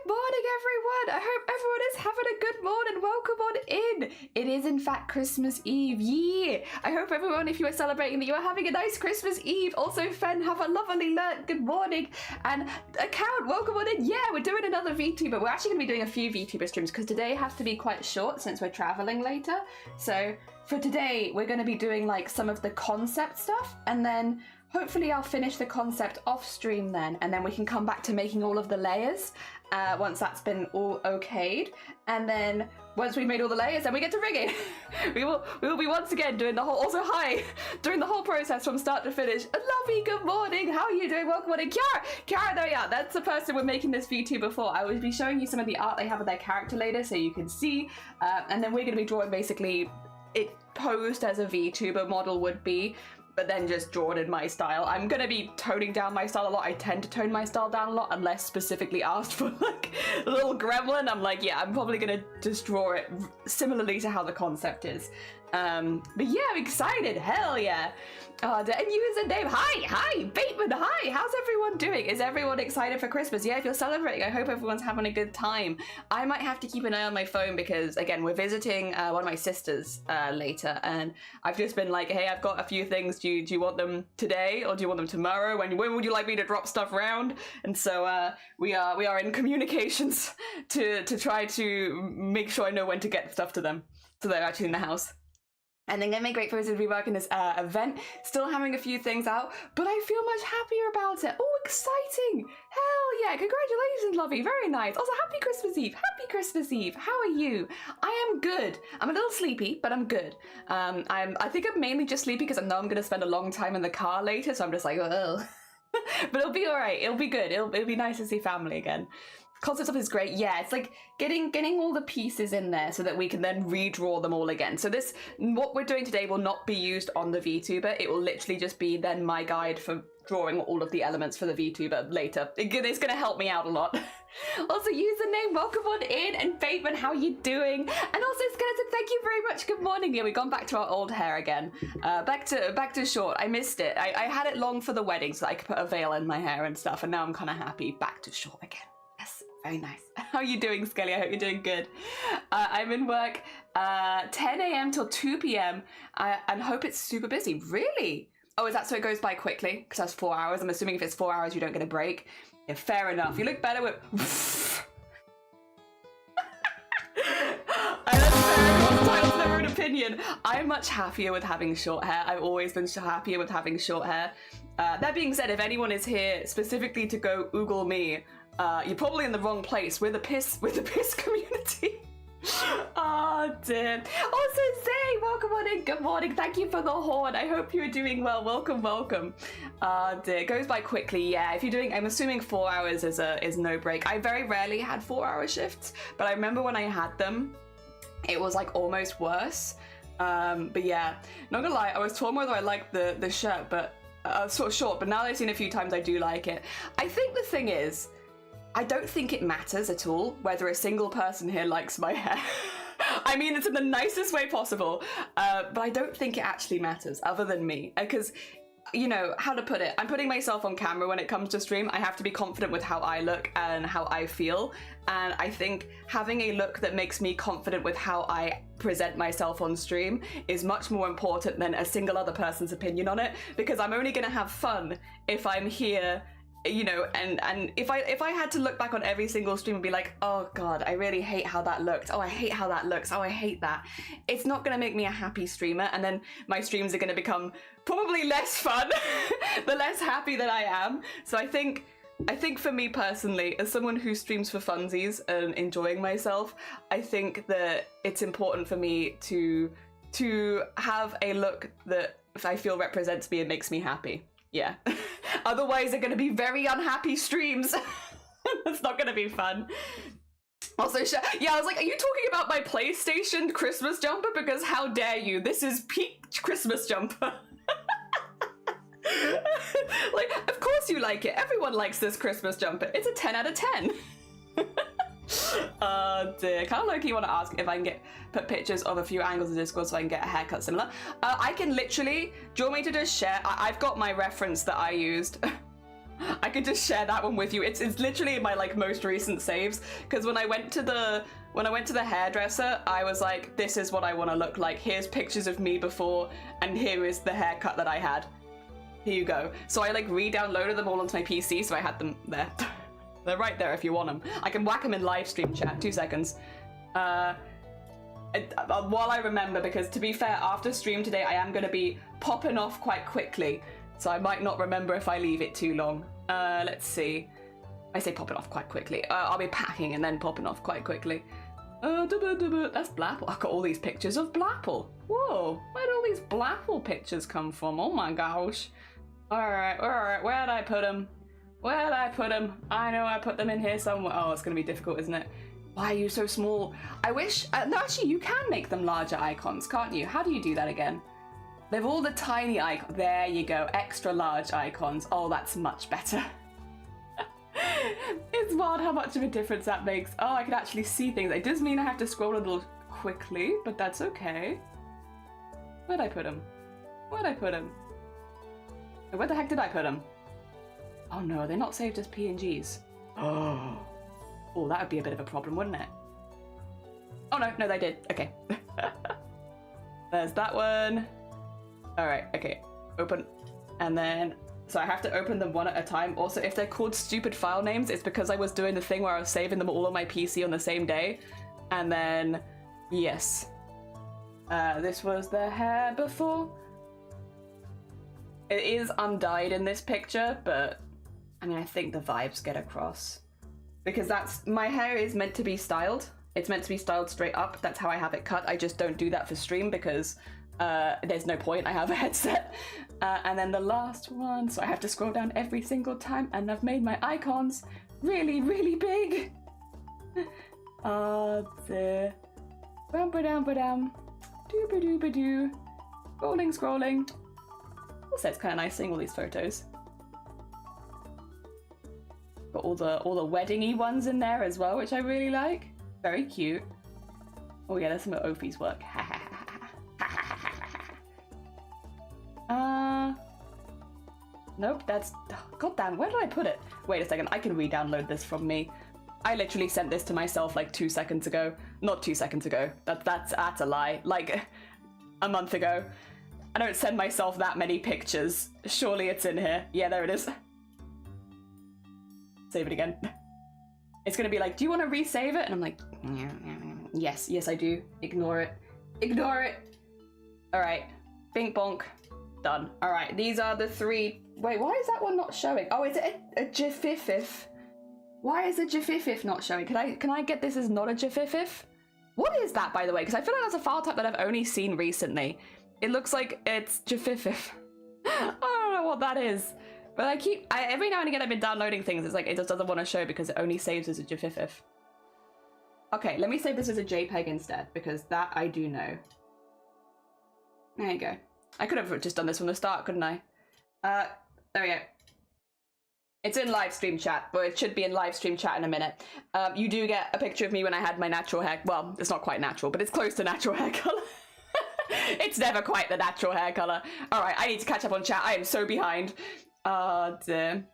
morning, everyone. I hope everyone is having a good morning. Welcome on in. It is, in fact, Christmas Eve. Yeah. I hope everyone, if you are celebrating, that you are having a nice Christmas Eve. Also, Fen, have a lovely good morning. And Account, welcome on in. Yeah, we're doing another VTuber. We're actually going to be doing a few VTuber streams because today has to be quite short since we're traveling later. So for today, we're going to be doing like some of the concept stuff, and then hopefully I'll finish the concept off stream then, and then we can come back to making all of the layers once that's been all okayed. And then once we've made all the layers, then we get to rigging. we will be once again doing the whole, also hi, during the whole process from start to finish. Lovey, good morning. How are you doing? Welcome on in. Kiara, there we are. That's the person we're making this VTuber for. I will be showing you some of the art they have of their character later so you can see. And then we're going to be drawing basically it posed as a VTuber model would be, but then just drawn in my style. I'm gonna be toning down my style a lot. I tend to tone my style down a lot unless specifically asked for, like a little gremlin. I'm like, yeah, I'm probably gonna just draw it similarly to how the concept is. But yeah, I'm excited, hell yeah. And username, hi, Bateman, hi, how's everyone doing? Is everyone excited for Christmas? Yeah, if you're celebrating, I hope everyone's having a good time. I might have to keep an eye on my phone because, again, we're visiting one of my sisters later, and I've just been like, hey, I've got a few things, do you want them today, or do you want them tomorrow? When would you like me to drop stuff around? And so we are in communications to try to make sure I know when to get stuff to them, so they're actually in the house. And then Game Great for us to be working this event, still having a few things out, but I feel much happier about it. Oh, exciting! Hell yeah! Congratulations, Lovey. Very nice. Also, happy Christmas Eve. Happy Christmas Eve. How are you? I am good. I'm a little sleepy, but I'm good. I think I'm mainly just sleepy because I know I'm gonna spend a long time in the car later, so I'm just like, oh. But it'll be all right. It'll be good. It'll be nice to see family again. Concept stuff is great. Yeah, it's like getting all the pieces in there so that we can then redraw them all again. So this, what we're doing today will not be used on the VTuber. It will literally just be then my guide for drawing all of the elements for the VTuber later. It's going to help me out a lot. Also, username, welcome on in, and Bateman, how are you doing? And also, Skeleton, thank you very much. Good morning. Yeah, we've gone back to our old hair again. Back to short. I missed it. I had it long for the wedding so that I could put a veil in my hair and stuff, and now I'm kind of happy. Back to short again. Very nice. How are you doing, Skelly? I hope you're doing good. I'm in work 10 a.m. till 2 p.m. And hope it's super busy. Really? Oh, is that so it goes by quickly? Because that's 4 hours. I'm assuming if it's 4 hours, you don't get a break. Yeah, fair enough. You look better with... Everyone's their own opinion. I'm much happier with having short hair. I've always been happier with having short hair. That being said, if anyone is here specifically to go Google me, you're probably in the wrong place. We're the piss community. Oh dear. Also, Zay, welcome on in. Good morning. Thank you for the horn. I hope you're doing well. Welcome. Dear. It goes by quickly. Yeah, if you're doing, I'm assuming 4 hours is no break. I very rarely had 4-hour shifts, but I remember when I had them, it was like almost worse. But yeah, not gonna lie, I was torn whether I liked the shirt, but sort of short. But now that I've seen it a few times, I do like it. I think the thing is, I don't think it matters at all whether a single person here likes my hair. I mean, it's in the nicest way possible, but I don't think it actually matters other than me. Because, you know, how to put it, I'm putting myself on camera when it comes to stream. I have to be confident with how I look and how I feel. And I think having a look that makes me confident with how I present myself on stream is much more important than a single other person's opinion on it. Because I'm only going to have fun if I'm here, you know, and if I had to look back on every single stream and be like, oh god, I really hate how that looked, oh I hate how that looks, oh I hate that, it's not gonna make me a happy streamer, and then my streams are gonna become probably less fun the less happy that I am. So I think for me personally, as someone who streams for funsies and enjoying myself, I think that it's important for me to have a look that I feel represents me and makes me happy. Yeah. Otherwise, they're going to be very unhappy streams. It's not going to be fun. Also, yeah, I was like, are you talking about my PlayStation Christmas jumper? Because how dare you? This is peak Christmas jumper. Like, of course you like it. Everyone likes this Christmas jumper. It's a 10 out of 10. Dear. Kind of low-key want to ask if I can put pictures of a few angles in Discord so I can get a haircut similar. I can literally, do you want me to just share? I've got my reference that I used. I could just share that one with you. It's literally in my like most recent saves, because when I went to the hairdresser, I was like, this is what I want to look like. Here's pictures of me before, and here is the haircut that I had. Here you go. So I like re-downloaded them all onto my PC, so I had them there. They're right there if you want them. I can whack them in live stream chat. 2 seconds. While I remember, because to be fair, after stream today, I am going to be popping off quite quickly. So I might not remember if I leave it too long. Let's see. I say popping off quite quickly. I'll be packing and then popping off quite quickly. That's Blapple. I've got all these pictures of Blapple. Whoa, where'd all these Blapple pictures come from? Oh my gosh. Alright, where'd I put them? Where'd I put them? I know I put them in here somewhere. Oh, it's gonna be difficult, isn't it? Why are you so small? I wish, no, actually you can make them larger icons, can't you? How do you do that again? They've all the tiny icons. There you go, extra large icons. Oh, that's much better. It's wild how much of a difference that makes. Oh, I can actually see things. It does mean I have to scroll a little quickly, but that's okay. Where'd I put them? Where'd I put them? Where the heck did I put them? Oh no, they're not saved as PNGs. Oh, that would be a bit of a problem, wouldn't it? Oh no, they did. Okay. There's that one. All right, okay, open. And then, so I have to open them one at a time. Also, if they're called stupid file names, it's because I was doing the thing where I was saving them all on my PC on the same day. And then, yes. This was the hair before. It is undyed in this picture, but I mean, I think the vibes get across. Because my hair is meant to be styled. It's meant to be styled straight up. That's how I have it cut. I just don't do that for stream because there's no point. I have a headset. And then the last one, so I have to scroll down every single time, and I've made my icons really, really big. There. Bam-ba-dam-ba-dam. Doo-ba-doo-ba-doo. Scrolling. Also, it's kind of nice seeing all these photos. Got all the wedding-y ones in there as well, which I really like. Very cute. Oh yeah, there's some of Ophi's work. Nope, that's... God damn, where did I put it? Wait a second, I can re-download this from me. I literally sent this to myself like 2 seconds ago. Not 2 seconds ago. That's a lie. Like, a month ago. I don't send myself that many pictures. Surely it's in here. Yeah, there it is. Save it again. It's gonna be like, do you want to resave it? And I'm like, yes, I do. Ignore it. All right, bink bonk, done. All right, these are the 3. Wait, why is that one not showing? Oh, is it a GIF-if? Why is a GIF-if not showing? Can I get this as not a GIF-if? What is that, by the way? Because I feel like that's a file type that I've only seen recently. It looks like it's GIF-if. I don't know what that is. But every now and again I've been downloading things, it's like it just doesn't want to show because it only saves as a GIF-if. Okay, let me save this as a JPEG instead, because that I do know. There you go. I could have just done this from the start, couldn't I? There we go. It's in live stream chat, but it should be in live stream chat in a minute. You do get a picture of me when I had my natural hair. Well, it's not quite natural, but it's close to natural hair color. It's never quite the natural hair color. All right, I need to catch up on chat. I am so behind. Dear.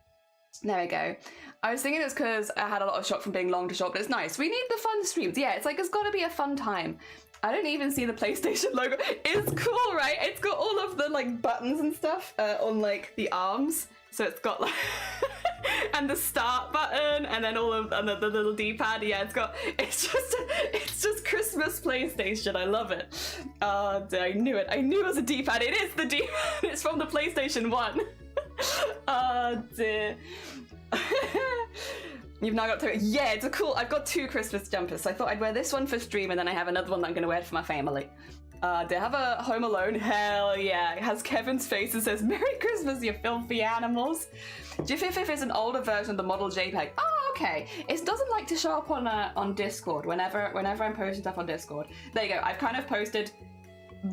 There we go. I was thinking it's because I had a lot of shot from being long to short, but it's nice. We need the fun streams. Yeah, it's like, it's got to be a fun time. I don't even see the PlayStation logo. It's cool, right? It's got all of the like buttons and stuff on like the arms. So it's got like, and the start button, and then all of the little D-pad. Yeah, it's just Christmas PlayStation. I love it. I knew it. I knew it was a D-pad. It is the D-pad. It's from the PlayStation 1. Dear. You've now got 3. Yeah, it's a cool. I've got 2 Christmas jumpers, so I thought I'd wear this one for stream, and then I have another one that I'm going to wear for my family. They have a Home Alone. Hell yeah. It has Kevin's face and says, "Merry Christmas, you filthy animals." GIF-if is an older version of the model JPEG. Oh, okay. It doesn't like to show up on Discord whenever I'm posting stuff on Discord. There you go. I've kind of posted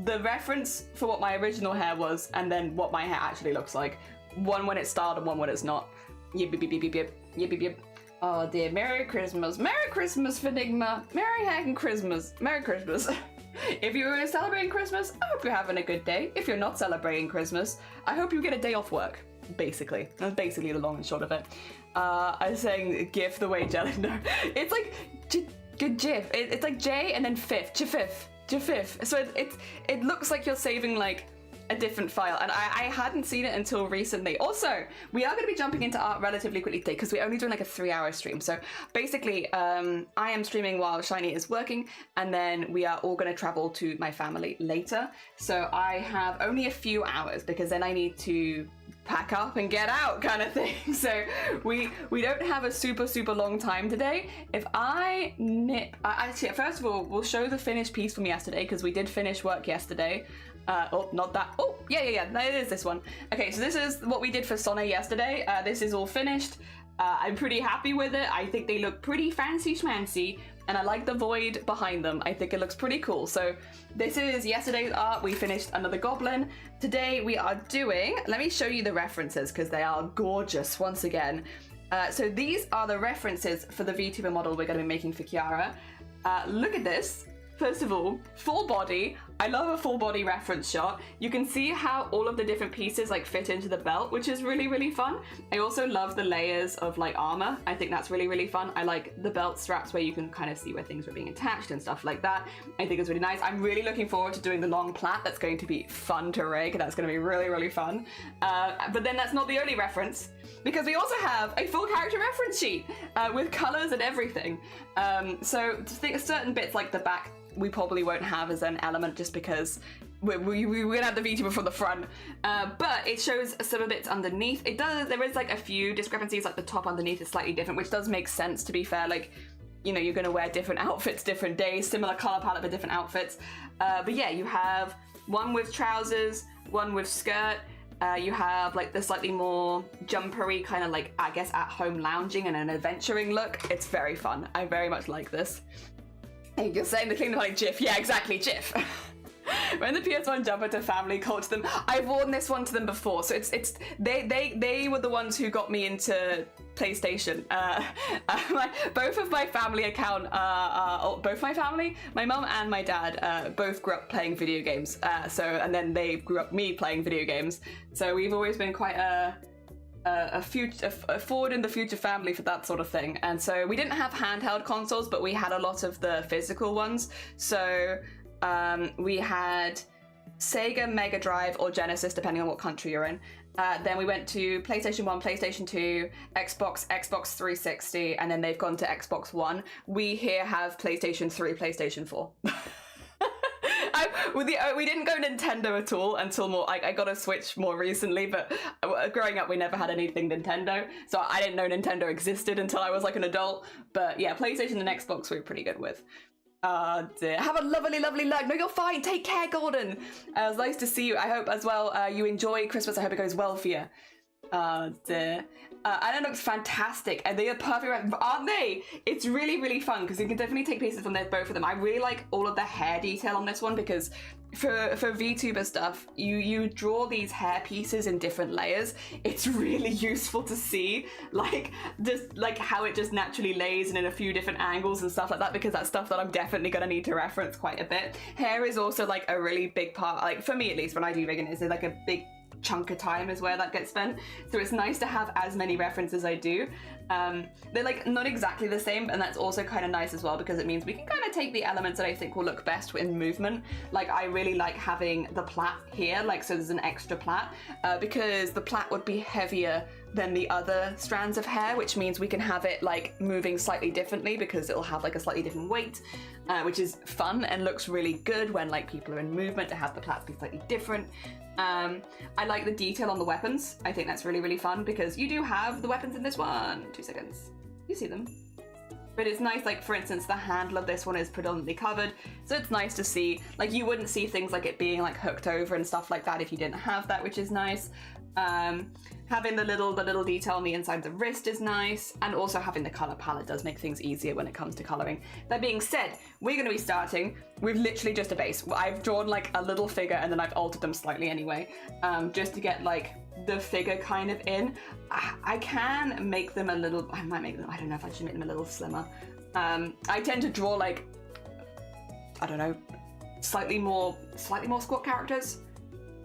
the reference for what my original hair was, and then what my hair actually looks like. One when it's styled and one when it's not. Yip, yip, yip, yip, yip, yip, yip, yip. Oh dear, Merry Christmas. Merry Christmas, Fenigma. Merry heckin' Christmas. Merry Christmas. If you're celebrating Christmas, I hope you're having a good day. If you're not celebrating Christmas, I hope you get a day off work. basically. That's basically the long and short of it. I was saying GIF the way jelly. No, it's like GIF. It's like J and then fifth, GIF. So it looks like you're saving like a different file, and I hadn't seen it until recently. Also, we are going to be jumping into art relatively quickly today because we're only doing like a 3-hour stream. So basically, I am streaming while Shiny is working, and then we are all going to travel to my family later. So I have only a few hours because then I need to pack up and get out kind of thing. So we don't have a super long time today. If I nip, actually, first of all, we'll show the finished piece from yesterday because we did finish work yesterday. Oh, not that. Oh, yeah. No, it is this one. Okay, so this is what we did for Sona yesterday. This is all finished. I'm pretty happy with it. I think they look pretty fancy schmancy, and I like the void behind them. I think it looks pretty cool. So this is yesterday's art. We finished another goblin. Today we are doing, let me show you the references because they are gorgeous once again. So these are the references for the Vtuber model we're going to be making for Kiara. Look at this. First of all, full body. I love a full body reference shot. You can see how all of the different pieces like fit into the belt, which is really fun. I also love the layers of like armor. I think that's really fun. I like the belt straps where you can kind of see where things are being attached and stuff like that. I think it's really nice. I'm really looking forward to doing the long plait. That's going to be fun to rig. That's going to be really fun. But then that's not the only reference, because we also have a full character reference sheet with colors and everything. So to think certain bits like the back, we probably won't have as an element just because we're gonna have the VTuber from the front, but it shows some of it underneath. There is like a few discrepancies, like the top underneath is slightly different, which does make sense, to be fair. Like, you know, you're gonna wear different outfits different days, similar color palette but different outfits. But yeah, you have one with trousers, one with skirt. You have like the slightly more jumpery kind of like, I guess, at home lounging and an adventuring look. It's very fun. I very much like this. Hey, you're saying the clean like GIF. Yeah, exactly, GIF. When the PS1 jumper to family called to them, I've worn this one to them before. So they were the ones who got me into PlayStation. Both of my family account, both my family, my mum and my dad, both grew up playing video games. And then they grew up me playing video games. So we've always been quite a forward in the future family for that sort of thing. And so we didn't have handheld consoles, but we had a lot of the physical ones. So we had Sega, Mega Drive, or Genesis, depending on what country you're in. Then we went to PlayStation 1, PlayStation 2, Xbox 360, and then they've gone to Xbox One. We here have PlayStation 3, PlayStation 4. We didn't go Nintendo at all until more. I got a Switch more recently, but growing up we never had anything Nintendo, so I didn't know Nintendo existed until I was like an adult. But yeah, PlayStation and Xbox we were pretty good with. Dear. Have a lovely lag. No, you're fine. Take care, Gordon. It was nice to see you. I hope as well you enjoy Christmas. I hope it goes well for you. Dear. And it looks fantastic, and they are perfect, aren't they? It's really fun because you can definitely take pieces from both of them. I really like all of the hair detail on this one because for VTuber stuff, you draw these hair pieces in different layers. It's really useful to see, like, just like how it just naturally lays and in a few different angles and stuff like that, because that's stuff that I'm definitely gonna need to reference quite a bit. Hair is also like a really big part, like for me at least when I do rigging, it's like a big chunk of time is where that gets spent, so it's nice to have as many references as I do. They're like not exactly the same, and that's also kind of nice as well because it means we can kind of take the elements that I think will look best in movement. Like I really like having the plait here, like so there's an extra plait because the plait would be heavier than the other strands of hair, which means we can have it like moving slightly differently because it'll have like a slightly different weight, which is fun and looks really good when like people are in movement to have the plaits be slightly different. I like the detail on the weapons. I think that's really fun because you do have the weapons in this one. 2 seconds. You see them. But it's nice, like for instance, the handle of this one is predominantly covered, so it's nice to see, like you wouldn't see things like it being like hooked over and stuff like that if you didn't have that, which is nice. Having the little detail on the inside of the wrist is nice, and also having the color palette does make things easier when it comes to coloring. That being said, we're going to be starting with literally just a base. I've drawn like a little figure and then I've altered them slightly anyway, just to get like the figure kind of in. I can make them a little, I might make them, I don't know if I should make them a little slimmer. I tend to draw like, I don't know, slightly more squat characters.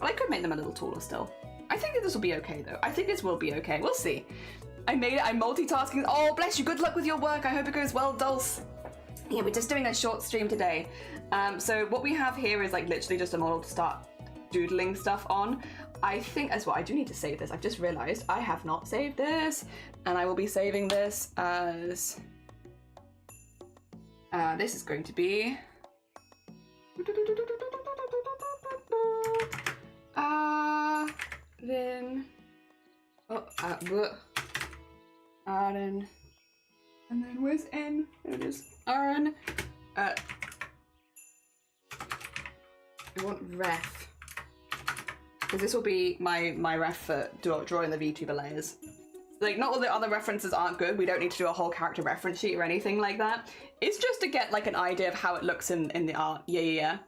Well, I could make them a little taller still. I think that this will be okay though. I think this will be okay. We'll see. I made it. I'm multitasking. Oh, bless you. Good luck with your work. I hope it goes well, Dulce. Yeah, we're just doing a short stream today. So what we have here is like literally just a model to start doodling stuff on. I think as well, I do need to save this. I've just realized I have not saved this, and I will be saving this as this is going to be then Arden, and then where's N? There it is. Aaron. I want ref, because this will be my ref for drawing the VTuber layers. Like, not all the other references aren't good. We don't need to do a whole character reference sheet or anything like that. It's just to get like an idea of how it looks in the art. Yeah.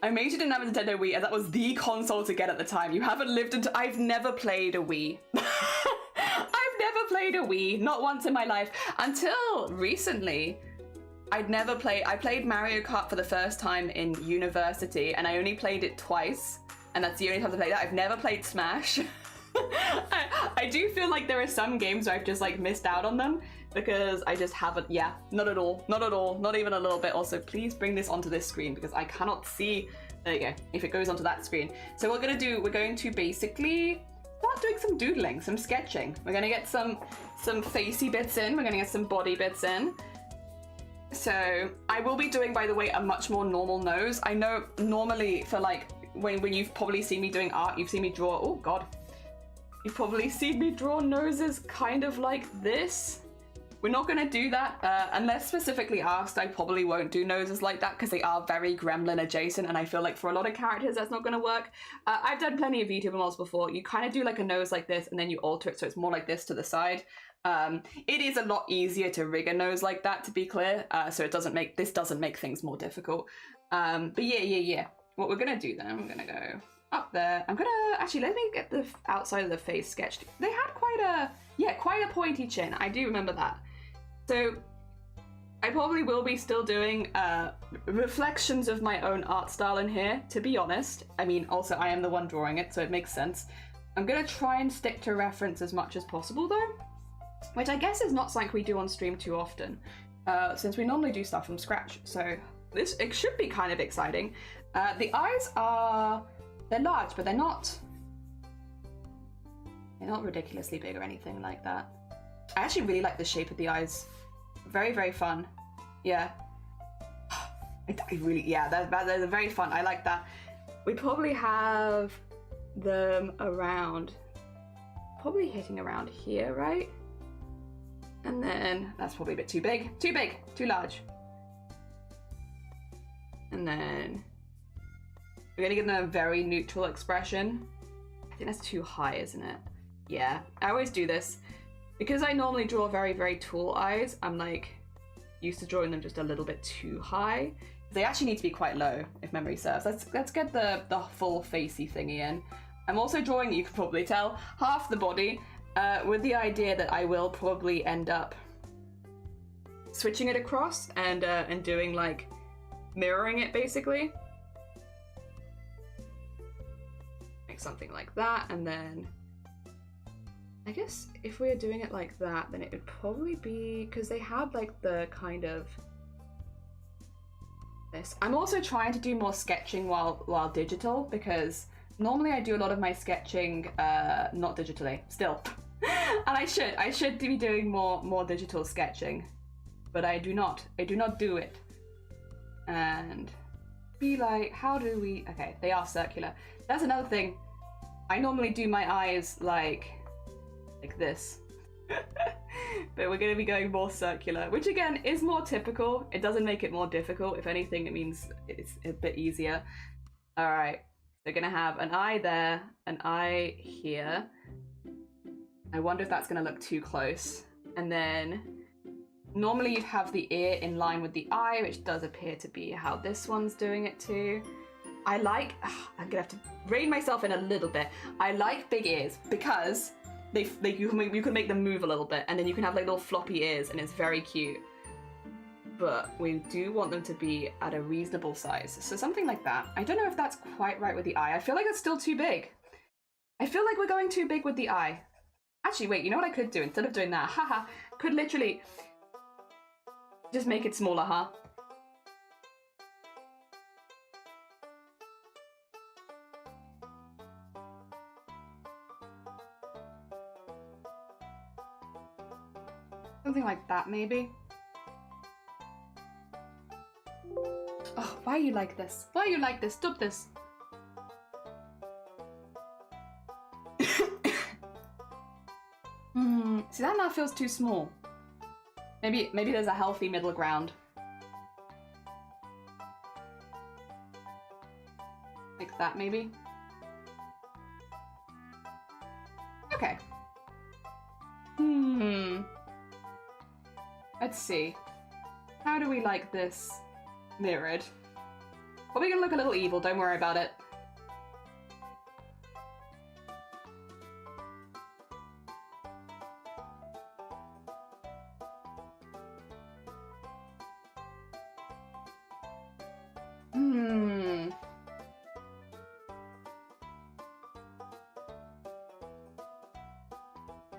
I made it in a Nintendo Wii, and that was the console to get at the time. You haven't lived into. I've never played a Wii. I've never played a Wii, not once in my life, until recently. I played Mario Kart for the first time in university, and I only played it twice, and that's the only time I played that. I've never played Smash. I do feel like there are some games where I've just like missed out on them because I just haven't. Yeah, not at all, not even a little bit. Also, please bring this onto this screen because I cannot see. There you go, if it goes onto that screen. So what we're going to basically start doing some doodling, some sketching. We're gonna get some facey bits in, we're gonna get some body bits in. So I will be doing, by the way, a much more normal nose. I know normally for like when you've probably seen me doing art, you've seen me draw, oh god, you've probably seen me draw noses kind of like this. We're not going to do that unless specifically asked. I probably won't do noses like that because they are very gremlin adjacent, and I feel like for a lot of characters that's not going to work. I've done plenty of VTuber models before. You kind of do like a nose like this and then you alter it so it's more like this to the side. It is a lot easier to rig a nose like that, to be clear, so this doesn't make things more difficult. But yeah. What we're going to do then, we're going to go up there. I'm gonna actually, let me get the outside of the face sketched. They had quite a pointy chin. I do remember that. So I probably will be still doing reflections of my own art style in here, to be honest. I mean, also I am the one drawing it, so it makes sense. I'm gonna try and stick to reference as much as possible though, which I guess is not something we do on stream too often, since we normally do stuff from scratch. So it should be kind of exciting. The eyes they're large, but they're not ridiculously big or anything like that. I actually really like the shape of the eyes. Very, very fun. Yeah. They're very fun. I like that. We probably have them around, probably hitting around here, right? And then that's probably a bit too big, too large. And then we're gonna give them a very neutral expression. I think that's too high, isn't it? Yeah, I always do this. Because I normally draw very, very tall eyes, I'm like used to drawing them just a little bit too high. They actually need to be quite low, if memory serves. Let's get the full facey thingy in. I'm also drawing, you can probably tell, half the body, with the idea that I will probably end up switching it across and doing like mirroring it basically. Make something like that, and then I guess if we're doing it like that, then it would probably be, because they have like the kind of this. I'm also trying to do more sketching while digital, because normally I do a lot of my sketching not digitally still. And I should be doing more digital sketching, but I do not do it. And be like, how do we, okay, they are circular. That's another thing. I normally do my eyes like this. But we're going to be going more circular, which again is more typical. It doesn't make it more difficult. If anything, it means it's a bit easier. All right, they're going to have an eye there, an eye here. I wonder if that's going to look too close. And then normally you'd have the ear in line with the eye, which does appear to be how this one's doing it too. I'm gonna have to rein myself in a little bit. I like big ears because you can make them move a little bit, and then you can have like little floppy ears, and it's very cute. But we do want them to be at a reasonable size, so something like that. I don't know if that's quite right with the eye. I feel like it's still too big. I feel like we're going too big with the eye. Actually, wait, you know what I could do instead of doing that? Haha, could literally just make it smaller, huh? Something like that, maybe. Oh, why are you like this? Why are you like this? Stop this. See, that now feels too small. Maybe there's a healthy middle ground. Like that, maybe? Okay. Let's see. How do we like this mirrored? Probably gonna look a little evil, don't worry about it.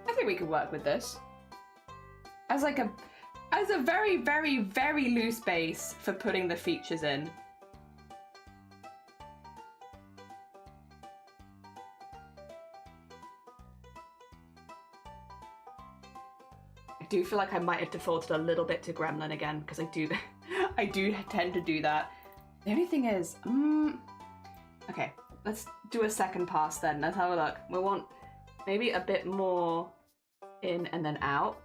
I think we could work with this. As like as a very, very, very loose base for putting the features in. I do feel like I might have defaulted a little bit to Gremlin again, because I do tend to do that. The only thing is, okay, let's do a second pass then. Let's have a look. We want maybe a bit more in and then out.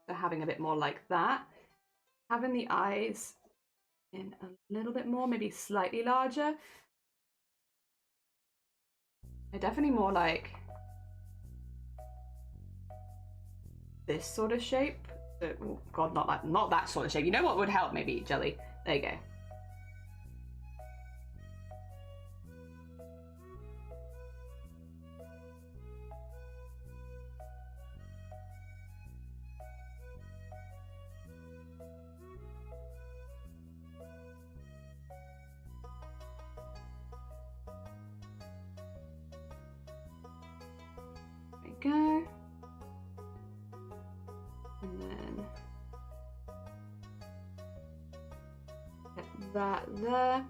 So having a bit more like that. Having the eyes in a little bit more, maybe slightly larger. They're definitely more like this sort of shape. Oh God, not that sort of shape. You know what would help? Maybe jelly. There you go. There we go. And then get that there. I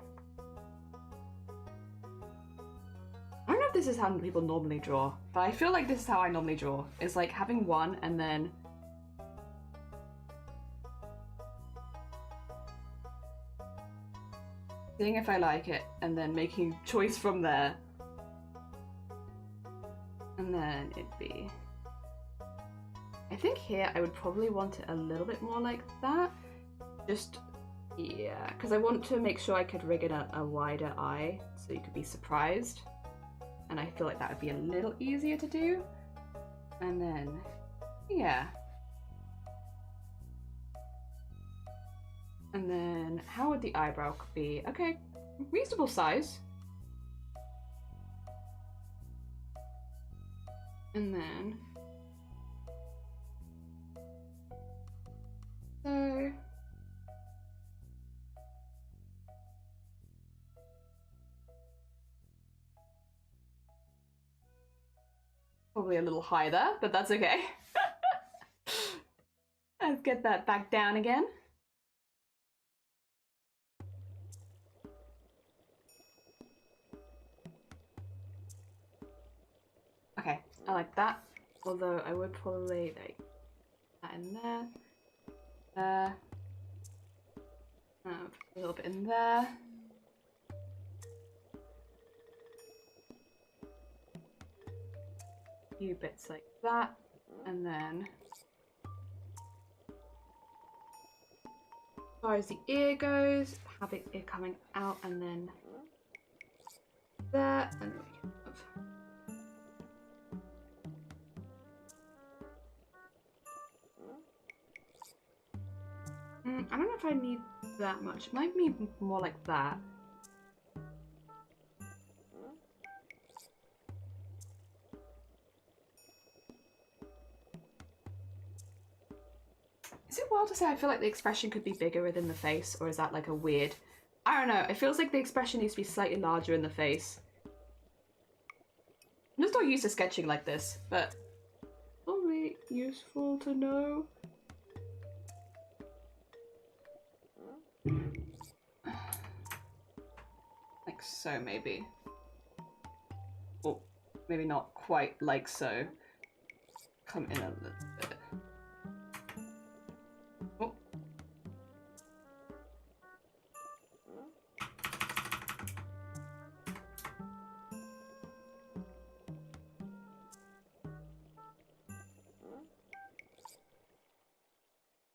don't know if this is how people normally draw, but I feel like this is how I normally draw. It's like having one and then seeing if I like it and then making a choice from there. And then it'd be, I think here I would probably want it a little bit more like that. Just, yeah, because I want to make sure I could rig in a wider eye so you could be surprised. And I feel like that would be a little easier to do. And then, yeah. And then how would the eyebrow be? Okay, reasonable size. And then, so probably a little high there, but that's okay. Let's get that back down again. Okay, I like that. Although I would probably like that in there. A little bit in there. A few bits like that. And then as far as the ear goes, have it coming out and then there and I don't know if I need that much. It might be more like that. Is it wild to say I feel like the expression could be bigger within the face, or is that like a weird I don't know. It feels like the expression needs to be slightly larger in the face. I'm just not used to sketching like this, but probably useful to know. Like so, maybe. Or maybe not quite like so. Come in a little bit. Oh.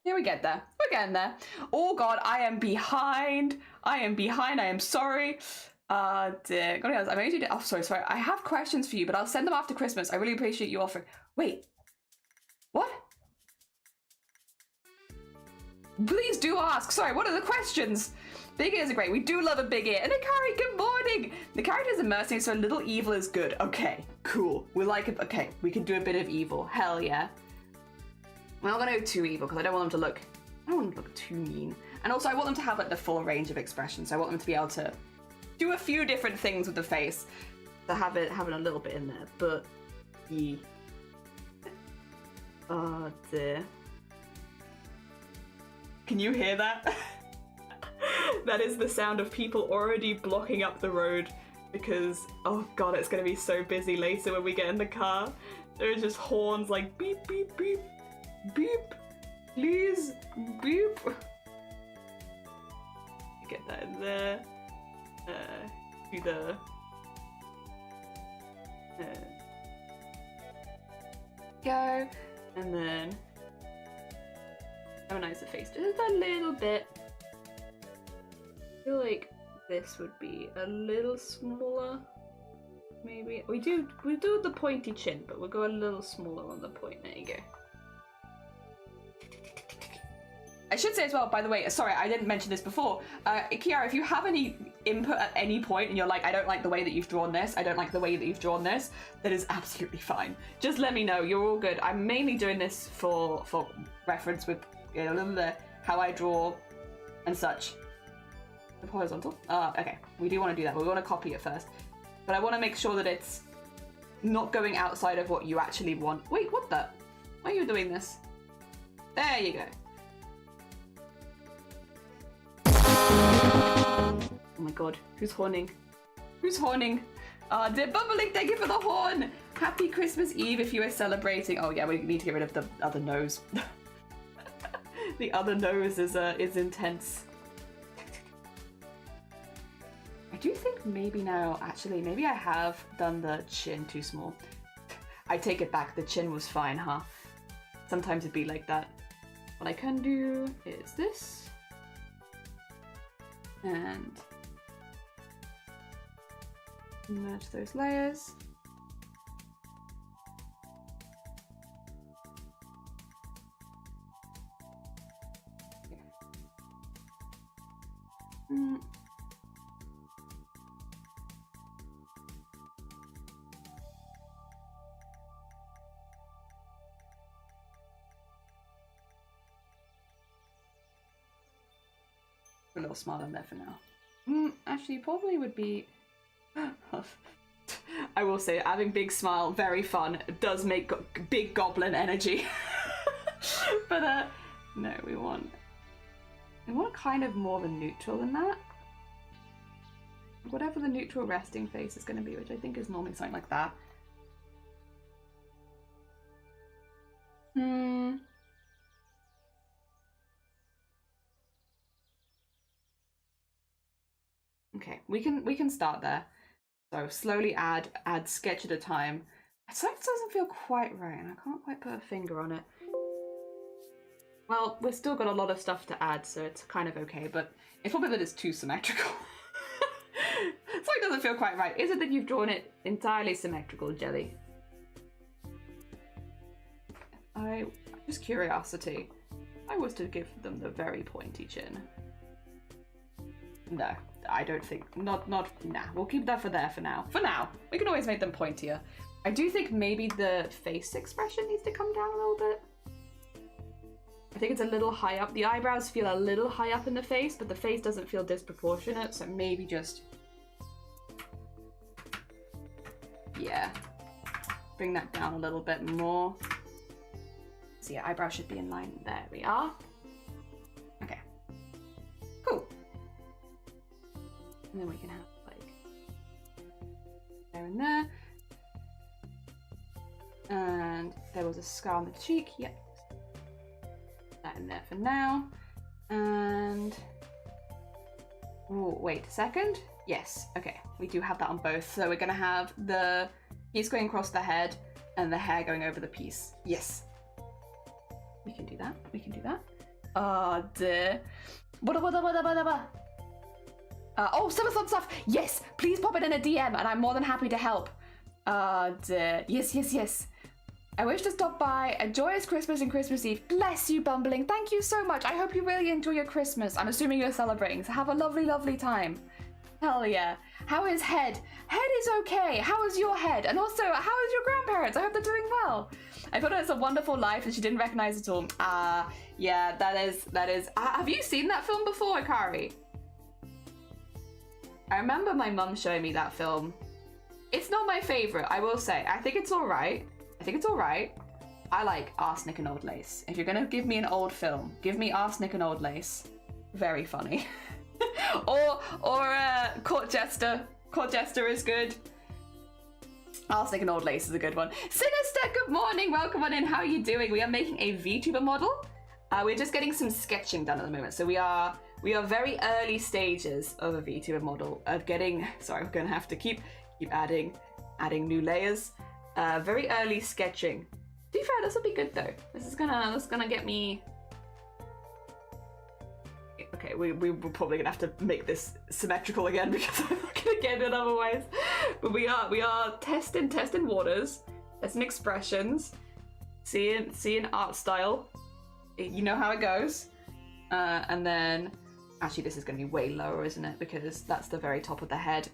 Yeah, we get there. We're getting there. Oh god, I am behind. I am sorry. Dear. God, I'm going to do. Oh, sorry. I have questions for you, but I'll send them after Christmas. I really appreciate you offering. Wait. What? Please do ask. Sorry, what are the questions? Big ears are great. We do love a big ear. And Akari, good morning. The characters are mercenaries, so a little evil is good. Okay, cool. We like it. Okay, we can do a bit of evil. Hell yeah. We're not gonna go too evil because I don't want them to look. I don't want them to look too mean. And also, I want them to have like the full range of expressions. So I want them to be able to do a few different things with the face. To have it having a little bit in there, but yeah. Oh dear. Can you hear that? That is the sound of people already blocking up the road because, oh god, it's gonna be so busy later when we get in the car. There are just horns like beep, beep, beep, beep, please, beep. Get that in there. Do the... go, and then harmonize the face just a little bit. I feel like this would be a little smaller. Maybe we do the pointy chin, but we'll go a little smaller on the point. There you go. I should say as well, by the way, sorry, I didn't mention this before. Kiara, if you have any input at any point and you're like, I don't like the way that you've drawn this, I don't like the way that you've drawn this, that is absolutely fine. Just let me know, you're all good. I'm mainly doing this for reference with, you know, how I draw and such. The horizontal? Okay, we do want to do that. We want to copy it first. But I want to make sure that it's not going outside of what you actually want. Wait, what the? Why are you doing this? There you go. Oh my god, who's horning? Who's horning? Dear Bumbling, thank you for the horn! Happy Christmas Eve if you are celebrating. Oh yeah, we need to get rid of the other nose. The other nose is intense. I do think maybe now, actually, maybe I have done the chin too small. I take it back, the chin was fine, huh? Sometimes it'd be like that. What I can do is this. And merge those layers. A little smile in there for now. Actually, probably would be... I will say, having big smile, very fun. It does make big goblin energy. But, no, we want kind of more of a neutral than that. Whatever the neutral resting face is going to be, which I think is normally something like that. Okay, we can start there. So slowly add sketch at a time. It doesn't feel quite right, and I can't quite put a finger on it. Well, we've still got a lot of stuff to add, so it's kind of okay, but it's probably that it's too symmetrical. Something doesn't feel quite right. Is it that you've drawn it entirely symmetrical, Jelly? Just curiosity. I was to give them the very pointy chin. No, I don't think, nah, we'll keep that for now. For now, we can always make them pointier. I do think maybe the face expression needs to come down a little bit. I think it's a little high up. The eyebrows feel a little high up in the face, but the face doesn't feel disproportionate, so maybe just... yeah. Bring that down a little bit more. So yeah, eyebrow should be in line. There we are. Okay. Cool. And then we can have like there and there. And there was a scar on the cheek. Yep. That in there for now. And oh, wait a second. Yes. Okay. We do have that on both. So we're gonna have the piece going across the head and the hair going over the piece. Yes. We can do that. We can do that. Oh dear. Oh, Summerthon stuff. Yes, please pop it in a DM, and I'm more than happy to help. Dear. Yes, yes, yes. I wish to stop by. A joyous Christmas and Christmas Eve. Bless you, Bumbling. Thank you so much. I hope you really enjoy your Christmas. I'm assuming you're celebrating, so have a lovely, lovely time. Hell yeah. How is head? Head is okay. How is your head? And also, how is your grandparents? I hope they're doing well. I thought it was a wonderful life and she didn't recognize it all. Yeah, that is. Have you seen that film before, Akari? I remember my mum showing me that film. It's not my favorite, I will say. I think it's all right. I like Arsenic and Old Lace. If you're gonna give me an old film, give me Arsenic and Old Lace. Very funny. or Court Jester. Court Jester is good. Arsenic and Old Lace is a good one. Sinister, good morning. Welcome on in. How are you doing? We are making a Vtuber model. We're just getting some sketching done at the moment. So we are very early stages of a Vtuber model of getting. Sorry, we're gonna have to keep adding new layers. Very early sketching. To be fair, this will be good though. This is gonna get me. Okay, we're probably gonna have to make this symmetrical again because I'm not gonna get it otherwise. But we are testing waters, testing expressions, seeing art style. You know how it goes. And then actually this is gonna be way lower, isn't it? Because that's the very top of the head.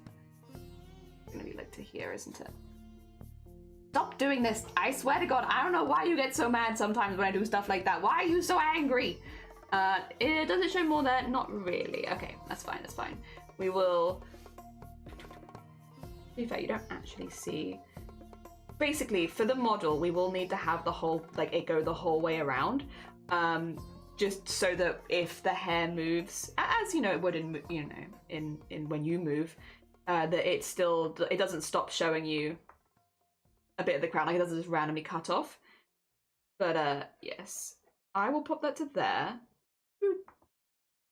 It's gonna be like to here, isn't it? Stop doing this. I swear to God, I don't know why you get so mad sometimes when I do stuff like that. Why are you so angry? Does it show more there? Not really. Okay, that's fine. We will... To be fair, you don't actually see... Basically, for the model, we will need to have the whole, like, it go the whole way around. Just so that if the hair moves, as you know it would in when you move, that it doesn't stop showing you a bit of the crown, like it doesn't just randomly cut off. But yes, I will pop that to there.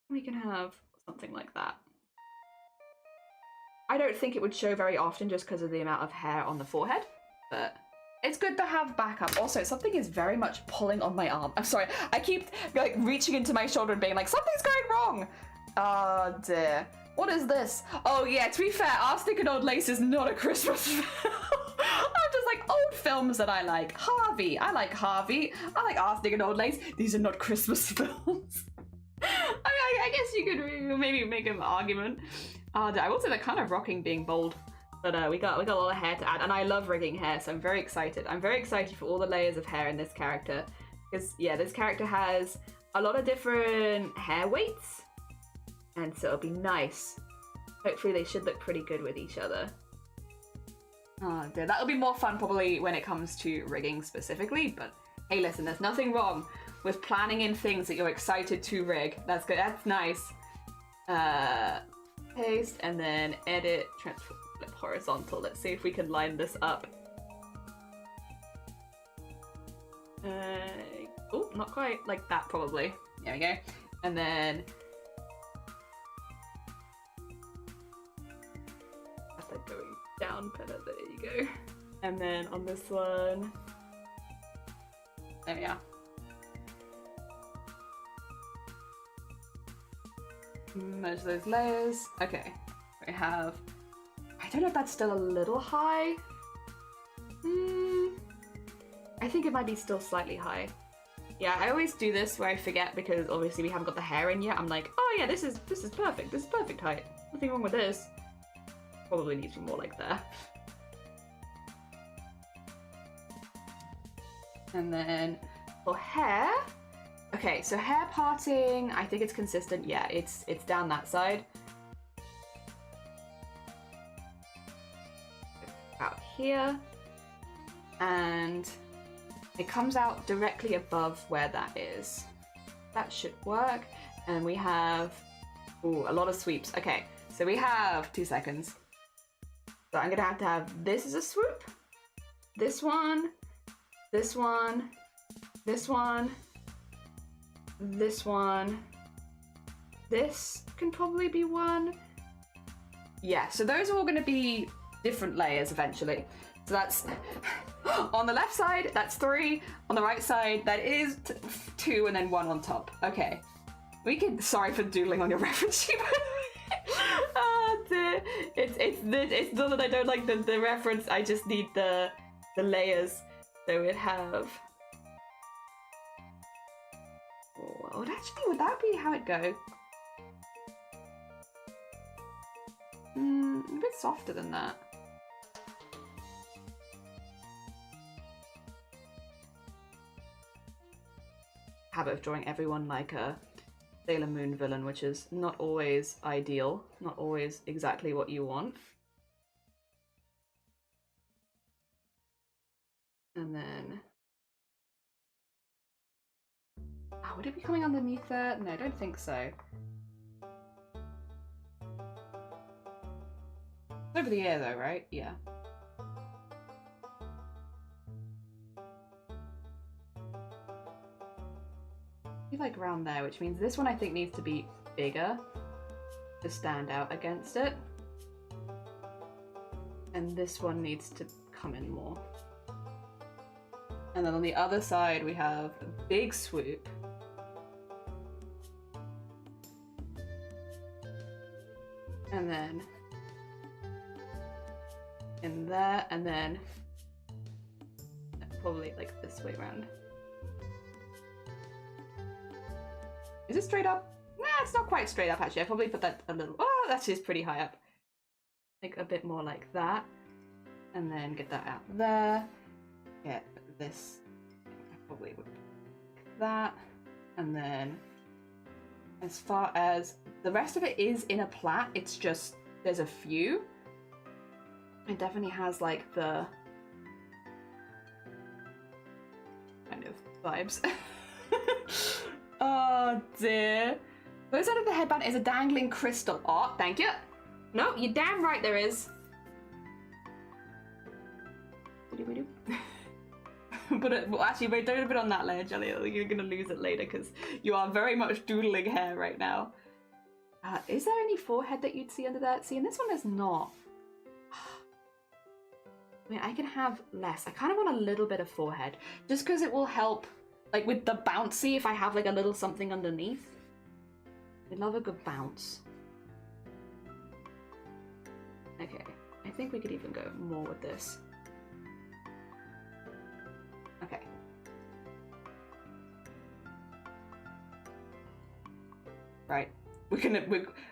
We can have something like that. I don't think it would show very often just because of the amount of hair on the forehead, but it's good to have backup. Also, something is very much pulling on my arm. I'm sorry, I keep like reaching into my shoulder and being like, something's going wrong. Oh dear. What is this? Oh yeah, to be fair, Arsenic and Old Lace is not a Christmas film. I'm just like old films that I like. Harvey, I like Harvey. I like Arsenic and Old Lace. These are not Christmas films. I guess you could maybe make an argument. I will say they're kind of rocking being bold. But we got a lot of hair to add, and I love rigging hair, so I'm very excited. I'm very excited for all the layers of hair in this character. Because, yeah, this character has a lot of different hair weights, and so it'll be nice. Hopefully they should look pretty good with each other. Oh dear, that'll be more fun probably when it comes to rigging specifically, but hey listen, there's nothing wrong with planning in things that you're excited to rig. That's good, that's nice. Paste, and then edit, transform, flip horizontal. Let's see if we can line this up. Oh, not quite like that probably. There we go. And then that's like going down better, there you go. And then on this one, there we are. Merge those layers. Okay, we have, I don't know if that's still a little high. I think it might be still slightly high. Yeah, I always do this where I forget because obviously we haven't got the hair in yet. I'm like, oh yeah, this is perfect. This is perfect height. Nothing wrong with this. Probably needs to be more like that. And then for hair, Okay, so hair parting, I think it's consistent. Yeah, it's down that side. Out here. And it comes out directly above where that is. That should work. And we have, ooh, a lot of sweeps. Okay, so we have 2 seconds. So I'm gonna have to have this as a swoop. This one, this one, this one, this one. This can probably be one. Yeah, so those are all gonna be different layers eventually. So that's, on the left side, that's 3. On the right side, that is 2 and then 1 on top. Okay. We can, sorry for doodling on your reference sheet. Oh dear. It's not that I don't like the reference, I just need the layers. So we'd have, oh, would that be how it go? A bit softer than that. Habit of drawing everyone like a Sailor Moon villain, which is not always ideal, not always exactly what you want. And then, oh, would it be coming underneath there? No, I don't think so. It's over the ear though, right? Yeah. Like around there, which means this one I think needs to be bigger to stand out against it, and this one needs to come in more. And then on the other side we have a big swoop, and then in there, and then probably like this way around. Is it straight up? Nah, it's not quite straight up actually. I probably put that a little, oh, that is pretty high up. Like a bit more like that. And then get that out there. Get this, I probably would like that. And then as far as the rest of it is in a plait, it's just, there's a few. It definitely has like the kind of vibes. Oh dear. Both sides of the headband is a dangling crystal. Oh, thank you. No, you're damn right there is. But well, actually, wait, don't put it on that layer, Jelly. You're gonna lose it later because you are very much doodling hair right now. Is there any forehead that you'd see under that? See, and this one is not. I mean, I can have less. I kind of want a little bit of forehead just because it will help. Like with the bouncy, if I have like a little something underneath. I love a good bounce. Okay, I think we could even go more with this. Okay. Right,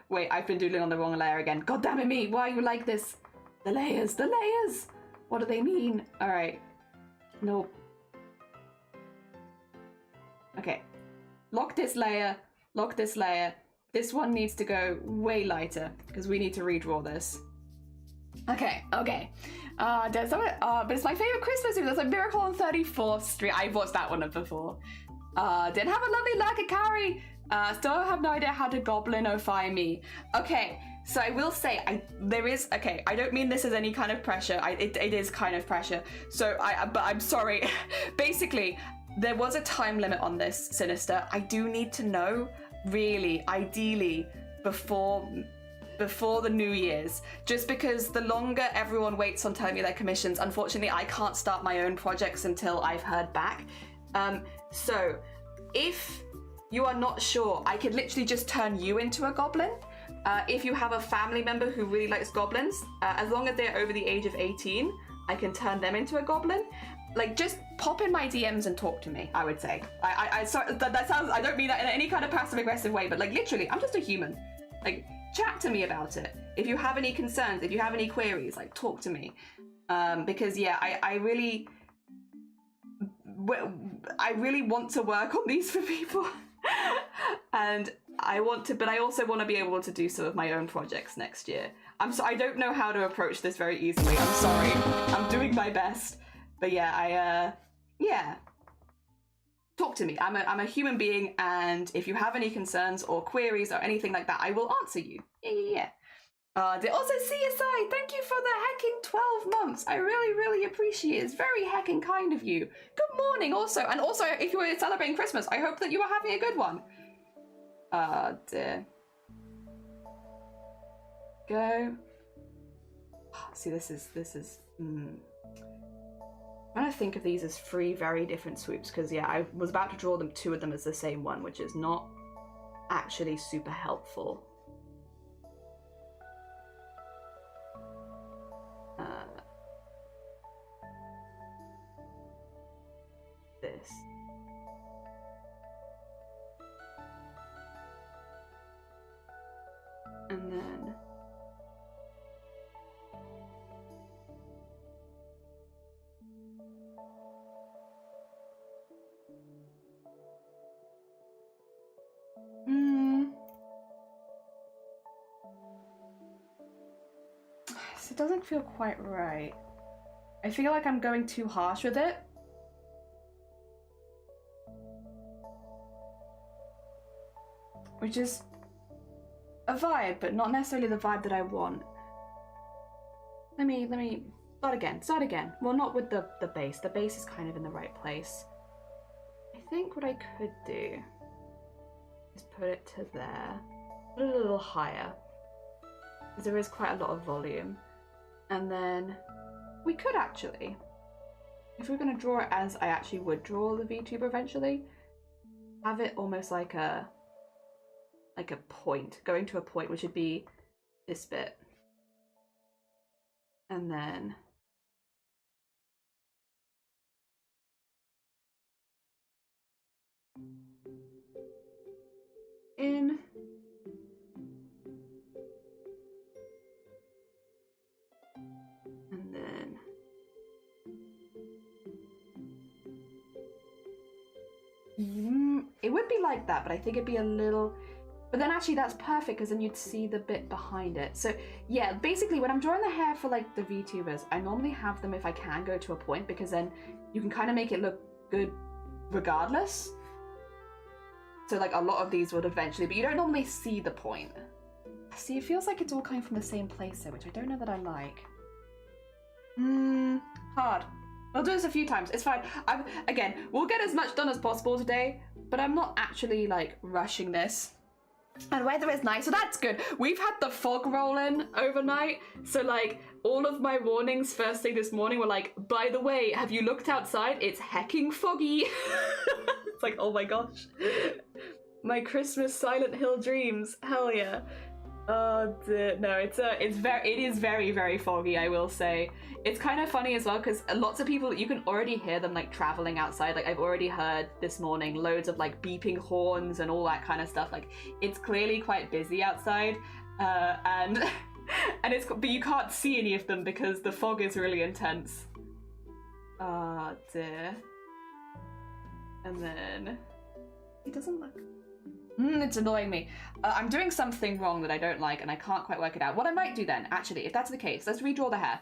wait, I've been doodling on the wrong layer again. God damn it me, why are you like this? The layers, the layers! What do they mean? All right, nope. Okay, lock this layer, lock this layer. This one needs to go way lighter because we need to redraw this. Okay, okay. But it's my favorite Christmas movie. That's like Miracle on 34th Street. I've watched that one before. Didn't have a lovely lack of carry. Still have no idea how to goblinify me. Okay, so I will say, I don't mean this as any kind of pressure. It is kind of pressure. So but I'm sorry. Basically, there was a time limit on this, Sinister. I do need to know, really, ideally, before the New Year's. Just because the longer everyone waits on telling me their commissions, unfortunately, I can't start my own projects until I've heard back. So, if you are not sure, I could literally just turn you into a goblin. If you have a family member who really likes goblins, as long as they're over the age of 18, I can turn them into a goblin. Like, just pop in my DMs and talk to me, I would say. Sorry, that sounds, I don't mean that in any kind of passive-aggressive way, but like, literally, I'm just a human. Like, chat to me about it. If you have any concerns, if you have any queries, like, talk to me. Because, yeah, I really I really want to work on these for people. And I want to, but I also want to be able to do some of my own projects next year. I don't know how to approach this very easily. I'm sorry. I'm doing my best. But yeah, yeah. Talk to me. I'm a human being, and if you have any concerns or queries or anything like that, I will answer you. Yeah. Also, CSI, thank you for the hecking 12 months. I really, really appreciate it. It's very hecking kind of you. Good morning also. And also, if you were celebrating Christmas, I hope that you are having a good one. Dear. Go. See, this is, I'm trying to think of these as 3 very different swoops, because yeah, I was about to draw them 2 of them as the same one, which is not actually super helpful. This. And then it doesn't feel quite right. I feel like I'm going too harsh with it. Which is a vibe, but not necessarily the vibe that I want. Let me start again. Well, not with the base. The base is kind of in the right place. I think what I could do is put it to there. Put it a little higher, because there is quite a lot of volume. And then we could actually, if we're going to draw it as I actually would draw the Vtuber eventually, have it almost like a point, going to a point, which would be this bit. And then in. And then it would be like that, but I think it'd be a little. But then actually that's perfect, because then you'd see the bit behind it. So yeah, basically when I'm drawing the hair for like the VTubers, I normally have them, if I can, go to a point, because then you can kind of make it look good regardless. So like a lot of these would eventually, but you don't normally see the point. See, it feels like it's all coming from the same place though, which I don't know that I like. Hard. I'll do this a few times, it's fine. Again, we'll get as much done as possible today, but I'm not actually like rushing this. And weather is nice, so that's good. We've had the fog roll in overnight, so like all of my warnings first thing this morning were like, by the way, have you looked outside? It's hecking foggy. It's like, oh my gosh. My Christmas Silent Hill dreams, hell yeah. No, it is very, very foggy, I will say. It's kind of funny as well, because lots of people, you can already hear them like traveling outside. Like I've already heard this morning loads of like beeping horns and all that kind of stuff. Like it's clearly quite busy outside, and but you can't see any of them because the fog is really intense. Oh dear. And then it doesn't look. It's annoying me. I'm doing something wrong that I don't like, and I can't quite work it out. What I might do then, actually, if that's the case, let's redraw the hair.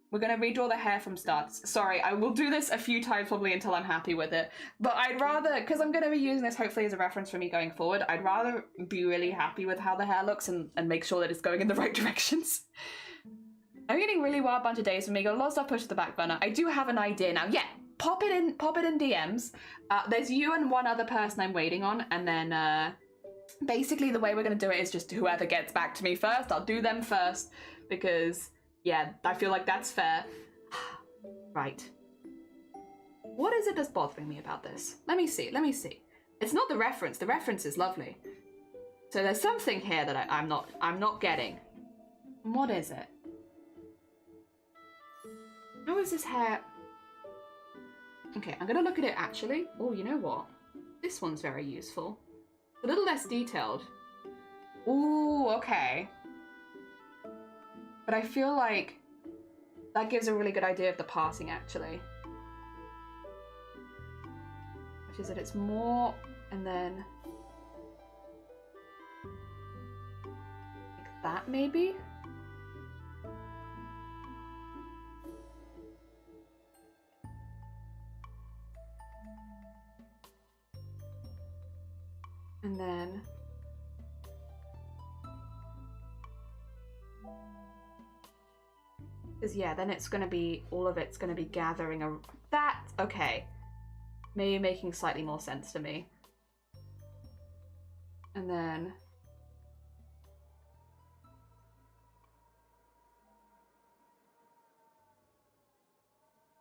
We're going to redraw the hair from starts. Sorry, I will do this a few times probably until I'm happy with it. But I'd rather, because I'm going to be using this hopefully as a reference for me going forward, I'd rather be really happy with how the hair looks and make sure that it's going in the right directions. I'm getting really wild bunch of days for me. Got a lot of stuff pushed to the back burner. I do have an idea now. Yeah, pop it in DMs. There's you and one other person I'm waiting on, and then basically the way we're going to do it is just whoever gets back to me first, I'll do them first, because yeah, I feel like that's fair. Right. What is it that's bothering me about this? Let me see. It's not the reference. The reference is lovely. So there's something here that I'm not getting. What is it? How is this hair? Okay, I'm gonna look at it actually. Oh, you know what? This one's very useful. A little less detailed. Ooh, okay. But I feel like that gives a really good idea of the passing actually. which is that it's more, and then like that maybe? And then because yeah, then it's gonna be, all of it's gonna be gathering a that, okay. Maybe making slightly more sense to me. And then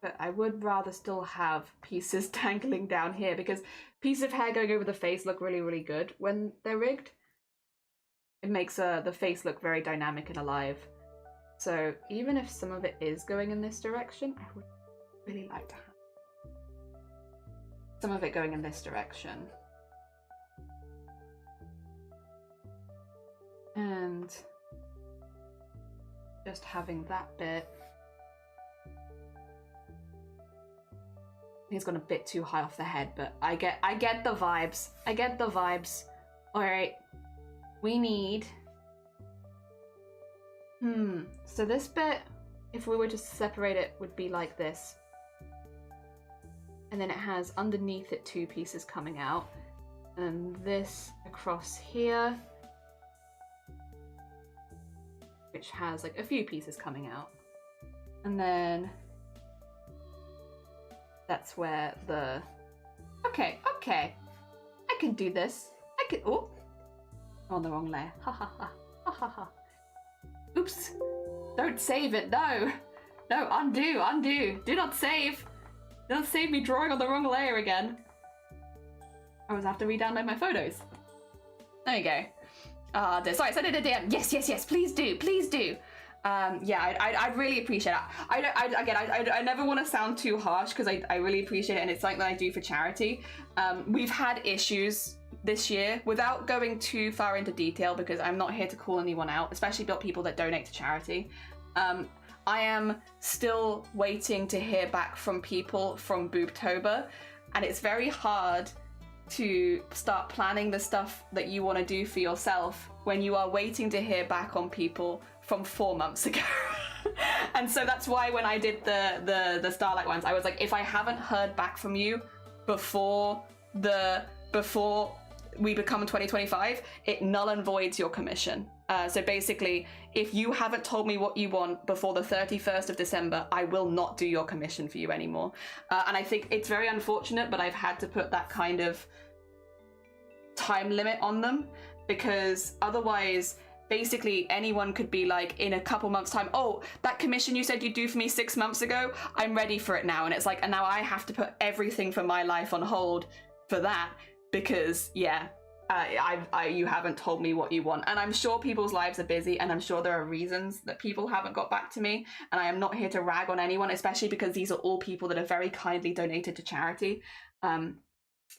but I would rather still have pieces dangling down here because pieces of hair going over the face look really, really good when they're rigged. It makes the face look very dynamic and alive. So even if some of it is going in this direction, I would really like to have some of it going in this direction. And just having that bit. He's gone a bit too high off the head, but I get the vibes. I get the vibes. All right, we need. So this bit, if we were to separate it, would be like this. And then it has underneath it 2 pieces coming out. And this across here, which has like a few pieces coming out. And then that's where the... Okay, I can do this. I can... Oh! I'm on the wrong layer. Ha ha ha. Ha ha ha. Oops. Don't save it, no. No, undo. Do not save. Do not save me drawing on the wrong layer again. I always have to re-download my photos. There you go. Sorry, send it a DM. Yes, please do. Yeah, I'd really appreciate it. I never want to sound too harsh because I really appreciate it, and it's something that I do for charity. We've had issues this year, without going too far into detail because I'm not here to call anyone out, especially about people that donate to charity. I am still waiting to hear back from people from Vtuber, and it's very hard to start planning the stuff that you want to do for yourself when you are waiting to hear back on people from 4 months ago. And so that's why when I did the Starlight ones, I was like, if I haven't heard back from you before we become 2025, it null and voids your commission. So basically, if you haven't told me what you want before the 31st of December, I will not do your commission for you anymore. And I think it's very unfortunate, but I've had to put that kind of time limit on them because otherwise, basically anyone could be like in a couple months time, oh, that commission you said you'd do for me 6 months ago, I'm ready for it now. And it's like, and now I have to put everything from my life on hold for that because yeah, you haven't told me what you want. And I'm sure people's lives are busy, and I'm sure there are reasons that people haven't got back to me, and I am not here to rag on anyone, especially because these are all people that have very kindly donated to charity.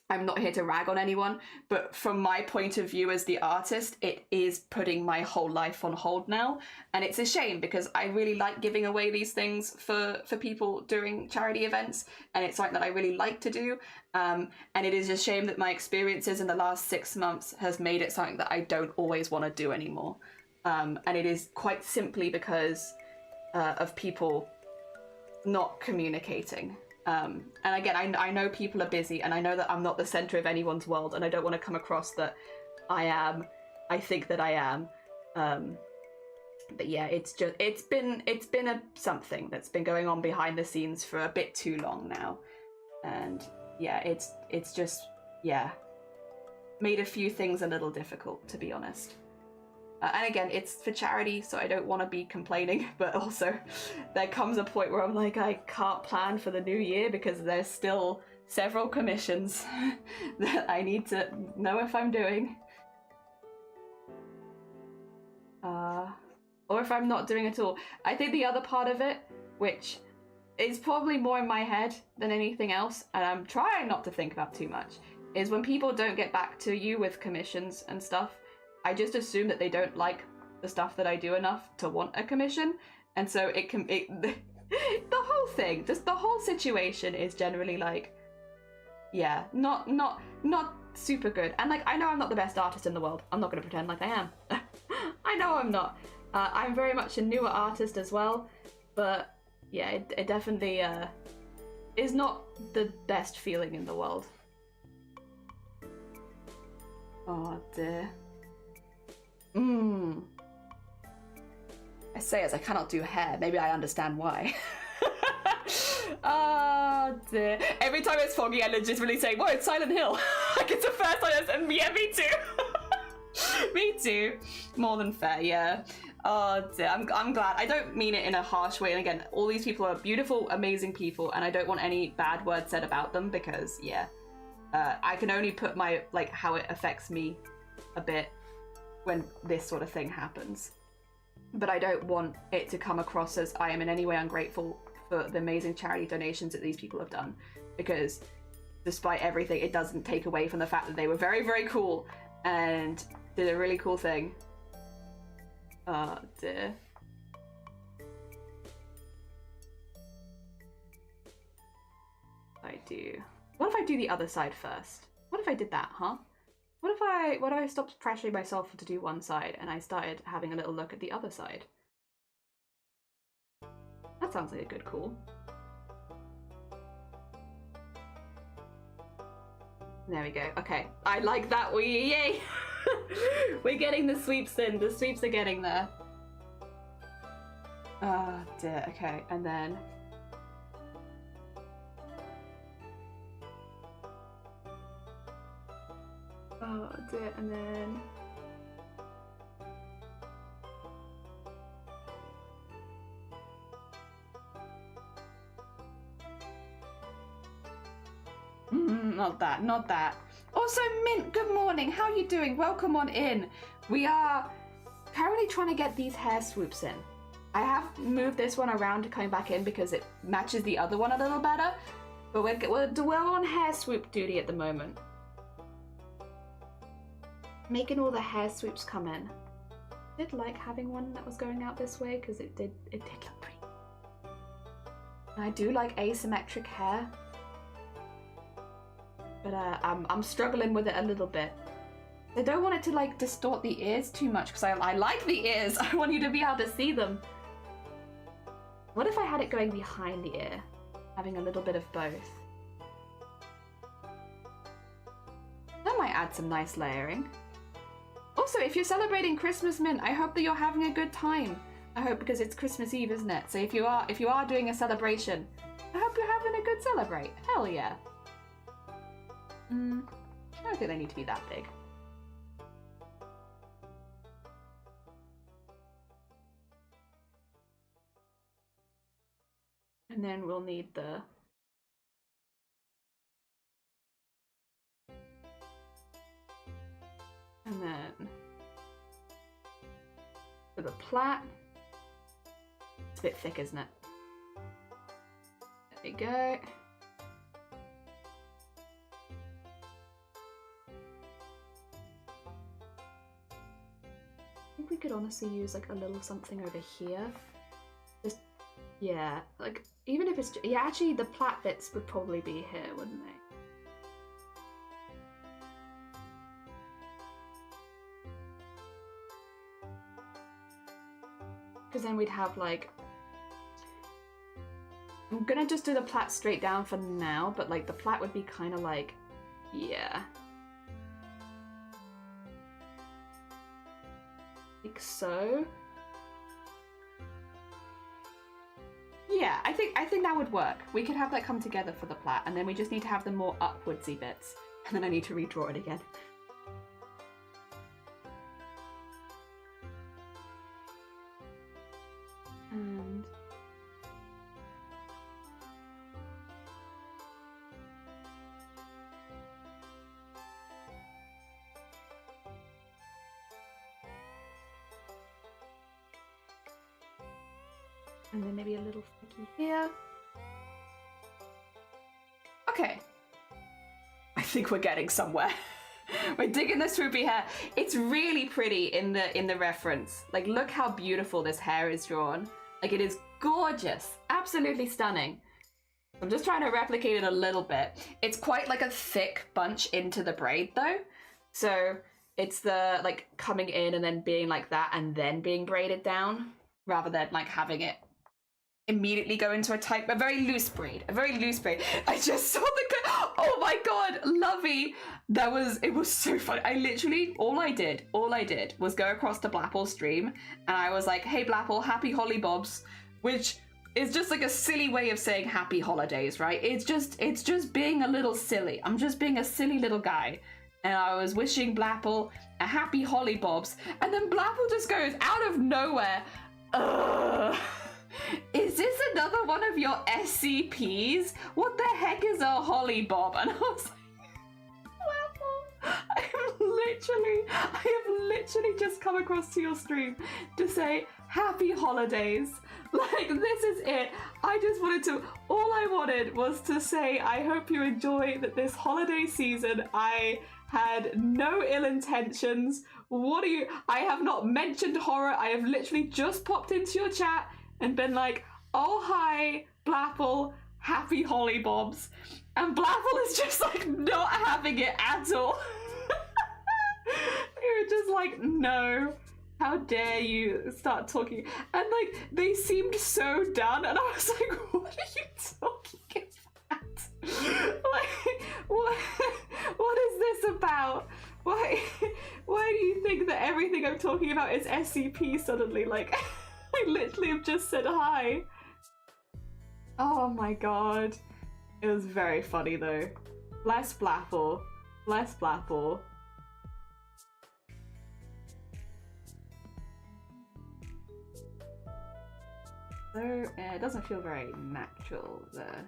I'm not here to rag on anyone, but from my point of view as the artist, it is putting my whole life on hold now. And it's a shame because I really like giving away these things for people during charity events. And it's something that I really like to do. And it is a shame that my experiences in the last 6 months has made it something that I don't always want to do anymore. And it is quite simply because of people not communicating. And again, I know people are busy, and I know that I'm not the center of anyone's world, and I don't want to come across that I think that I am. But yeah, it's been something that's been going on behind the scenes for a bit too long now. And yeah, it's just, yeah, made a few things a little difficult, to be honest. And again, it's for charity, so I don't want to be complaining, but also there comes a point where I'm like, I can't plan for the new year because there's still several commissions that I need to know if I'm doing. Or if I'm not doing at all. I think the other part of it, which is probably more in my head than anything else, and I'm trying not to think about too much, is when people don't get back to you with commissions and stuff, I just assume that they don't like the stuff that I do enough to want a commission. And so the whole thing, just the whole situation is generally like, yeah, not super good. And like, I know I'm not the best artist in the world. I'm not gonna pretend like I am. I know I'm not. I'm very much a newer artist as well, but yeah, it definitely is not the best feeling in the world. Oh dear. I say as I cannot do hair. Maybe I understand why. Oh dear. Every time it's foggy, I legitimately say, whoa, it's Silent Hill. Like it's the first time I said, yeah, me too. Me too. More than fair, yeah. Oh dear, I'm glad. I don't mean it in a harsh way. And again, all these people are beautiful, amazing people, and I don't want any bad words said about them because, yeah, I can only put my, like, how it affects me a bit when this sort of thing happens. But I don't want it to come across as I am in any way ungrateful for the amazing charity donations that these people have done, because despite everything, it doesn't take away from the fact that they were very, very cool and did a really cool thing. Oh dear. What if I do the other side first? What if I did that, huh? What if I stopped pressuring myself to do one side and I started having a little look at the other side? That sounds like a good call. There we go. Okay, I like that. Yay! We're getting the sweeps in. The sweeps are getting there. Oh dear. Okay, and then oh dear, and then not that, not that. Also, Mint, good morning. How are you doing? Welcome on in. We are currently trying to get these hair swoops in. I have moved this one around to come back in because it matches the other one a little better. But we're on hair swoop duty at the moment. Making all the hair swoops come in. I did like having one that was going out this way because it did look pretty. And I do like asymmetric hair. But I'm struggling with it a little bit. I don't want it to like distort the ears too much because I like the ears. I want you to be able to see them. What if I had it going behind the ear? Having a little bit of both. That might add some nice layering. Also, if you're celebrating Christmas, Mint, I hope that you're having a good time. I hope, because it's Christmas Eve, isn't it? So if you are doing a celebration, I hope you're having a good celebrate. Hell yeah. I don't think they need to be that big. And then we'll need the and then for the plait, it's a bit thick, isn't it? There we go. I think we could honestly use like a little something over here. Just, yeah, like even if it's, yeah, actually the plait bits would probably be here, wouldn't they? Because then we'd have like, I'm gonna just do the plait straight down for now, but like the plait would be kind of like, yeah. Like so. Yeah, I think that would work. We could have that come together for the plait, and then we just need to have the more upwardsy bits, and then I need to redraw it again. And then maybe a little flicky here. Okay. I think we're getting somewhere. We're digging the swoopy hair. It's really pretty in the reference. Like, look how beautiful this hair is drawn. Like, it is gorgeous. Absolutely stunning. I'm just trying to replicate it a little bit. It's quite like a thick bunch into the braid though. So it's the like coming in and then being like that and then being braided down rather than like having it immediately go into a very loose braid. I just saw oh my god, Lovey. It was so funny. I literally, all I did was go across to Blapple's stream and I was like, hey Blapple, happy holly bobs, which is just like a silly way of saying happy holidays, right? It's just being a little silly. I'm just being a silly little guy. And I was wishing Blapple a happy holly bobs. And then Blapple just goes out of nowhere, ugh. Is this another one of your SCPs? What the heck is a holly bob? And I was like, Blapple, I have literally just come across to your stream to say happy holidays. Like, this is it. All I wanted was to say, I hope you enjoy this holiday season. I had no ill intentions. I have not mentioned horror. I have literally just popped into your chat and been like, oh hi, Blapple, happy holly bobs. And Blapple is just like not having it at all. You're just like, no. How dare you start talking? And like, they seemed so done, and I was like, what are you talking about? Like, what is this about? Why do you think that everything I'm talking about is SCP suddenly? Like, I literally have just said hi. Oh my god. It was very funny though. Bless Blapple. Bless Blapple. So, it doesn't feel very natural there.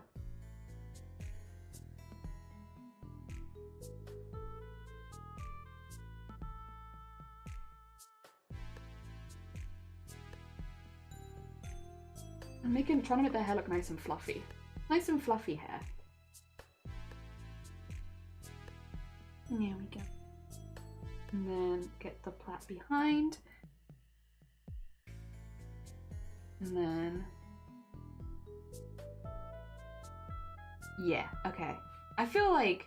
I'm trying to make their hair look nice and fluffy. Nice and fluffy hair. There we go. And then get the plait behind. And then... yeah, okay. I feel like...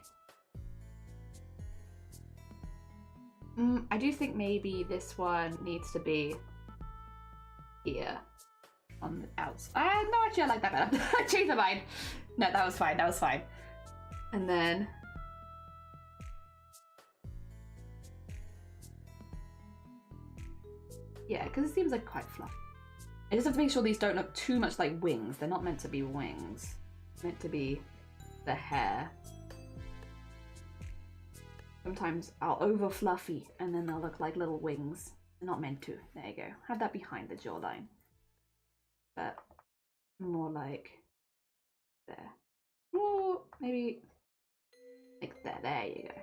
I do think maybe this one needs to be here. On the outside. No, actually I like that better. I changed my mind. No, that was fine, And then... yeah, because it seems like quite fluffy. I just have to make sure these don't look too much like wings. They're not meant to be wings. They're meant to be the hair. Sometimes I'll over fluffy and then they'll look like little wings. They're not meant to. There you go. Have that behind the jawline. But more like there. Or maybe like there. There you go.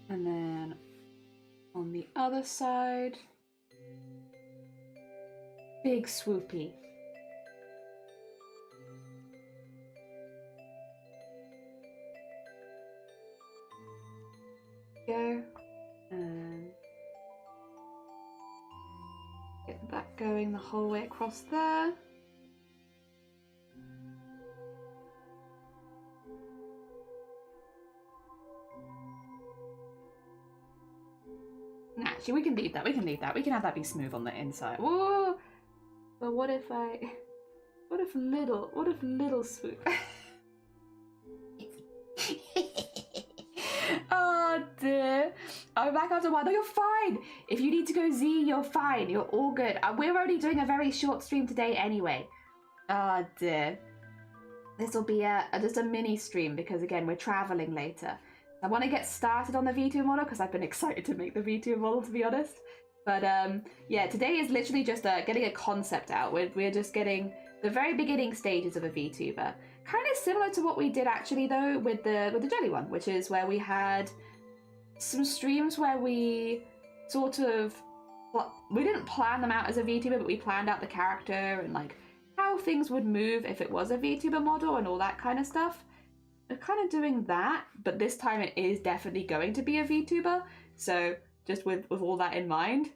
And then on the other side, big swoopy. Go and get that going the whole way across there. Nah, actually, we can leave that. We can have that be smooth on the inside. Whoa! But what if little swoop? Oh dear. I'm back after a while. No, you're fine. If you need to go Z, you're fine. You're all good. We're only doing a very short stream today anyway. Oh dear. This will be just a mini stream because again, we're traveling later. I want to get started on the Vtuber model because I've been excited to make the Vtuber model, to be honest. But yeah, today is literally just getting a concept out. We're just getting the very beginning stages of a Vtuber. Kind of similar to what we did actually though with the jelly one, which is where we had some streams where we sort of, we didn't plan them out as a Vtuber, but we planned out the character and like how things would move if it was a Vtuber model and all that kind of stuff. kind of doing that, but this time it is definitely going to be a VTuber. So just with all that in mind.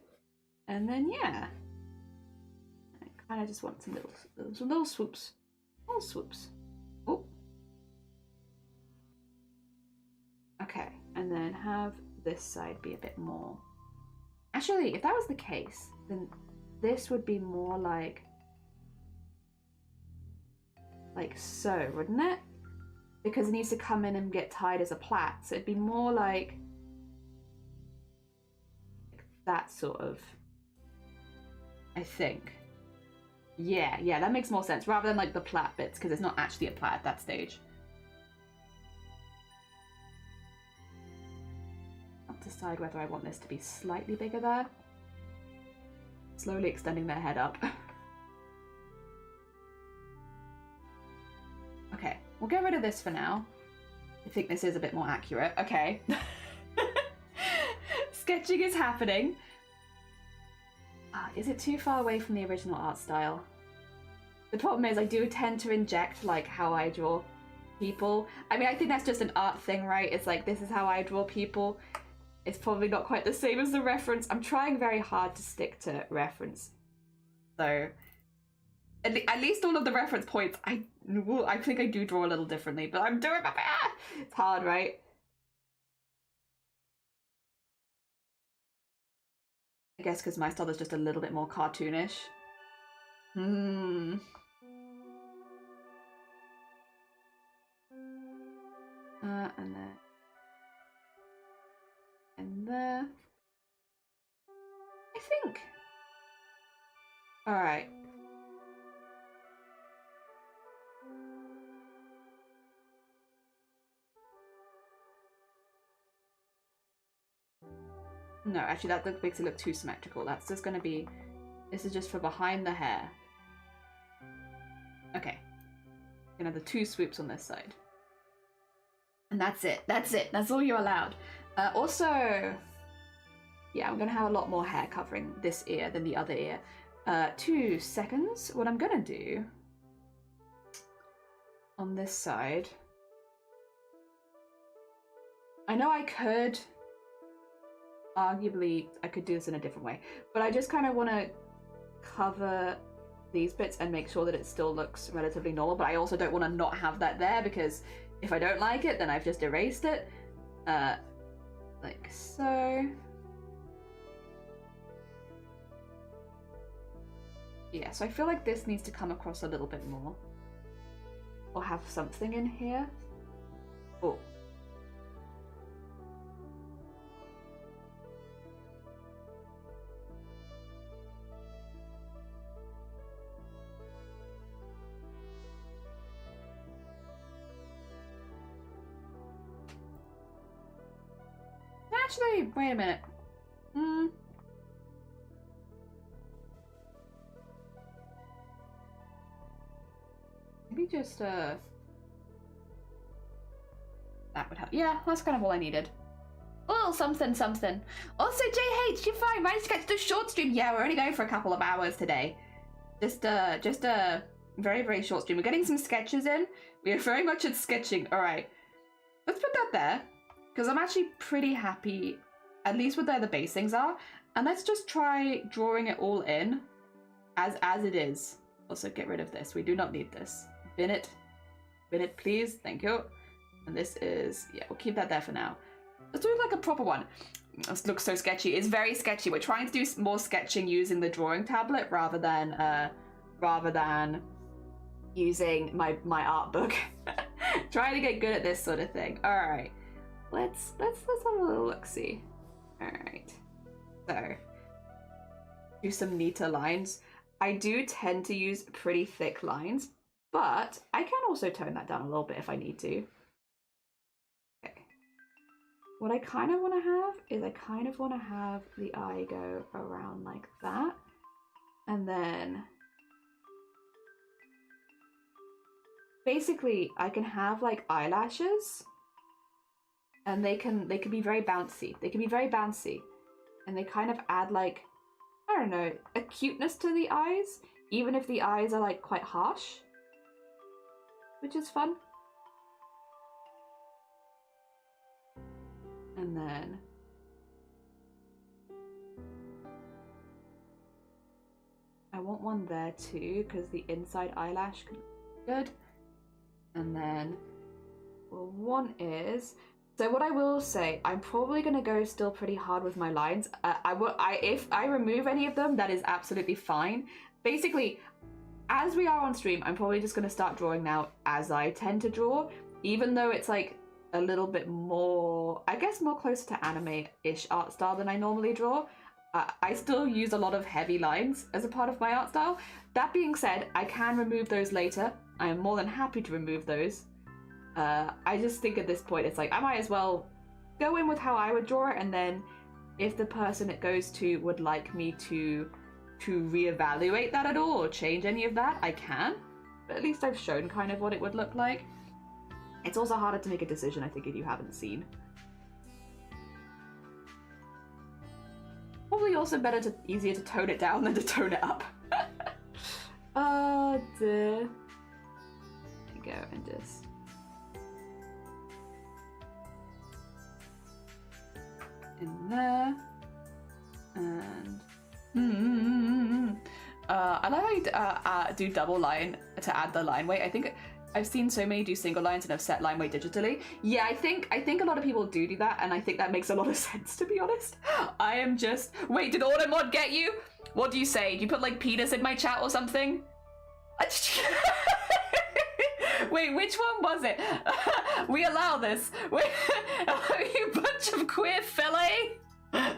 And then, yeah. I kind of just want some little swoops. Little swoops. Oh. Okay, and then have this side be a bit more. Actually, if that was the case, then this would be more like so, wouldn't it? Because it needs to come in and get tied as a plait. So it'd be more like that sort of, I think. Yeah, that makes more sense, rather than like the plait bits, because it's not actually a plait at that stage. I'll decide whether I want this to be slightly bigger there. Slowly extending their head up. Okay, we'll get rid of this for now. I think this is a bit more accurate. Okay. Sketching is happening. Is it too far away from the original art style? The problem is I do tend to inject like how I draw people. I mean, I think that's just an art thing, right? It's like, this is how I draw people. It's probably not quite the same as the reference. I'm trying very hard to stick to reference. So at least all of the reference points, I think I do draw a little differently, but I'm doing my best. It's hard, right? I guess because my style is just a little bit more cartoonish. And then and there. I think. All right. No, actually that makes it look too symmetrical. That's just going to be, this is just for behind the hair. Okay. You know, the 2 swoops on this side. And that's it. That's it. That's all you're allowed. Also, yeah, I'm going to have a lot more hair covering this ear than the other ear. 2 seconds. What I'm going to do on this side, I know I could, arguably, I could do this in a different way, but I just kind of want to cover these bits and make sure that it still looks relatively normal, but I also don't want to not have that there, because if I don't like it, then I've just erased it. Like so. Yeah, so I feel like this needs to come across a little bit more. Or have something in here. Oh. Actually, wait a minute. Maybe just, that would help. Yeah, that's kind of all I needed. A little something, something. Also, JH, you're fine. Managed to get to the short stream. Yeah, we're only going for a couple of hours today. Just a very, very short stream. We're getting some sketches in. We are very much at sketching. All right. Let's put that there, because I'm actually pretty happy, at least with where the basings are. And let's just try drawing it all in as it is. Also, get rid of this. We do not need this. Bin it, please. Thank you. And this is, yeah, we'll keep that there for now. Let's do like a proper one. This looks so sketchy. It's very sketchy. We're trying to do more sketching using the drawing tablet rather than using my art book. Trying to get good at this sort of thing. All right, let's have a little look-see. All right, so do some neater lines. I do tend to use pretty thick lines, but I can also tone that down a little bit if I need to. Okay. What I kind of want to have is I kind of want to have the eye go around like that, and then basically I can have like eyelashes, and they can be very bouncy. They can be very bouncy, and they kind of add like, I don't know, a cuteness to the eyes, even if the eyes are like quite harsh, which is fun. then I want one there too, because the inside eyelash can be good. And then one is, so what I will say, I'm probably gonna go still pretty hard with my lines. If I remove any of them, that is absolutely fine. Basically, as we are on stream, I'm probably just gonna start drawing now as I tend to draw, even though it's like a little bit more, I guess, more closer to anime-ish art style than I normally draw. I still use a lot of heavy lines as a part of my art style. That being said, I can remove those later. I am more than happy to remove those. I just think at this point it's like I might as well go in with how I would draw it, and then if the person it goes to would like me to reevaluate that at all or change any of that, I can. But at least I've shown kind of what it would look like. It's also harder to make a decision, I think, if you haven't seen. Probably also easier to tone it down than to tone it up. There you go, and just in there, and I like how you do double line to add the line weight. I think I've seen so many do single lines and have set line weight digitally. Yeah, I think a lot of people do that, and I think that makes a lot of sense, to be honest. I am just... Wait, did AutoMod get you? What do you say? Do you put like penis in my chat or something? Wait, which one was it? We allow this. Wait, you bunch of queer fillet? I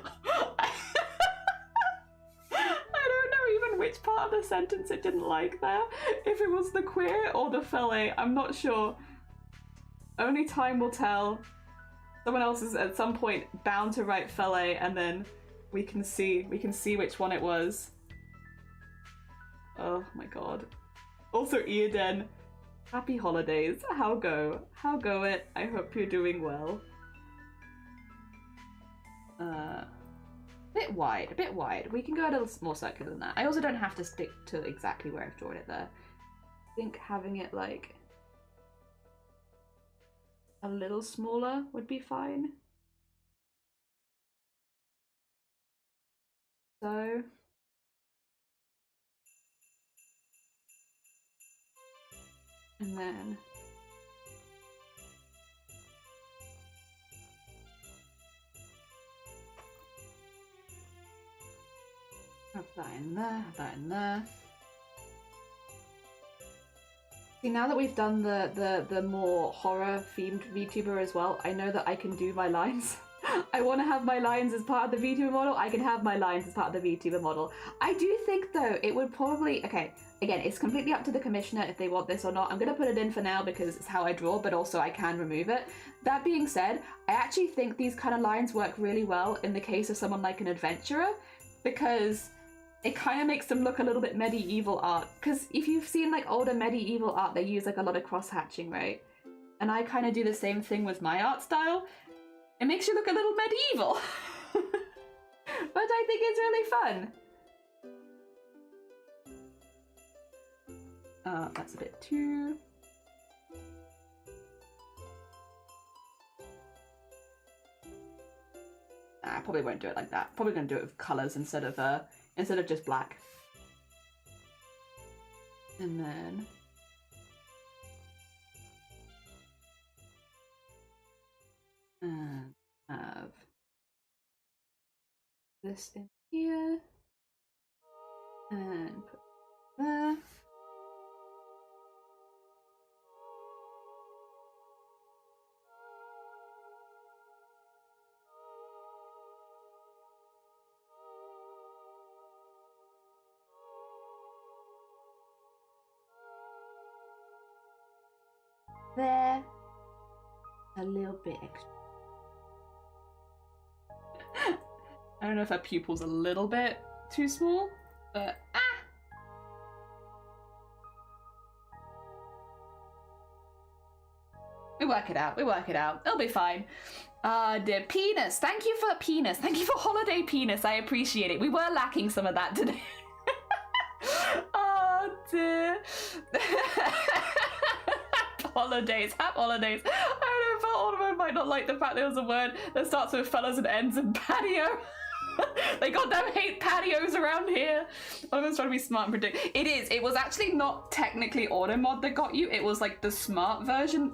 don't know even which part of the sentence it didn't like there. If it was the queer or the fillet, I'm not sure. Only time will tell. Someone else is at some point bound to write fillet, and then we can see which one it was. Oh my god. Also, Eoden, happy holidays. How go? How go it? I hope you're doing well. A bit wide. We can go a little more circular than that. I also don't have to stick to exactly where I've drawn it there. I think having it like a little smaller would be fine. So and then have that in there, have that in there. See, now that we've done the more horror themed VTuber as well, I know that I can do my lines. I want to have my lines as part of the VTuber model. I can have my lines as part of the VTuber model. I do think though it would probably, okay, again, it's completely up to the commissioner if they want this or not. I'm gonna put it in for now because it's how I draw, but also I can remove it. That being said, I actually think these kind of lines work really well in the case of someone like an adventurer, because it kind of makes them look a little bit medieval art. Because if you've seen like older medieval art, they use like a lot of cross-hatching, right? And I kind of do the same thing with my art style. It makes you look a little medieval. But I think it's really fun. That's a bit too... I probably won't do it like that. Probably gonna do it with colours instead of just black. And then have this in here and put it there. There, a little bit extra. I don't know if her pupil's a little bit too small, but we work it out. It'll be fine. Dear penis, thank you for penis. Thank you for holiday penis. I appreciate it. We were lacking some of that today. Oh dear. Holidays, have holidays. I don't know if Ultimate might might not like the fact there was a word that starts with fellas and ends in patio. They goddamn hate patios around here. I was trying to be smart and predict. It was actually not technically automod that got you. It was like the smart version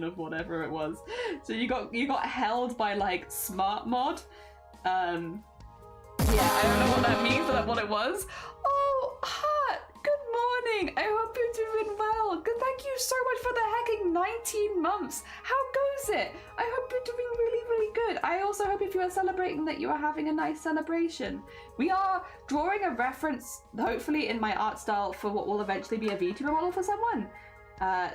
of whatever it was. So you got held by like smart mod. Yeah, I don't know what that means, but that's what it was. Oh, Heart, good morning. I hope you're doing well. Good, thank you so much for the hecking 19 months. How goes it? I hope you're doing really, really good. I also hope if you are celebrating that you are having a nice celebration. We are drawing a reference, hopefully in my art style, for what will eventually be a Vtuber model for someone.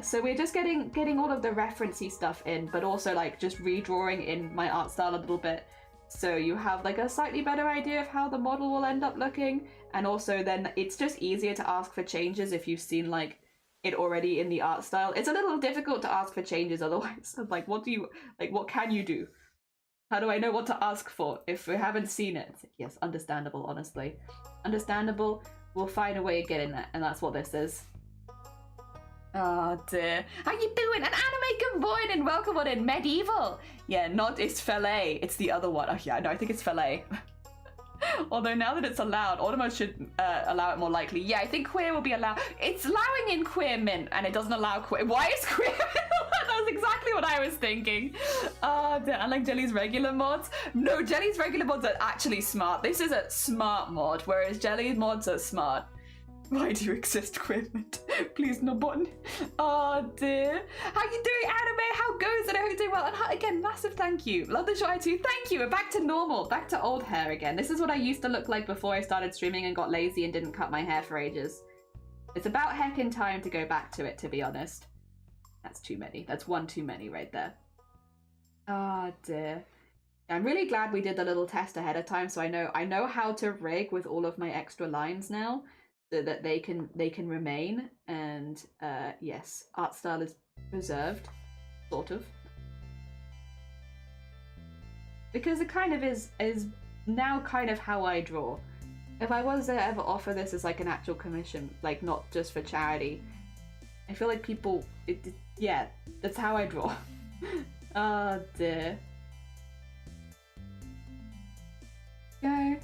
So we're just getting all of the referencey stuff in, but also like just redrawing in my art style a little bit. So you have like a slightly better idea of how the model will end up looking, and also then it's just easier to ask for changes if you've seen like it already in the art style. It's a little difficult to ask for changes otherwise. Like what can you do? How do I know what to ask for if we haven't seen it? Yes, understandable, honestly. Understandable, we'll find a way of getting that, and that's what this is. Oh dear. How you doing? An anime good morning and welcome on in Medieval. Yeah, not it's fillet. It's the other one. Oh yeah, no, I think it's fillet. Although now that it's allowed, Automo should allow it more likely. Yeah, I think queer will be allowed. It's allowing in queer mint and it doesn't allow queer. Why is queer mint? That was exactly what I was thinking. Unlike Jelly's regular mods. No, Jelly's regular mods are actually smart. This is a smart mod, whereas Jelly's mods are smart. Why do you exist, Quidment? Please, no button. Oh dear. How you doing, anime? How goes it? I hope you're doing well. And again, massive thank you. Love the show too. Thank you. We're back to normal. Back to old hair again. This is what I used to look like before I started streaming and got lazy and didn't cut my hair for ages. It's about heckin' time to go back to it, to be honest. That's too many. That's one too many right there. Oh dear. I'm really glad we did the little test ahead of time, so I know how to rig with all of my extra lines now. So that they can remain, and yes, art style is preserved, sort of, because it kind of is now kind of how I draw. If I was to ever offer this as like an actual commission, like not just for charity, I feel like people, yeah, that's how I draw. Oh dear. Go.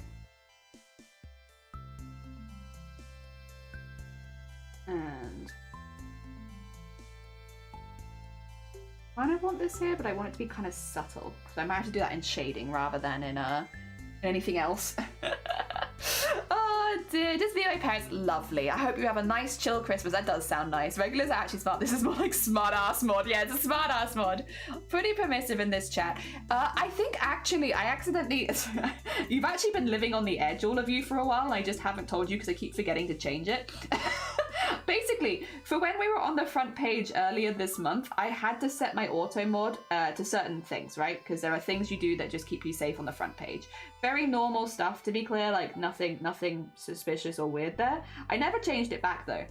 And I want this here, but I want it to be kind of subtle, so I might have to do that in shading rather than in anything else. Oh dear, just the parents, lovely. I hope you have a nice chill Christmas. That does sound nice. Regulars are actually smart. This is more like smart ass mod. Yeah, it's a smart ass mod. Pretty permissive in this chat. I think actually I accidentally you've actually been living on the edge, all of you, for a while, and I just haven't told you because I keep forgetting to change it. Basically, for when we were on the front page earlier this month, I had to set my auto mod to certain things, right? Because there are things you do that just keep you safe on the front page. Very normal stuff, to be clear, like nothing suspicious or weird there. I never changed it back though.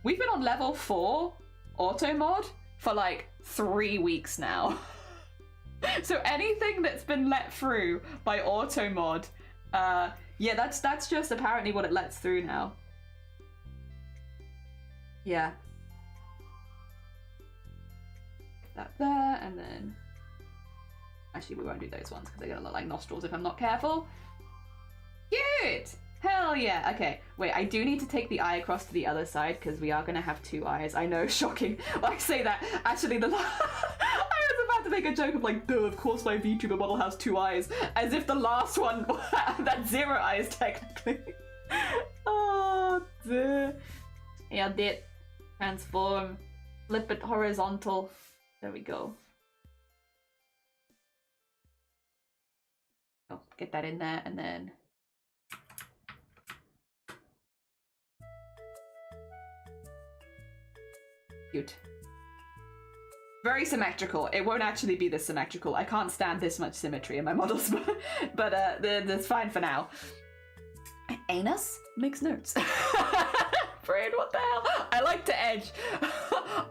We've been on level 4 auto mod for like 3 weeks now. So anything that's been let through by auto mod, yeah, that's just apparently what it lets through now. Yeah. That there, and then actually we won't do those ones because they're gonna look like nostrils if I'm not careful. Cute! Hell yeah! Okay, wait, I do need to take the eye across to the other side because we are gonna have 2 eyes. I know, shocking. Well, I say that, actually the I was about to make a joke of like, duh, of course my VTuber model has 2 eyes, as if the last one that's 0 eyes technically. Oh dear. Yeah, did transform, flip it horizontal. There we go. Oh, get that in there, and then cute. Very symmetrical. It won't actually be this symmetrical. I can't stand this much symmetry in my models, but that's fine for now. Anus makes notes. Brain, what the hell? I like to edge.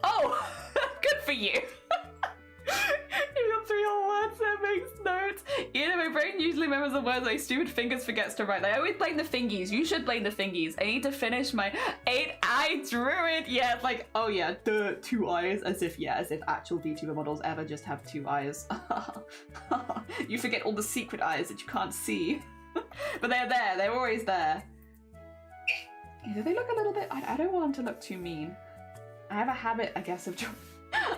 Oh, good for you. You got 3 whole That makes notes. My brain usually remembers the words like stupid fingers forgets to write. I always blame the fingies. You should blame the fingies. I need to finish my 8-eye druid. Yeah, it's like, oh yeah, the 2 eyes. As if actual VTuber models ever just have 2 eyes. You forget all the secret eyes that you can't see. But they're there. They're always there. Do they look a little bit... I don't want them to look too mean. I have a habit, I guess, of...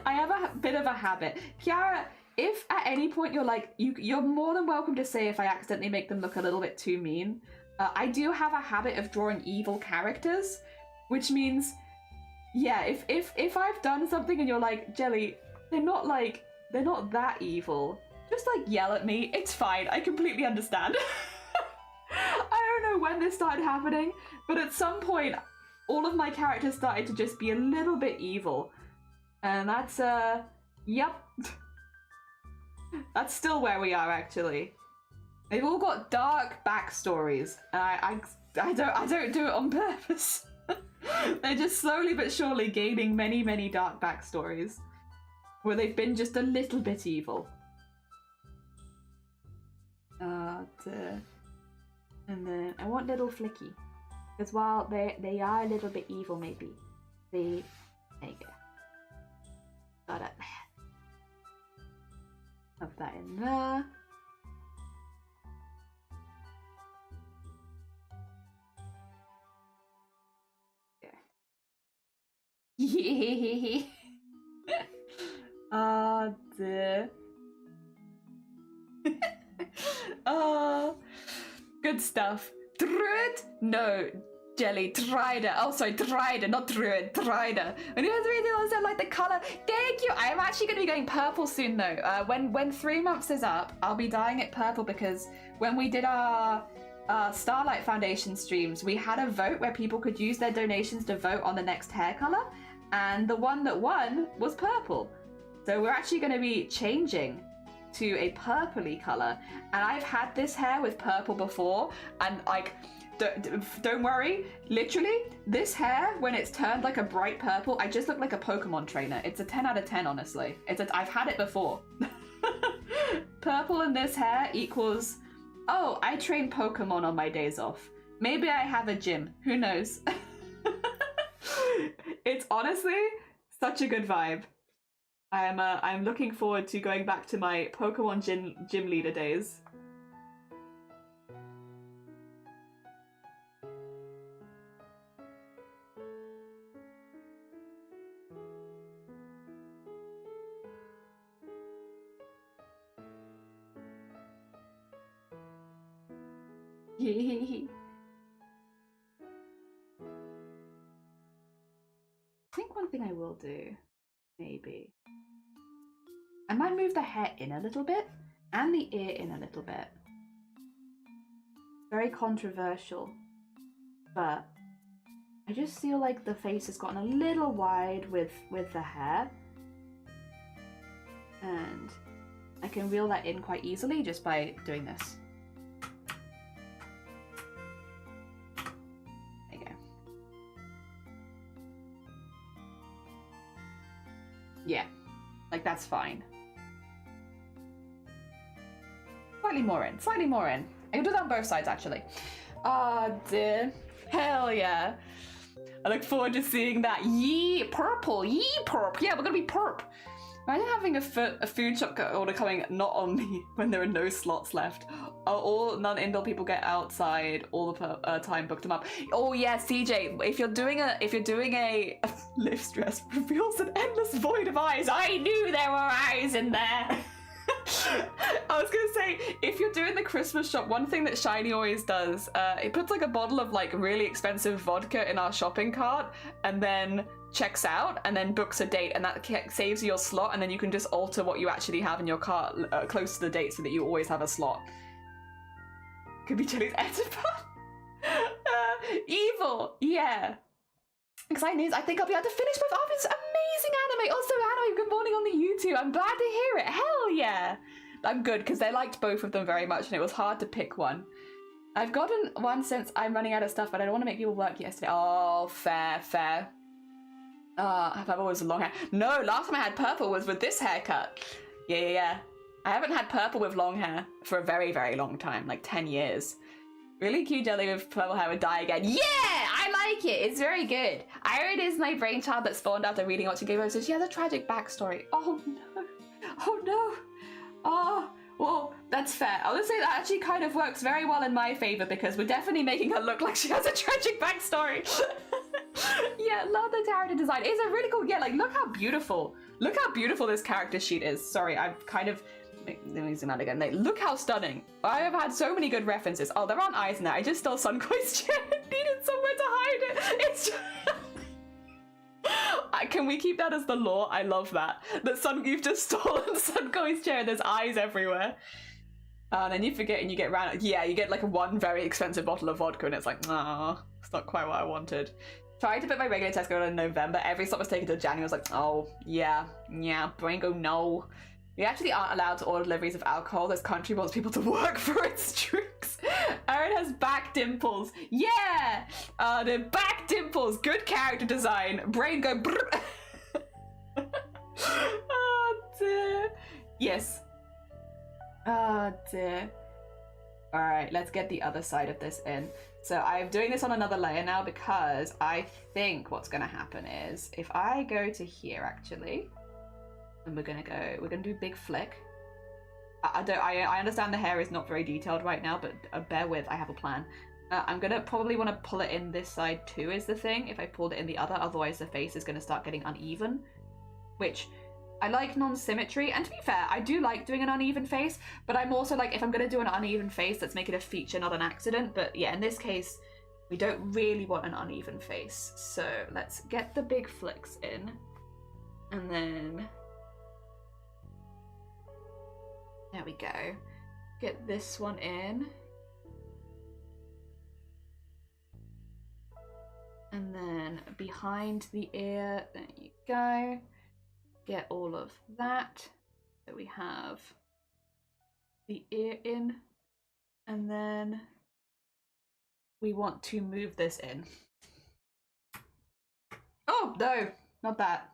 I have a bit of a habit. Kiara, if at any point you're like... You're more than welcome to say if I accidentally make them look a little bit too mean. I do have a habit of drawing evil characters, which means... Yeah, if I've done something and you're like, Jelly, they're not that evil. Just like yell at me. It's fine. I completely understand. I don't know when this started happening, but at some point, all of my characters started to just be a little bit evil. And that's, yep. That's still where we are, actually. They've all got dark backstories. I don't do it on purpose. They're just slowly but surely gaining many, many dark backstories. Where they've been just a little bit evil. And then I want little Flicky. Because while they are a little bit evil, maybe. There you go. Got it. Have that in there. Yeah. Good stuff. Druid? No. Jelly. Drider. Oh, sorry. Drider, not Druid. Drider. And you also like the color. Thank you. I'm actually going to be going purple soon, though. When 3 months is up, I'll be dyeing it purple because when we did our Starlight Foundation streams, we had a vote where people could use their donations to vote on the next hair color. And the one that won was purple. So we're actually going to be changing to a purpley color. And I've had this hair with purple before, and like, don't worry, literally, this hair, when it's turned like a bright purple, I just look like a Pokemon trainer. It's a 10 out of 10, honestly. I've had it before. Purple in this hair equals, oh, I train Pokemon on my days off. Maybe I have a gym. Who knows? It's honestly such a good vibe. I'm looking forward to going back to my Pokemon gym leader days. I think one thing I will do, maybe, I might move the hair in a little bit and the ear in a little bit. Very controversial, but I just feel like the face has gotten a little wide with the hair, and I can reel that in quite easily just by doing this. There you go. Yeah, like that's fine. Slightly more in, slightly more in. I can do that on both sides, actually. Oh dear. Hell yeah. I look forward to seeing that. Yee, purple, yee, perp. Yeah, we're gonna be perp. Imagine having a food shop order coming not on me when there are no slots left. All non-indoor people get outside all the time, booked them up. Oh yeah, CJ, if you're doing a lift stress reveals an endless void of eyes. I knew there were eyes in there. I was gonna say, if you're doing the Christmas shop, one thing that Shiny always does, it puts like a bottle of like really expensive vodka in our shopping cart and then checks out and then books a date, and that saves you your slot, and then you can just alter what you actually have in your cart close to the date so that you always have a slot. Could be Jelly's Etipon. Evil, yeah. Exciting news, I think I'll be able to finish both of this amazing anime. Also, anime, good morning on the YouTube. I'm glad to hear it. Hell yeah. I'm good, because they liked both of them very much, and it was hard to pick one. I've gotten one since I'm running out of stuff, but I don't want to make people work yesterday. Oh, fair, fair. I've always long hair. No, last time I had purple was with this haircut. Yeah. I haven't had purple with long hair for a very, very long time, like 10 years. Really cute jelly with purple hair would die again. Yeah, I like it. It's very good. Iron is my brainchild that spawned after reading what she gave us. So she has a tragic backstory. Oh no. Oh no. Oh, well, that's fair. I would say that actually kind of works very well in my favor because we're definitely making her look like she has a tragic backstory. Yeah, love the character design. It's a really cool, yeah, like look how beautiful. Look how beautiful this character sheet is. Sorry, I've kind of, let me zoom out again. Like, look how stunning. I have had so many good references. Oh, there aren't eyes in there. I just stole Sunkoi's chair and needed somewhere to hide it. It's just... Can we keep that as the lore? I love that. You've just stolen Sunkoi's chair and there's eyes everywhere. And then you forget and you get around. Yeah, you get like one very expensive bottle of vodka and it's like, ah, it's not quite what I wanted. Tried to put my regular Tesco on in November. Every stop was taken till January. I was like, oh, yeah, brain go, no. We actually aren't allowed to order deliveries of alcohol. This country wants people to work for its drinks. Erin has back dimples. Yeah! The back dimples. Good character design. Brain go brrr. Oh dear. Yes. Oh dear. Alright, let's get the other side of this in. So I'm doing this on another layer now because I think what's going to happen is if I go to here actually, and we're gonna do big flick. I understand the hair is not very detailed right now, but bear with, I have a plan. I'm gonna probably want to pull it in this side too is the thing, if I pulled it in the other, otherwise the face is gonna start getting uneven. Which, I like non-symmetry, and to be fair, I do like doing an uneven face, but I'm also like, if I'm gonna do an uneven face, let's make it a feature, not an accident. But yeah, in this case, we don't really want an uneven face. So let's get the big flicks in, and then... There we go. Get this one in. And then behind the ear, there you go. Get all of that. So we have the ear in. And then we want to move this in. Oh, no, not that.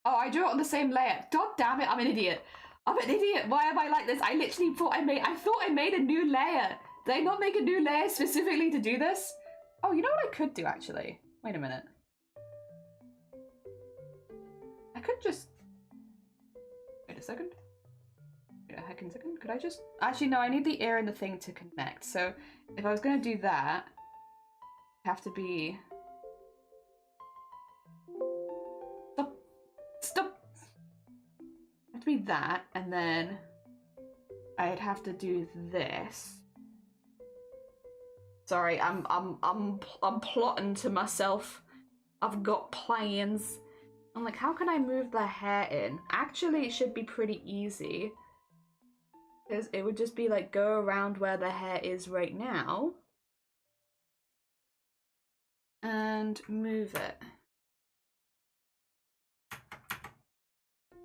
Oh, I drew it on the same layer. God damn it, I'm an idiot. I'm an idiot. Why am I like this? I literally thought I made a new layer. Did I not make a new layer specifically to do this? Oh, you know what I could do actually? Wait a minute. I could just... Wait a second. Wait a heckin' second. Could I just... Actually, no, I need the ear and the thing to connect. So if I was going to do that, I have to be... Stop. Be that, and then I'd have to do this. Sorry, I'm plotting to myself. I've got plans. I'm like, how can I move the hair in? Actually, it should be pretty easy. Because it would just be like, go around where the hair is right now. And move it.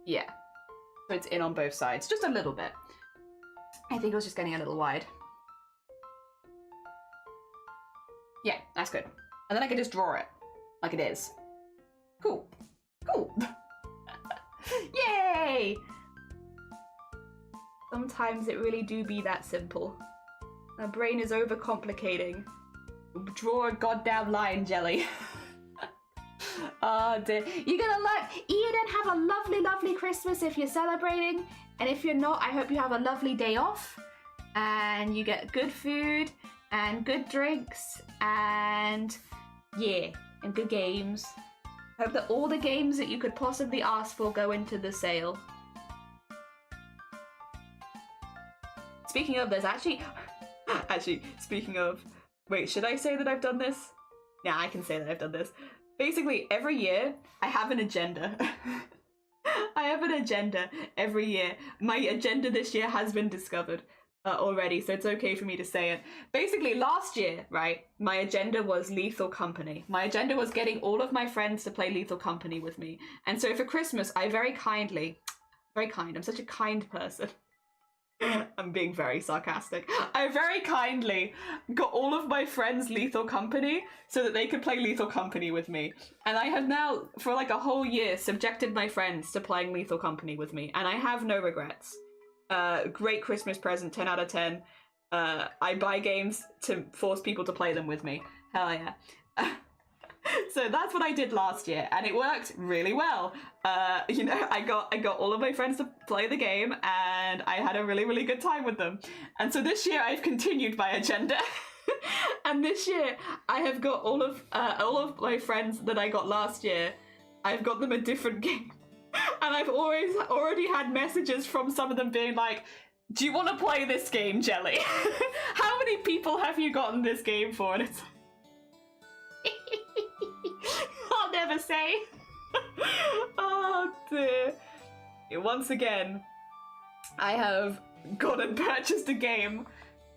Yeah. So it's in on both sides, just a little bit. I think it was just getting a little wide. Yeah, that's good. And then I can just draw it like it is. Cool. Cool. Yay! Sometimes it really do be that simple. My brain is overcomplicating. Draw a goddamn line, Jelly. Oh dear. You're gonna let Eden have a lovely, lovely Christmas if you're celebrating. And if you're not, I hope you have a lovely day off. And you get good food and good drinks and yeah, and good games. Hope that all the games that you could possibly ask for go into the sale. Speaking of, there's actually speaking of, wait, should I say that I've done this? Yeah, I can say that I've done this. Basically, every year, I have an agenda. I have an agenda every year. My agenda this year has been discovered already, so it's okay for me to say it. Basically, last year, right, my agenda was Lethal Company. My agenda was getting all of my friends to play Lethal Company with me. And so for Christmas, I very kindly, I'm such a kind person. I'm being very sarcastic. I very kindly got all of my friends Lethal Company so that they could play Lethal Company with me. And I have now, for like a whole year, subjected my friends to playing Lethal Company with me. And I have no regrets. Great Christmas present, 10 out of 10. I buy games to force people to play them with me. Hell yeah. So that's what I did last year, and it worked really well. You know, I got all of my friends to play the game, and I had a really, really good time with them. And so this year I've continued my agenda. And this year I have got all of my friends that I got last year. I've got them a different game. And I've already had messages from some of them being like, do you want to play this game, Jelly? How many people have you gotten this game for? And it's I'll never say. Oh dear. Once again, I have gone and purchased a game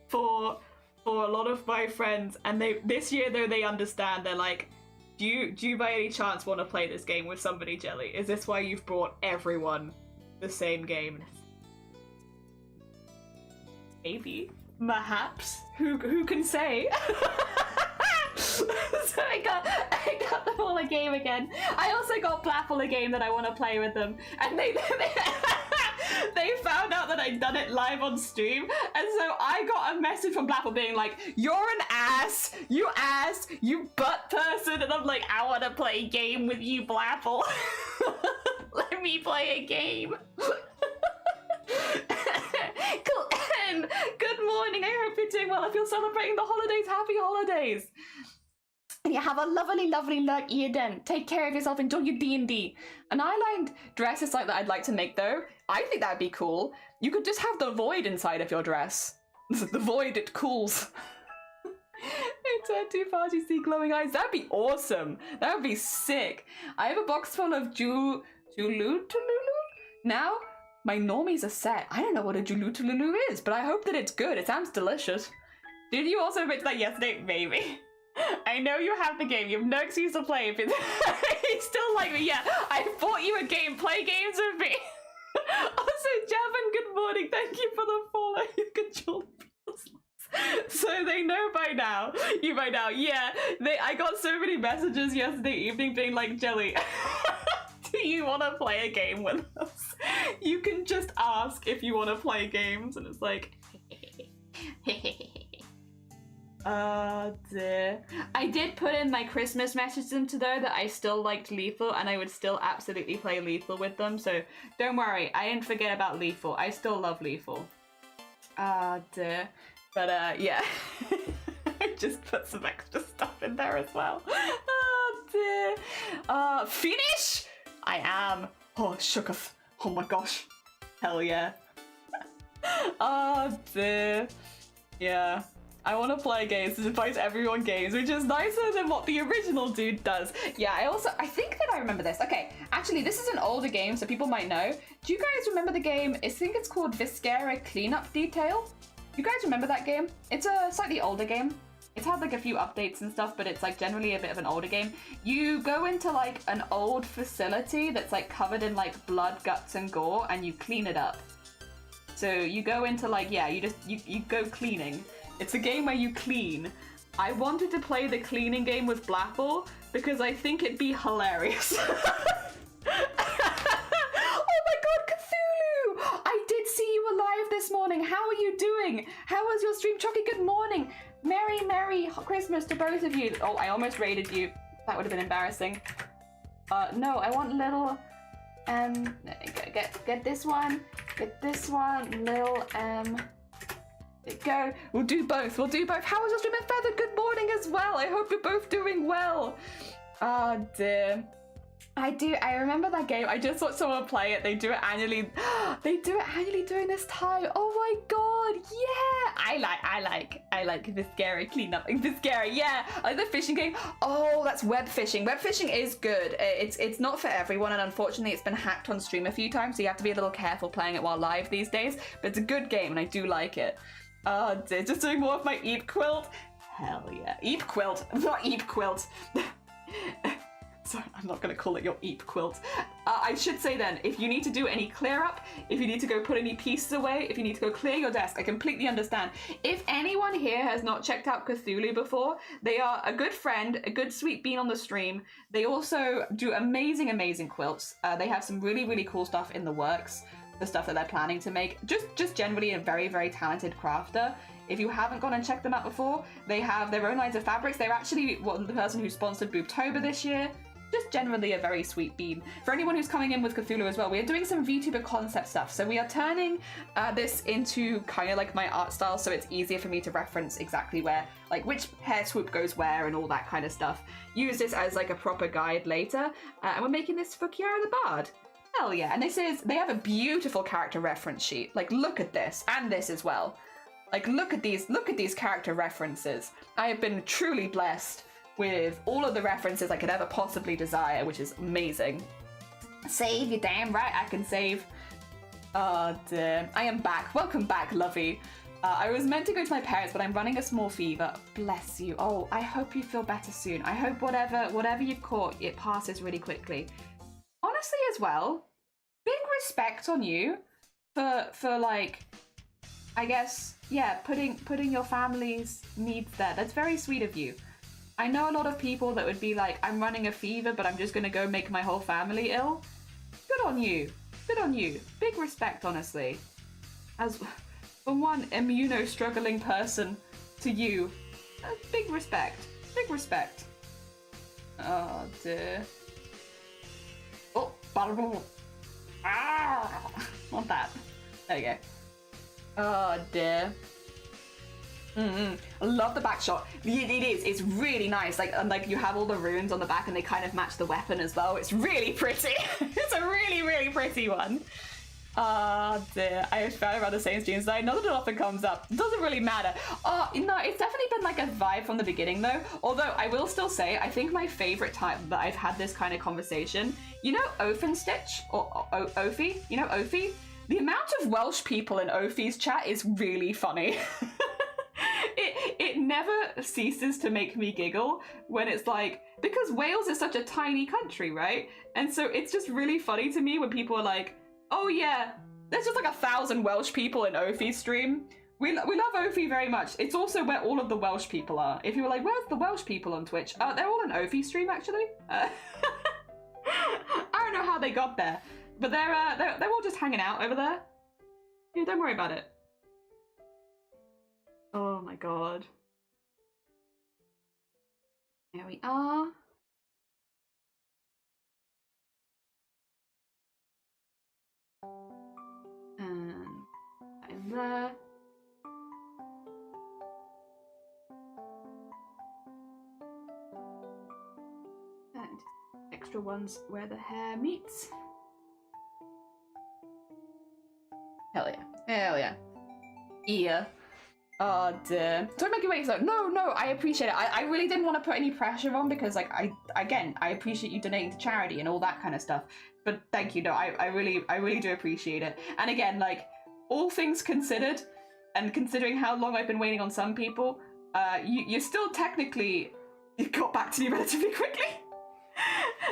for a lot of my friends, and this year though they understand. They're like, do you by any chance want to play this game with somebody, Jelly? Is this why you've brought everyone the same game? Maybe, perhaps. Who can say? So I got them all a game again. I also got Blapple a game that I want to play with them, and they found out that I'd done it live on stream, and so I got a message from Blapple being like, "You're an ass, you butt person," and I'm like, "I want to play a game with you, Blapple." Let me play a game. Glenn, good morning. I hope you're doing well. If you're celebrating the holidays, happy holidays. And you have a lovely, lovely year then. Take care of yourself. Enjoy your D&D. An eye-lined dress is like that I'd like to make though. I think that'd be cool. You could just have the void inside of your dress. The void, it cools. A tattoo party, see glowing eyes. That'd be awesome. That would be sick. I have a box full of Julutululu. Now, my normies are set. I don't know what a Julutululu is, but I hope that it's good. It sounds delicious. Did you also admit that yesterday? Maybe. I know you have the game. You have no excuse to play if it's you still like me. Yeah, I bought you a game. Play games with me. Also, Javin, good morning. Thank you for the follow. You control people's lives. So they know by now. You by now. Yeah, I got so many messages yesterday evening being like, Jelly, do you want to play a game with us? You can just ask if you want to play games, and it's like, dear. I did put in my Christmas message to them though that I still liked Lethal and I would still absolutely play Lethal with them, so don't worry, I didn't forget about Lethal. I still love Lethal. Dear. But yeah. I just put some extra stuff in there as well. Dear. Finish? I am. Oh, shooketh. Oh my gosh. Hell yeah. Dear. Yeah. I want to play games to advise everyone games, which is nicer than what the original dude does. Yeah, I think that I remember this. Okay, actually, this is an older game, so people might know. Do you guys remember the game? I think it's called Viscera Cleanup Detail. You guys remember that game? It's a slightly older game. It's had like a few updates and stuff, but it's like generally a bit of an older game. You go into like an old facility that's like covered in like blood, guts, and gore, and you clean it up. So you go into like, yeah, you go cleaning. It's a game where you clean. I wanted to play the cleaning game with Blapple because I think it'd be hilarious. Oh my god, Cthulhu! I did see you alive this morning. How are you doing? How was your stream? Chucky, good morning. Merry Christmas to both of you. Oh, I almost raided you. That would have been embarrassing. No, I want little, get this one. Get this one, little, go. We'll do both. How was your stream? And Feather, good morning as well. I hope you're both doing well. Oh dear. I remember that game. I just watched someone play it. They do it annually. They do it annually during this time. Oh my god, yeah. I like Viscera Cleanup. Viscera, yeah. I like the fishing game. Oh, that's web fishing. Web fishing is good. It's not for everyone, and unfortunately it's been hacked on stream a few times, so you have to be a little careful playing it while live these days. But it's a good game, and I do like it. Oh dear, just doing more of my Eep quilt. Hell yeah. Eep quilt, not Eep quilt. Sorry, I'm not gonna call it your Eep quilt. I should say then, if you need to do any clear up, if you need to go put any pieces away, if you need to go clear your desk, I completely understand. If anyone here has not checked out Cthulhu before, they are a good friend, a good sweet bean on the stream. They also do amazing, amazing quilts. They have some really, really cool stuff in the works. the stuff that they're planning to make. Just generally a very, very talented crafter. If you haven't gone and checked them out before, they have their own lines of fabrics. They're actually the person who sponsored Vtuber this year. Just generally a very sweet bean. For anyone who's coming in with Cthulhu as well, we are doing some VTuber concept stuff. So we are turning this into kind of like my art style, so it's easier for me to reference exactly where, like which hair swoop goes where and all that kind of stuff. Use this as like a proper guide later. And we're making this for Kiara the Bard. Hell yeah. And this is, they have a beautiful character reference sheet. Like look at this, and this as well. Like look at these character references. I have been truly blessed with all of the references I could ever possibly desire, which is amazing. Save, you damn right I can save. Oh dear. I am back. Welcome back, Lovey. I was meant to go to my parents, but I'm running a small fever. Bless you. Oh, I hope you feel better soon. I hope whatever you've caught, it passes really quickly. Honestly as well, big respect on you for like, I guess, yeah, putting your family's needs there. That's very sweet of you. I know a lot of people that would be like, I'm running a fever, but I'm just gonna go make my whole family ill. Good on you. Good on you. Big respect, honestly. As from one immuno-struggling person to you, big respect. Big respect. Oh dear. Oh, want that. There you go. Oh dear. I love the back shot. It is. It's really nice. Like, and like you have all the runes on the back, and they kind of match the weapon as well. It's really pretty. It's a really, really pretty one. Ah, dear. I found around the same streams today. Not that it often comes up. It doesn't really matter. Oh, no, it's definitely been like a vibe from the beginning though. Although I will still say, I think my favorite time that I've had this kind of conversation, you know, Stitch or Ophi? You know, Ophi? The amount of Welsh people in Ophi's chat is really funny. It never ceases to make me giggle when it's like, because Wales is such a tiny country, right? And so it's just really funny to me when people are like, oh yeah, there's just like 1,000 Welsh people in Ophi's stream. We love Ophi very much. It's also where all of the Welsh people are. If you were like, where's the Welsh people on Twitch? They're all in Ophi stream actually. I don't know how they got there, but they're all just hanging out over there. Yeah, don't worry about it. Oh my god. There we are. And I'm there. And extra ones where the hair meets. Hell yeah. Hell yeah. Yeah. Oh dear. Don't make it wait. So no, I appreciate it. I really didn't want to put any pressure on because like I appreciate you donating to charity and all that kind of stuff. But thank you. No, I really do appreciate it. And again, like all things considered, and considering how long I've been waiting on some people, you still technically got back to me relatively quickly.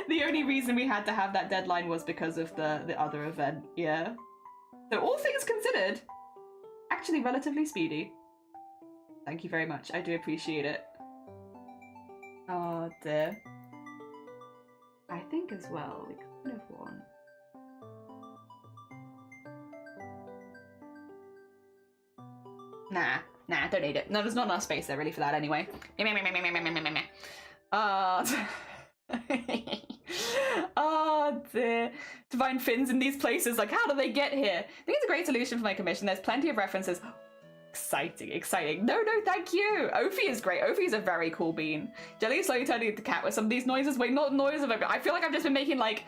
The only reason we had to have that deadline was because of the other event. Yeah. So all things considered, actually relatively speedy. Thank you very much. I do appreciate it. Oh dear. I think as well, we kind of want... Nah, don't need it. No, there's not enough space there really for that anyway. Oh dear. To find fins in these places, like how do they get here? I think it's a great solution for my commission. There's plenty of references. Exciting. No, thank you. Ophi is great. Ophi is a very cool bean. Jelly is slowly turning into cat with some of these noises. Wait, not noises. I feel like I've just been making like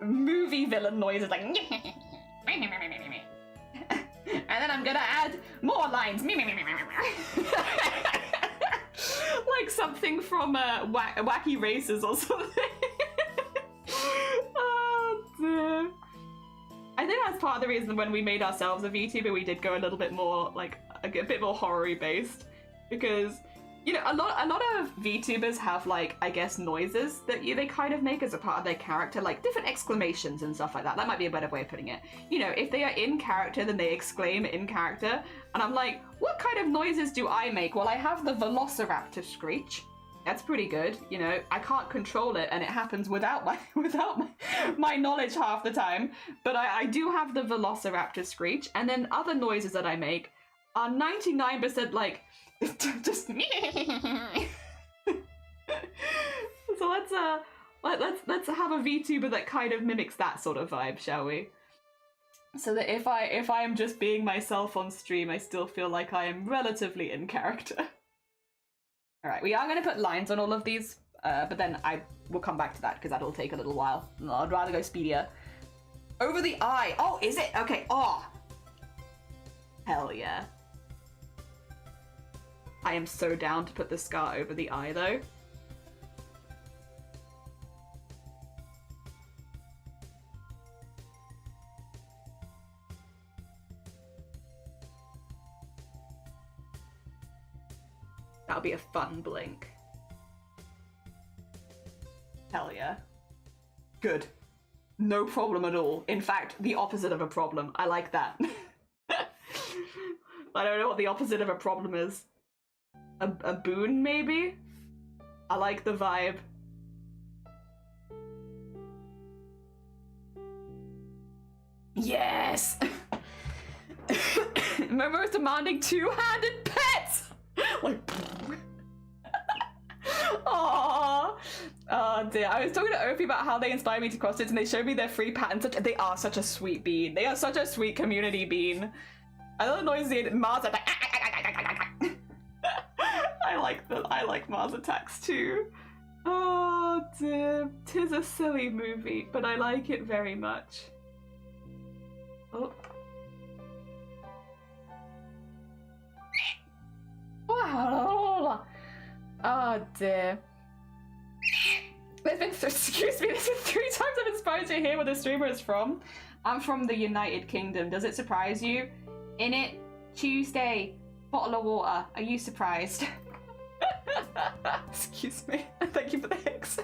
movie villain noises, like. And then I'm gonna add more lines. Like something from Wacky Races or something. Oh dear. I think that's part of the reason when we made ourselves a VTuber, we did go a little bit more, like, a bit more horror-y based. Because, you know, a lot of VTubers have, like, I guess, noises that they kind of make as a part of their character, like different exclamations and stuff like that. That might be a better way of putting it. You know, if they are in character, then they exclaim in character. And I'm like, what kind of noises do I make? Well, I have the Velociraptor screech. That's pretty good, you know. I can't control it, and it happens without my knowledge half the time. But I do have the Velociraptor screech, and then other noises that I make are 99% like just So let's have a VTuber that kind of mimics that sort of vibe, shall we? So that if I am just being myself on stream, I still feel like I am relatively in character. All right, we are going to put lines on all of these, but then I will come back to that because that'll take a little while. I'd rather go speedier. Over the eye. Oh, is it? Okay. Oh. Hell yeah. I am so down to put the scar over the eye, though. That'll be a fun blink. Hell yeah. Good. No problem at all. In fact, the opposite of a problem. I like that. I don't know what the opposite of a problem is. A boon, maybe? I like the vibe. Yes! My most demanding two-handed pets! Like, aww. Oh dear. I was talking to Opie about how they inspired me to cross stitch, and they showed me their free patterns. They are such a sweet bean. They are such a sweet community bean. I love the noises Mars are like. I like Mars attacks too. Oh dear. 'Tis a silly movie, but I like it very much. Oh. Oh dear. There's been, excuse me, this is 3 times I've been surprised to hear where the streamer is from. I'm from the United Kingdom. Does it surprise you? In it, Tuesday, bottle of water. Are you surprised? Excuse me. Thank you for the hicks.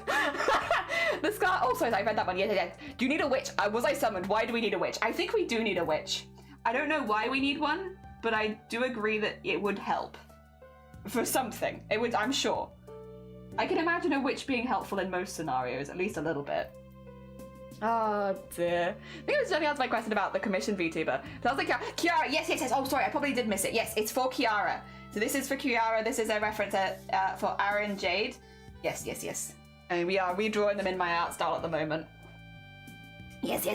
The scar. Oh, sorry, I read that one. Yeah. Do you need a witch? Was I summoned? Why do we need a witch? I think we do need a witch. I don't know why we need one, but I do agree that it would help. For something. It would, I'm sure. I can imagine a witch being helpful in most scenarios, at least a little bit. Oh dear. I think it was Jenny answered my question about the commission VTuber. So I was like, Kiara, yes. Oh, sorry, I probably did miss it. Yes, it's for Kiara. So this is for Kiara. This is a reference for Aaron Jade. Yes. And we are redrawing them in my art style at the moment. Yes.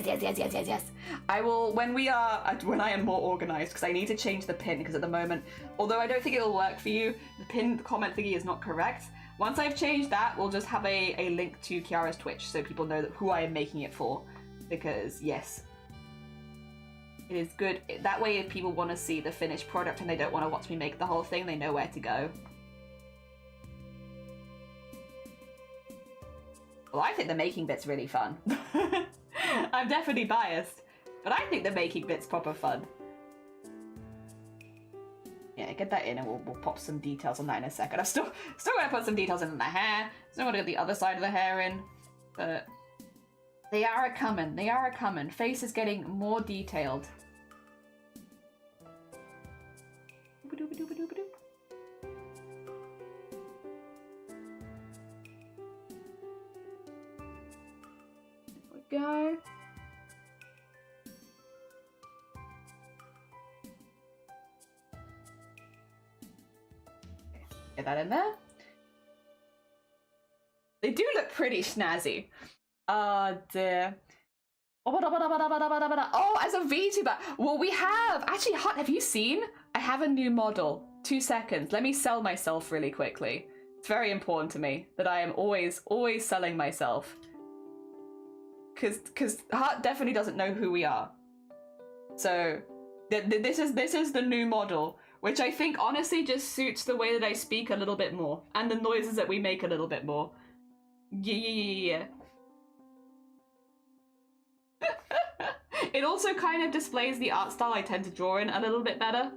I will, when I am more organized, because I need to change the pin, because at the moment, although I don't think it'll work for you, the pin comment thingy is not correct. Once I've changed that, we'll just have a link to Kiara's Twitch so people know who I am making it for. Because, yes, it is good. That way, if people want to see the finished product and they don't want to watch me make the whole thing, they know where to go. Well, I think the making bit's really fun. I'm definitely biased, but I think the making bit's proper fun. Yeah, get that in and we'll pop some details on that in a second. I'm still gonna put some details in the hair. Still gonna get the other side of the hair in, but they are a coming. Face is getting more detailed. There we go. Get that in there. They do look pretty snazzy. Oh dear. Oh, as a VTuber. Well, we have. Actually, have you seen? I have a new model. 2 seconds. Let me sell myself really quickly. It's very important to me that I am always selling myself. Because Hart definitely doesn't know who we are. So, this is the new model. Which I think honestly just suits the way that I speak a little bit more. And the noises that we make a little bit more. Yeah. It also kind of displays the art style I tend to draw in a little bit better.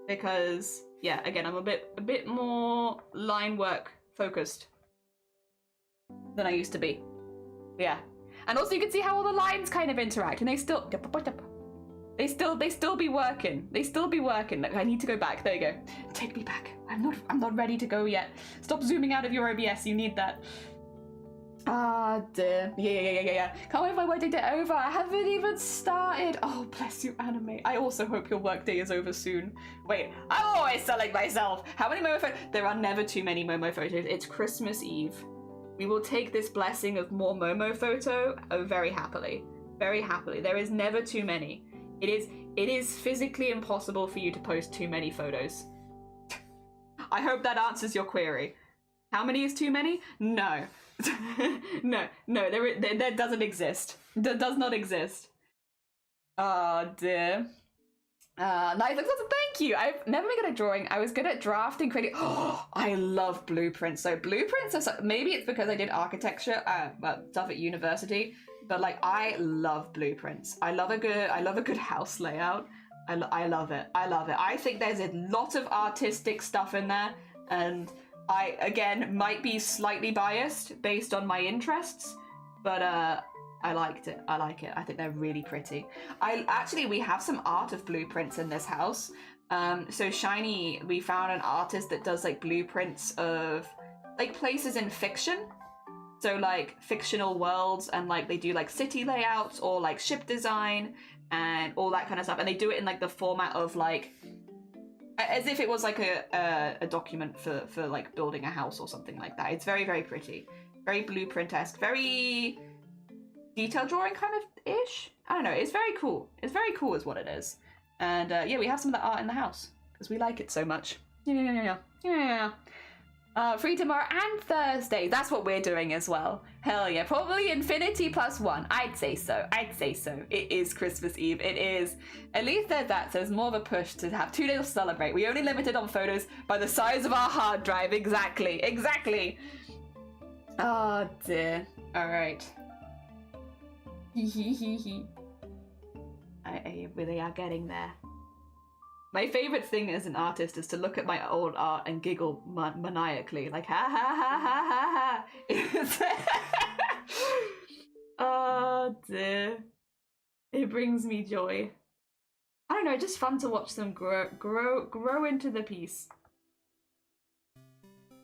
Because, yeah, again, I'm a bit more line work focused than I used to be. Yeah. And also you can see how all the lines kind of interact and they still be working. They still be working. Look, I need to go back. There you go. Take me back. I'm not ready to go yet. Stop zooming out of your OBS, you need that. Ah, dear. Yeah. Can't wait for my workday to over. I haven't even started. Oh, bless you, anime. I also hope your workday is over soon. Wait, I'm always selling myself. How many Momo photos? There are never too many Momo photos. It's Christmas Eve. We will take this blessing of more Momo photo very happily. Very happily. There is never too many. It is physically impossible for you to post too many photos. I hope that answers your query. How many is too many? No. no, there doesn't exist. That does not exist. Oh dear. Nice, thank you. I've never been good at drawing. I was good at drafting, creating. Oh, I love blueprints. So blueprints are maybe it's because I did architecture, stuff at university. But like, I love blueprints. I love a good house layout. I love it. I think there's a lot of artistic stuff in there, and I, again, might be slightly biased based on my interests, but I liked it. I like it. I think they're really pretty. We have some art of blueprints in this house. So Shiny, we found an artist that does like blueprints of like places in fiction. So like fictional worlds, and like they do like city layouts or like ship design and all that kind of stuff. And they do it in like the format of like, as if it was like a document for like building a house or something like that. It's very, very pretty. Very blueprint-esque. Very detail drawing kind of ish. I don't know. It's very cool. It's very cool is what it is. And yeah, we have some of that art in the house because we like it so much. Yeah. Free tomorrow and Thursday. That's what we're doing as well. Hell yeah. Probably Infinity +1. I'd say so. It is Christmas Eve. It is. At least there's that. So there's more of a push to have 2 days to celebrate. We only limited on photos by the size of our hard drive. Exactly. Oh dear. Alright. I really are getting there. My favourite thing as an artist is to look at my old art and giggle maniacally, like ha ha. Oh dear. It brings me joy. I don't know, just fun to watch them grow into the piece.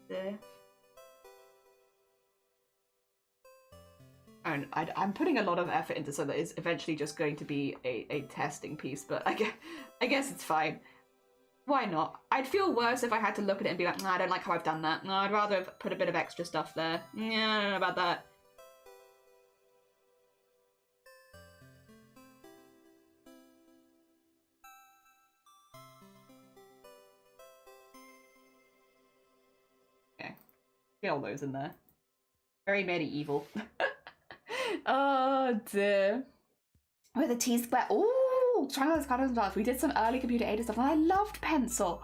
There. And I'm putting a lot of effort into something that is eventually just going to be a testing piece, but I guess it's fine. Why not? I'd feel worse if I had to look at it and be like, nah, I don't like how I've done that. No, I'd rather have put a bit of extra stuff there. Yeah, I don't know about that. Okay. Get all those in there. Very medieval. Oh dear. With a T-square. Ooh, trying those patterns and dots. We did some early computer aided stuff and I loved pencil.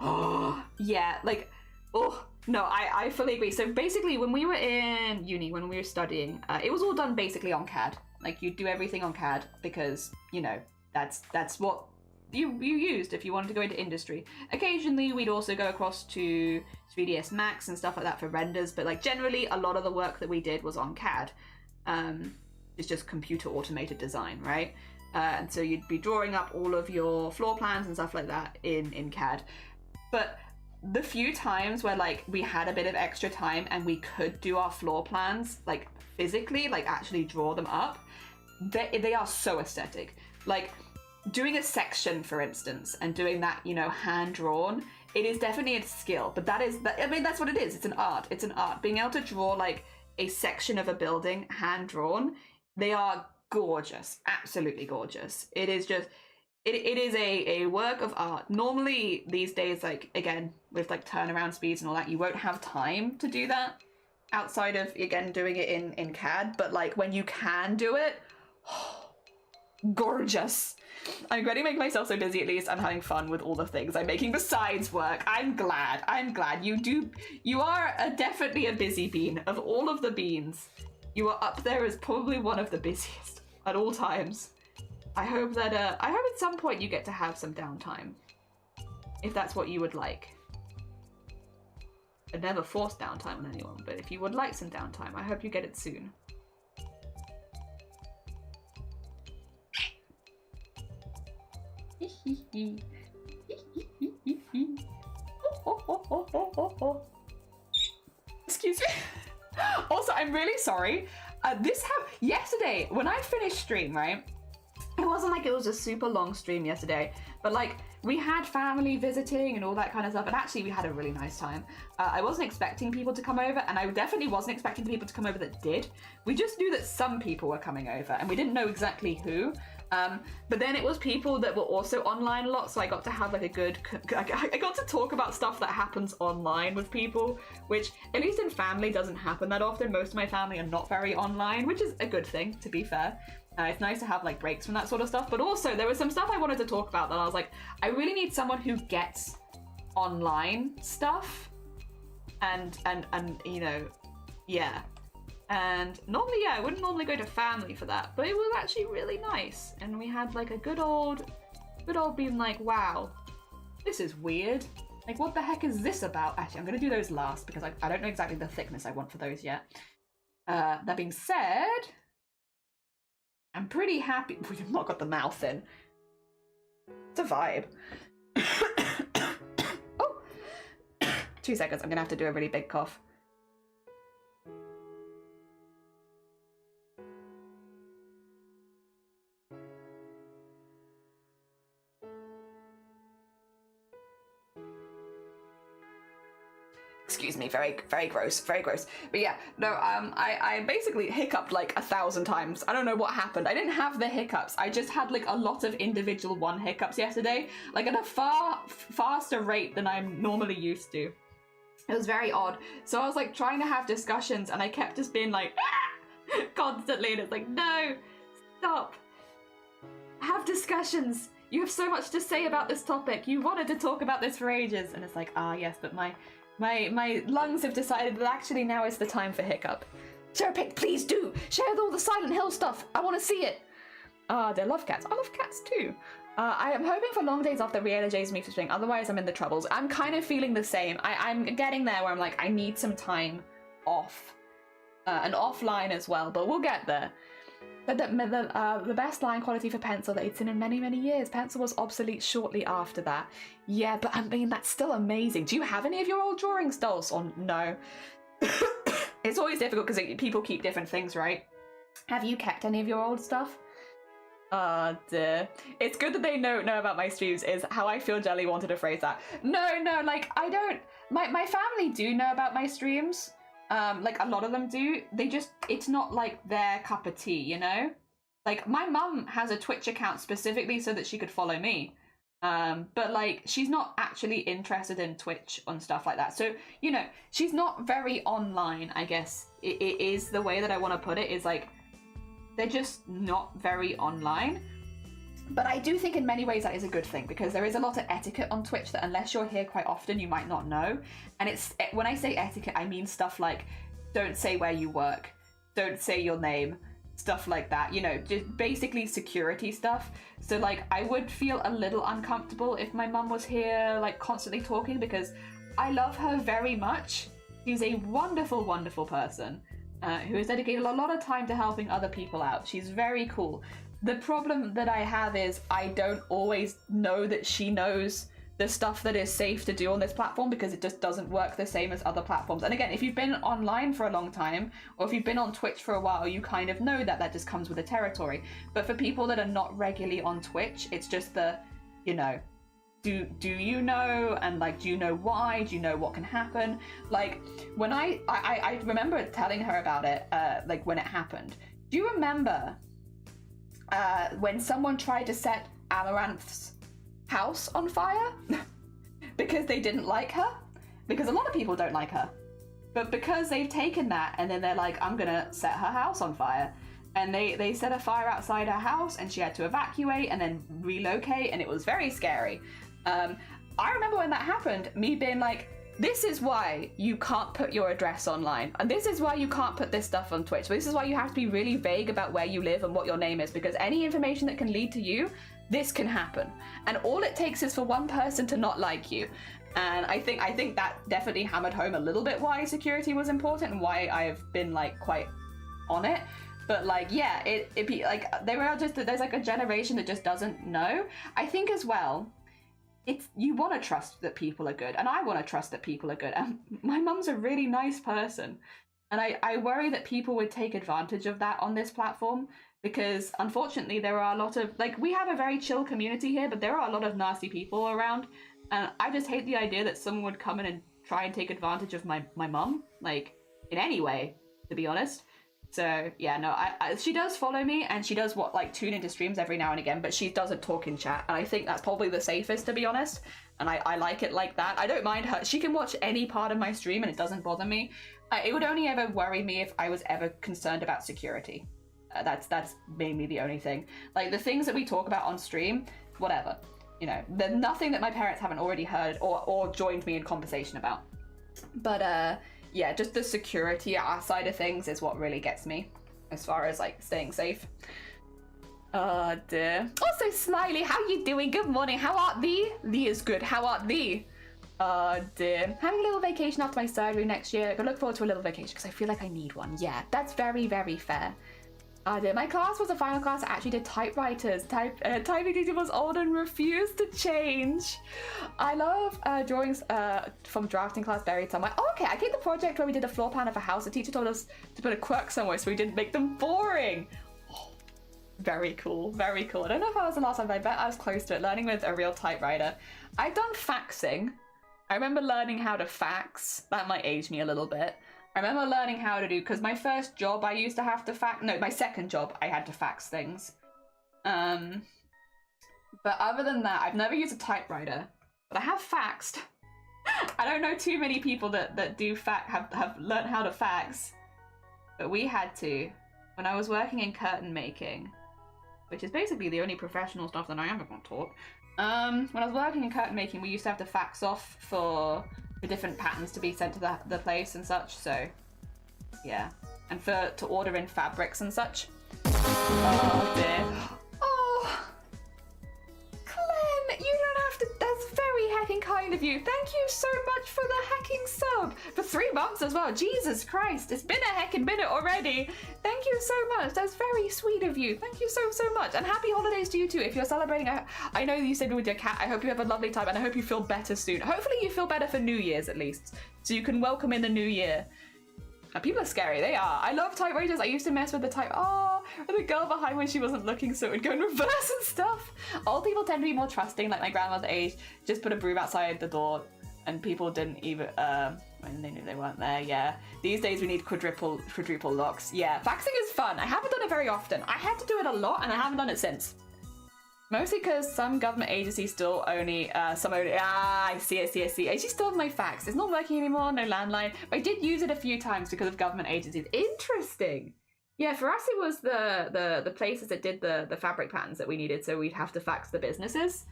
Yeah, like, oh, no, I fully agree. So basically when we were in uni, when we were studying, it was all done basically on CAD. Like you do everything on CAD because, you know, that's what you used if you wanted to go into industry. Occasionally we'd also go across to 3ds Max and stuff like that for renders, but like generally a lot of the work that we did was on CAD. It's just computer automated design, right? And so you'd be drawing up all of your floor plans and stuff like that in CAD. But the few times where like we had a bit of extra time and we could do our floor plans like physically, like actually draw them up, they are so aesthetic. Like doing a section, for instance, and doing that, you know, hand drawn, it is definitely a skill. But I mean, that's what it is. It's an art. It's an art. Being able to draw like a section of a building hand drawn, they are gorgeous, absolutely gorgeous. It is just, it is a work of art. Normally these days, like again, with like turnaround speeds and all that, you won't have time to do that outside of, again, doing it in CAD. But like when you can do it, gorgeous. I'm going to make myself so busy, at least I'm having fun with all the things I'm making besides work. I'm glad. You are definitely a busy bean. Of all of the beans, you are up there as probably one of the busiest at all times. I hope at some point you get to have some downtime, if that's what you would like. I'd never force downtime on anyone, but if you would like some downtime, I hope you get it soon. Excuse me. Also, I'm really sorry. Yesterday, when I finished stream, right? It wasn't like it was a super long stream yesterday, but like we had family visiting and all that kind of stuff, and actually we had a really nice time. I wasn't expecting people to come over, and I definitely wasn't expecting the people to come over that did. We just knew that some people were coming over, and we didn't know exactly who. But then it was people that were also online a lot, so I got to have like I got to talk about stuff that happens online with people, which at least in family doesn't happen that often. Most of my family are not very online, which is a good thing, to be fair. It's nice to have like breaks from that sort of stuff, but also there was some stuff I wanted to talk about that I was like, I really need someone who gets online stuff and you know, yeah. And normally, I wouldn't normally go to family for that, but it was actually really nice. And we had like a good old being like, wow, this is weird. Like, what the heck is this about? Actually, I'm gonna do those last because I don't know exactly the thickness I want for those yet. That being said, I'm pretty happy. We've not got the mouth in. It's a vibe. Oh, 2 seconds. I'm gonna have to do a really big cough. Excuse me, very gross, very gross. But yeah, no, I basically hiccuped like 1,000 times. I don't know what happened. I didn't have the hiccups. I just had like a lot of individual one hiccups yesterday, like at a far faster rate than I'm normally used to. It was very odd. So I was like trying to have discussions and I kept just being like, ah! Constantly, and it's like, no, stop. Have discussions. You have so much to say about this topic. You wanted to talk about this for ages. And it's like, yes, but my lungs have decided that actually now is the time for hiccup. Sarah Pick, please do! Share all the Silent Hill stuff! I want to see it! They love cats. I love cats too. I am hoping for long days off that re-energizes me for spring, otherwise I'm in the troubles. I'm kind of feeling the same. I'm getting there where I'm like, I need some time off. And offline as well, but we'll get there. But the best line quality for pencil that it's in many, many years. Pencil was obsolete shortly after that. Yeah, but I mean, that's still amazing. Do you have any of your old drawings, dolls? Or no? It's always difficult because people keep different things, right? Have you kept any of your old stuff? Dear. It's good that they know about my streams, is how I feel Jelly wanted to phrase that. No, like, I don't... My family do know about my streams. Like a lot of them do. It's not like their cup of tea, you know? Like my mum has a Twitch account specifically so that she could follow me. But like she's not actually interested in Twitch and stuff like that. So, you know, she's not very online, I guess. It is the way that I want to put it, is like they're just not very online. But I do think in many ways that is a good thing, because there is a lot of etiquette on Twitch that unless you're here quite often, you might not know. And when I say etiquette, I mean stuff like don't say where you work, don't say your name, stuff like that, you know, just basically security stuff. So like I would feel a little uncomfortable if my mum was here like constantly talking, because I love her very much. She's a wonderful, wonderful person who has dedicated a lot of time to helping other people out. She's very cool. The problem that I have is I don't always know that she knows the stuff that is safe to do on this platform, because it just doesn't work the same as other platforms. And again, if you've been online for a long time, or if you've been on Twitch for a while, you kind of know that just comes with the territory. But for people that are not regularly on Twitch, it's just the, you know, do you know? And like, do you know why? Do you know what can happen? Like when I remember telling her about it, like when it happened. Do you remember when someone tried to set Amaranth's house on fire because they didn't like her? Because a lot of people don't like her, but because they've taken that and then they're like, I'm gonna set her house on fire, and they set a fire outside her house and she had to evacuate and then relocate, and it was very scary. I remember when that happened, me being like, this is why you can't put your address online, and this is why you can't put this stuff on Twitch. This is why you have to be really vague about where you live and what your name is, because any information that can lead to you, this can happen. And all it takes is for one person to not like you. And I think that definitely hammered home a little bit why security was important and why I've been like quite on it. But like, yeah, it be like there's like a generation that just doesn't know. I think as well, you want to trust that people are good, and I want to trust that people are good. And my mum's a really nice person, and I worry that people would take advantage of that on this platform, because unfortunately there are a lot of, like, we have a very chill community here, but there are a lot of nasty people around, and I just hate the idea that someone would come in and try and take advantage of my mum, like, in any way, to be honest. So yeah, no, she does follow me, and she does tune into streams every now and again, but she doesn't talk in chat, and I think that's probably the safest, to be honest. And I like it like that. I don't mind her. She can watch any part of my stream, and it doesn't bother me. It would only ever worry me if I was ever concerned about security. That's mainly the only thing. Like, the things that we talk about on stream, whatever. You know, there's nothing that my parents haven't already heard or joined me in conversation about. But yeah, just the security side of things is what really gets me, as far as, like, staying safe. Oh dear. Also, Smiley, how you doing? Good morning. How art thee? Thee is good. How art thee? Oh dear. Having a little vacation after my surgery next year. I look forward to a little vacation because I feel like I need one. Yeah, that's very, very fair. Oh dear. My class was a final class that actually did typewriters. Typing teacher was old and refused to change. I love drawings from drafting class buried somewhere. Oh, okay, I think the project where we did a floor plan of a house, the teacher told us to put a quirk somewhere so we didn't make them boring. Oh, very cool, very cool. I don't know if I was the last time, but I bet I was close to it, learning with a real typewriter. I've done faxing. I remember learning how to fax. That might age me a little bit. I remember learning how to do, because my first job I used to have to fax, no, my second job I had to fax things. But other than that, I've never used a typewriter, but I have faxed. I don't know too many people that do have learned how to fax, but we had to. When I was working in curtain making, which is basically the only professional stuff that I ever got taught. When I was working in curtain making, we used to have to fax off for different patterns to be sent to the place and such, so yeah. And to order in fabrics and such. Oh dear. Oh, Clem, you don't have to, that's very hacking kind of you. Thank you so much for the hacking sub. For 3 months as well. Jesus Christ, it's been a heckin' minute already. Thank you so much. That's very sweet of you. Thank you so much. And happy holidays to you too. If you're celebrating, I know you said with your cat, I hope you have a lovely time, and I hope you feel better soon. Hopefully you feel better for New Year's at least, so you can welcome in the new year. People are scary, they are. I love typewriters. I used to mess with the with the girl behind when she wasn't looking, so it would go in reverse and stuff. Old people tend to be more trusting, like my grandmother's age. Just put a broom outside the door, and people didn't even, when they knew they weren't there, yeah. These days we need quadruple locks. Yeah, faxing is fun. I haven't done it very often. I had to do it a lot, and I haven't done it since. Mostly because some government agencies still only, I see. I actually still have my fax. It's not working anymore, no landline. But I did use it a few times because of government agencies. Interesting. Yeah, for us it was the places that did the fabric patterns that we needed, so we'd have to fax the businesses.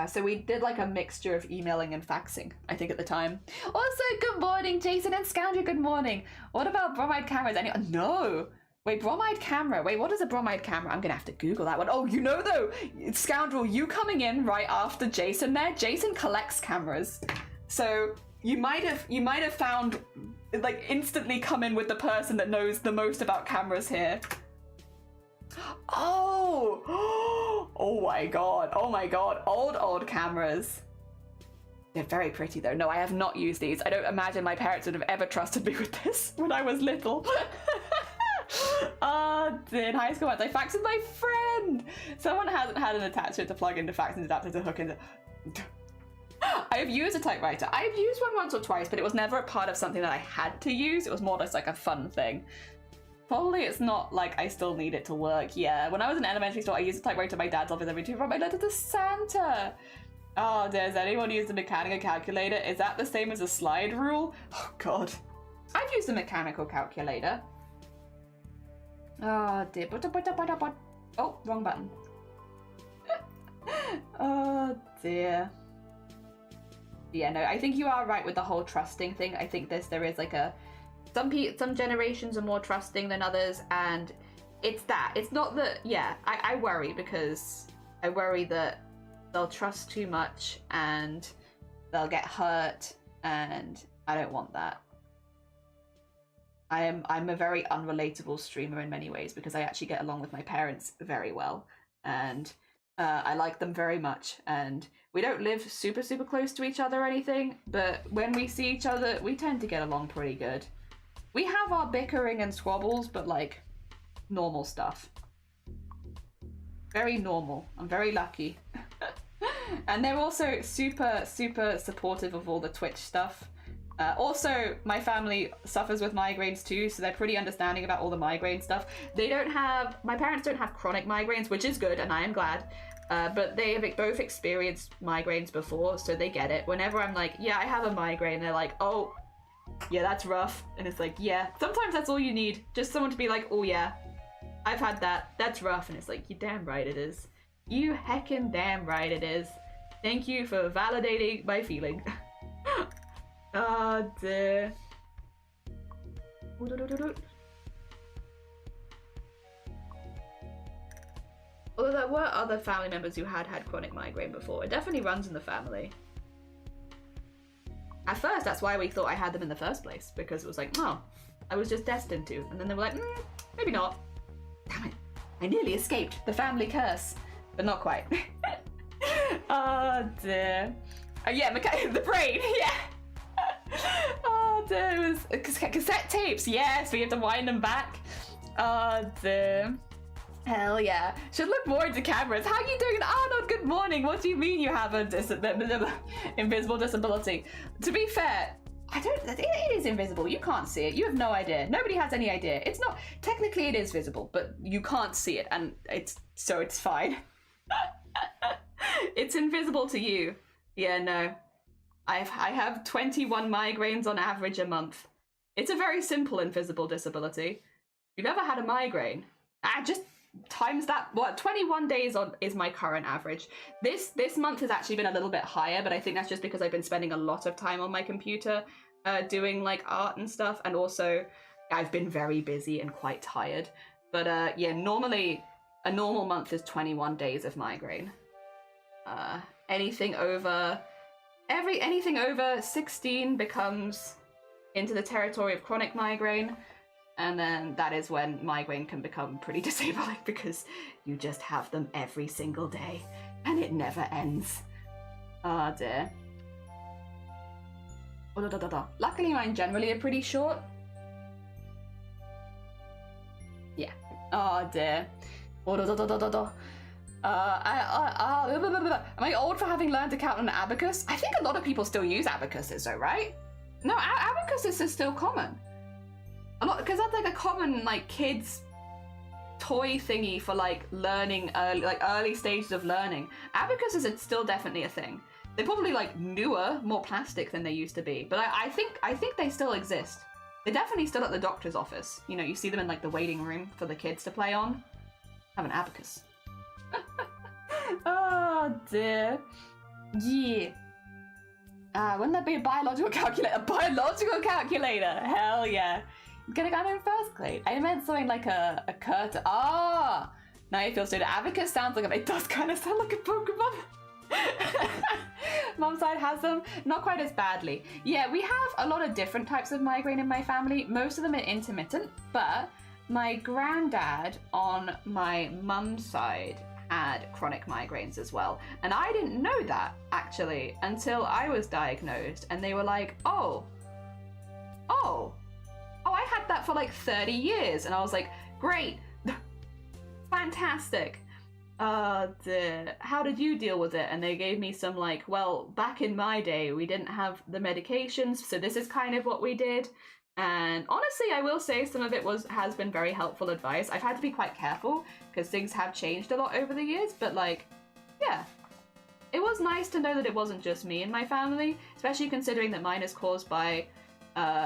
So we did like a mixture of emailing and faxing, I think, at the time. Also, good morning, Jason and Scoundrel, good morning. What about bromide cameras? No. Wait, bromide camera. Wait, what is a bromide camera? I'm gonna have to Google that one. Oh, you know though, Scoundrel, you coming in right after Jason there. Jason collects cameras. So you might have found, like, instantly come in with the person that knows the most about cameras here. Oh, oh my god, old cameras. They're very pretty though. No, I have not used these. I don't imagine my parents would have ever trusted me with this when I was little. In high school once I faxed with my friend. Someone hasn't had an attachment to plug into fax and adapter to hook into. I have used a typewriter. I've used one once or twice, but it was never a part of something that I had to use. It was more just like a fun thing. Probably it's not like I still need it to work. Yeah, when I was in elementary school, I used a typewriter at my dad's office every day to write my letter to Santa. Oh, does anyone use a mechanical calculator? Is that the same as a slide rule? Oh god. I've used a mechanical calculator. Oh dear. Oh, wrong button. Oh dear. Yeah, no, I think you are right with the whole trusting thing. I think there is like a some generations are more trusting than others, and it's not that. Yeah, I worry because I worry that they'll trust too much and they'll get hurt, and I don't want that. I'm a very unrelatable streamer in many ways because I actually get along with my parents very well, and I like them very much, and we don't live super close to each other or anything, but when we see each other, we tend to get along pretty good. We have our bickering and squabbles, but like normal stuff. Very normal. I'm very lucky. And they're also super supportive of all the Twitch stuff. Also, my family suffers with migraines too, so they're pretty understanding about all the migraine stuff. My parents don't have chronic migraines, which is good, and I am glad. But they have both experienced migraines before, so they get it. Whenever I'm like, yeah, I have a migraine, they're like, oh, yeah, that's rough. And it's like, yeah, sometimes that's all you need. Just someone to be like, oh yeah, I've had that. That's rough. And it's like, you damn right it is. You heckin' damn right it is. Thank you for validating my feeling. Oh dear. Although there were other family members who had chronic migraine before. It definitely runs in the family. At first, that's why we thought I had them in the first place, because it was like, oh, I was just destined to. And then they were like, maybe not. Damn it. I nearly escaped the family curse, but not quite. Oh dear. Oh yeah, the brain, yeah. Oh dear, it was cassette tapes, yes, we have to wind them back. Oh dear. Hell yeah. Should look more into cameras. How are you doing? Arnold, good morning. What do you mean you have an invisible disability? To be fair, it is invisible. You can't see it. You have no idea. Nobody has any idea. It's not, technically it is visible, but you can't see it, and it's fine. It's invisible to you. Yeah, no. I have 21 migraines on average a month. It's a very simple invisible disability. If you've ever had a migraine, just times that, 21 days is my current average. This month has actually been a little bit higher, but I think that's just because I've been spending a lot of time on my computer doing like art and stuff, and also I've been very busy and quite tired. But yeah, normally a normal month is 21 days of migraine. Anything over 16 becomes into the territory of chronic migraine, and then that is when migraine can become pretty disabling, because you just have them every single day and it never ends. Oh dear. Luckily mine generally are pretty short. Yeah. Oh dear. Am I old for having learned to count on an abacus? I think a lot of people still use abacuses though, right? No, abacuses is still common. A lot, because that's like a common like kids toy thingy for like learning early stages of learning. Abacuses are still definitely a thing. They're probably like newer, more plastic than they used to be, but I think they still exist. They're definitely still at the doctor's office. You know, you see them in like the waiting room for the kids to play on. Have an abacus. Oh dear. Yeah. Wouldn't that be a biological calculator? A biological calculator! Hell yeah. Gonna go in first grade. I meant something like a curtain. Ah! Now you feel stupid. Abacus sounds like it does kind of sound like a Pokemon. Mom's side has them, not quite as badly. Yeah, we have a lot of different types of migraine in my family. Most of them are intermittent, but my granddad on my mum's side had chronic migraines as well. And I didn't know that, actually, until I was diagnosed. And they were like, oh, I had that for like 30 years. And I was like, great, fantastic. How did you deal with it? And they gave me some like, well, back in my day, we didn't have the medications, so this is kind of what we did. And honestly, I will say some of it has been very helpful advice. I've had to be quite careful because things have changed a lot over the years, but like, yeah. It was nice to know that it wasn't just me and my family, especially considering that mine is caused by,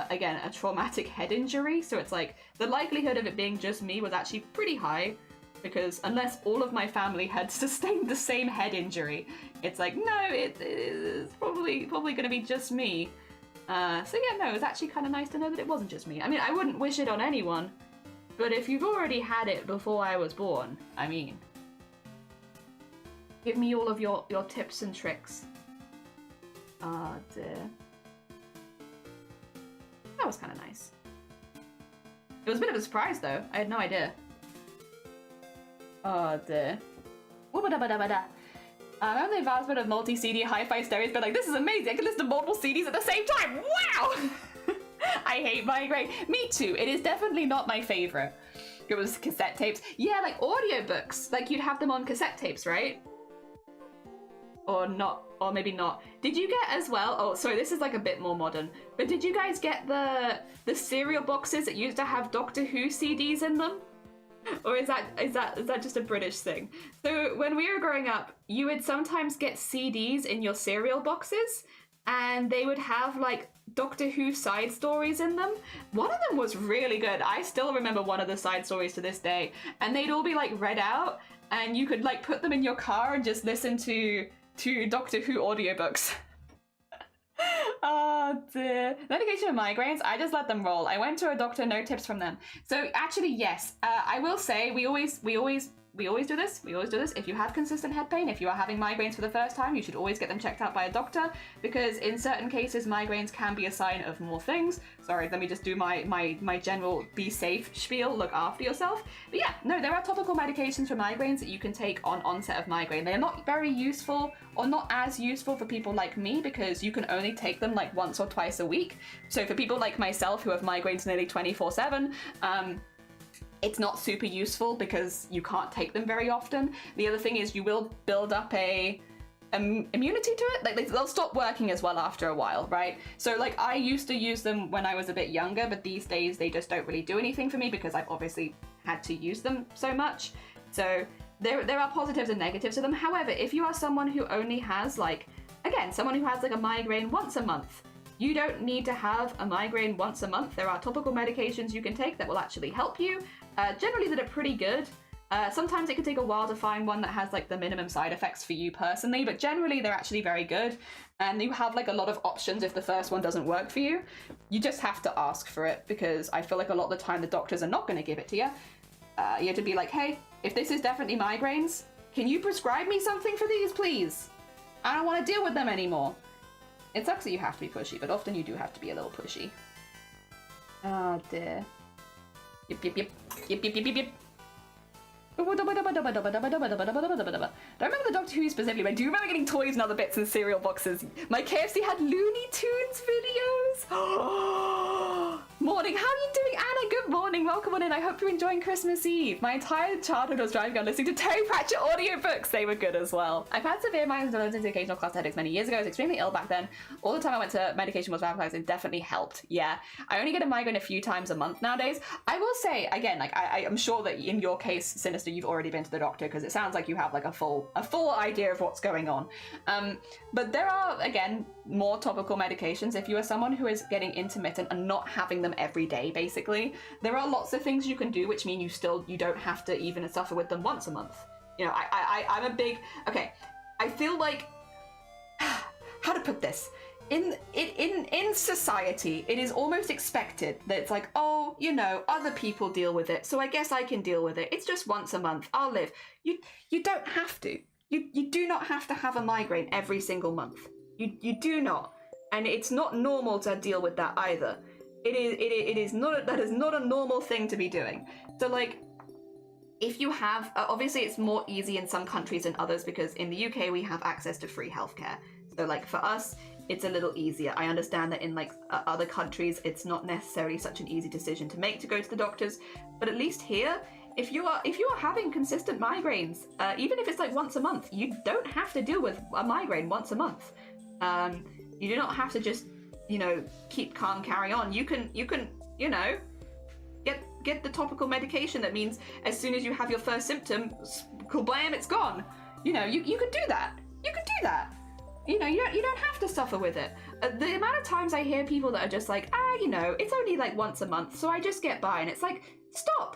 again, a traumatic head injury. So it's like, the likelihood of it being just me was actually pretty high, because unless all of my family had sustained the same head injury, it's like, no, it's probably going to be just me. So yeah, no, it was actually kind of nice to know that it wasn't just me. I mean, I wouldn't wish it on anyone, but if you've already had it before I was born, I mean, give me all of your tips and tricks. Oh dear. That was kind of nice. It was a bit of a surprise though. I had no idea. Oh dear. I remember the advancement of multi-CD hi-fi stereos, but like, this is amazing. I can listen to multiple CDs at the same time. Wow! I hate migraine. Me too. It is definitely not my favorite. It was cassette tapes. Yeah, like audiobooks. Like you'd have them on cassette tapes, right? Or not, or maybe not. Did you get as well? Oh, sorry, this is like a bit more modern. But did you guys get the cereal boxes that used to have Doctor Who CDs in them? Or is that just a British thing? So when we were growing up, you would sometimes get CDs in your cereal boxes, and they would have like Doctor Who side stories in them. One of them was really good. I still remember one of the side stories to this day, and they'd all be like read out, and you could like put them in your car and just listen to Doctor Who audiobooks. Oh dear. Medication for migraines, I just let them roll. I went to a doctor, no tips from them. So actually, yes, I will say we always do this. If you have consistent head pain, if you are having migraines for the first time, you should always get them checked out by a doctor, because in certain cases, migraines can be a sign of more things. Sorry, let me just do my general be safe spiel, look after yourself. But yeah, no, there are topical medications for migraines that you can take on onset of migraine. They are not very useful, or not as useful for people like me, because you can only take them like once or twice a week. So for people like myself who have migraines nearly 24/7, it's not super useful because you can't take them very often. The other thing is you will build up a immunity to it. Like they'll stop working as well after a while, right? So like I used to use them when I was a bit younger, but these days they just don't really do anything for me because I've obviously had to use them so much. So there are positives and negatives to them. However, if you are someone who only has someone who has like a migraine once a month, you don't need to have a migraine once a month. There are topical medications you can take that will actually help you. Generally that are pretty good. Sometimes it can take a while to find one that has like the minimum side effects for you personally, but generally they're actually very good. And you have like a lot of options if the first one doesn't work for you. You just have to ask for it, because I feel like a lot of the time the doctors are not going to give it to you. You have to be like, hey, if this is definitely migraines, can you prescribe me something for these, please? I don't want to deal with them anymore. It sucks that you have to be pushy, but often you do have to be a little pushy. Oh dear. Yep, yep, yep. Yep, yep, yep, yep, yep. Don't remember the Doctor Who specifically, but I do remember getting toys and other bits in cereal boxes. My KFC had Looney Tunes videos. Morning, how are you doing, Anna? Good morning, welcome on in. I hope you're enjoying Christmas Eve. My entire childhood was driving around listening to Terry Pratchett audiobooks. They were good as well. I've had severe migraines and into occasional cluster headaches many years ago. I was extremely ill back then. All the time I went to medication was advertised. It definitely helped. Yeah, I only get a migraine a few times a month nowadays. I will say, again, like I am sure that in your case, Sinister, you've already been to the doctor, because it sounds like you have like a full idea of what's going on. But there are, again, more topical medications. If you are someone who is getting intermittent and not having them every day, basically, there are lots of things you can do, which mean you don't have to even suffer with them once a month. You know, I'm a big, okay, I feel like, how to put this? In society, it is almost expected that it's like, oh, you know, other people deal with it, so I guess I can deal with it. It's just once a month. I'll live. You don't have to. You do not have to have a migraine every single month. You do not, and it's not normal to deal with that either. It is not. That is not a normal thing to be doing. So like, if you have, obviously it's more easy in some countries than others, because in the UK we have access to free healthcare. So like for us, it's a little easier. I understand that in like other countries, it's not necessarily such an easy decision to make to go to the doctors, but at least here, if you are having consistent migraines, even if it's like once a month, you don't have to deal with a migraine once a month. You do not have to just, you know, keep calm, carry on. You can, you know, get the topical medication. That means as soon as you have your first symptom, blam, it's gone. You know, you can do that. You can do that. You know, you don't have to suffer with it. The amount of times I hear people that are just like, you know, it's only like once a month, so I just get by, and it's like, stop.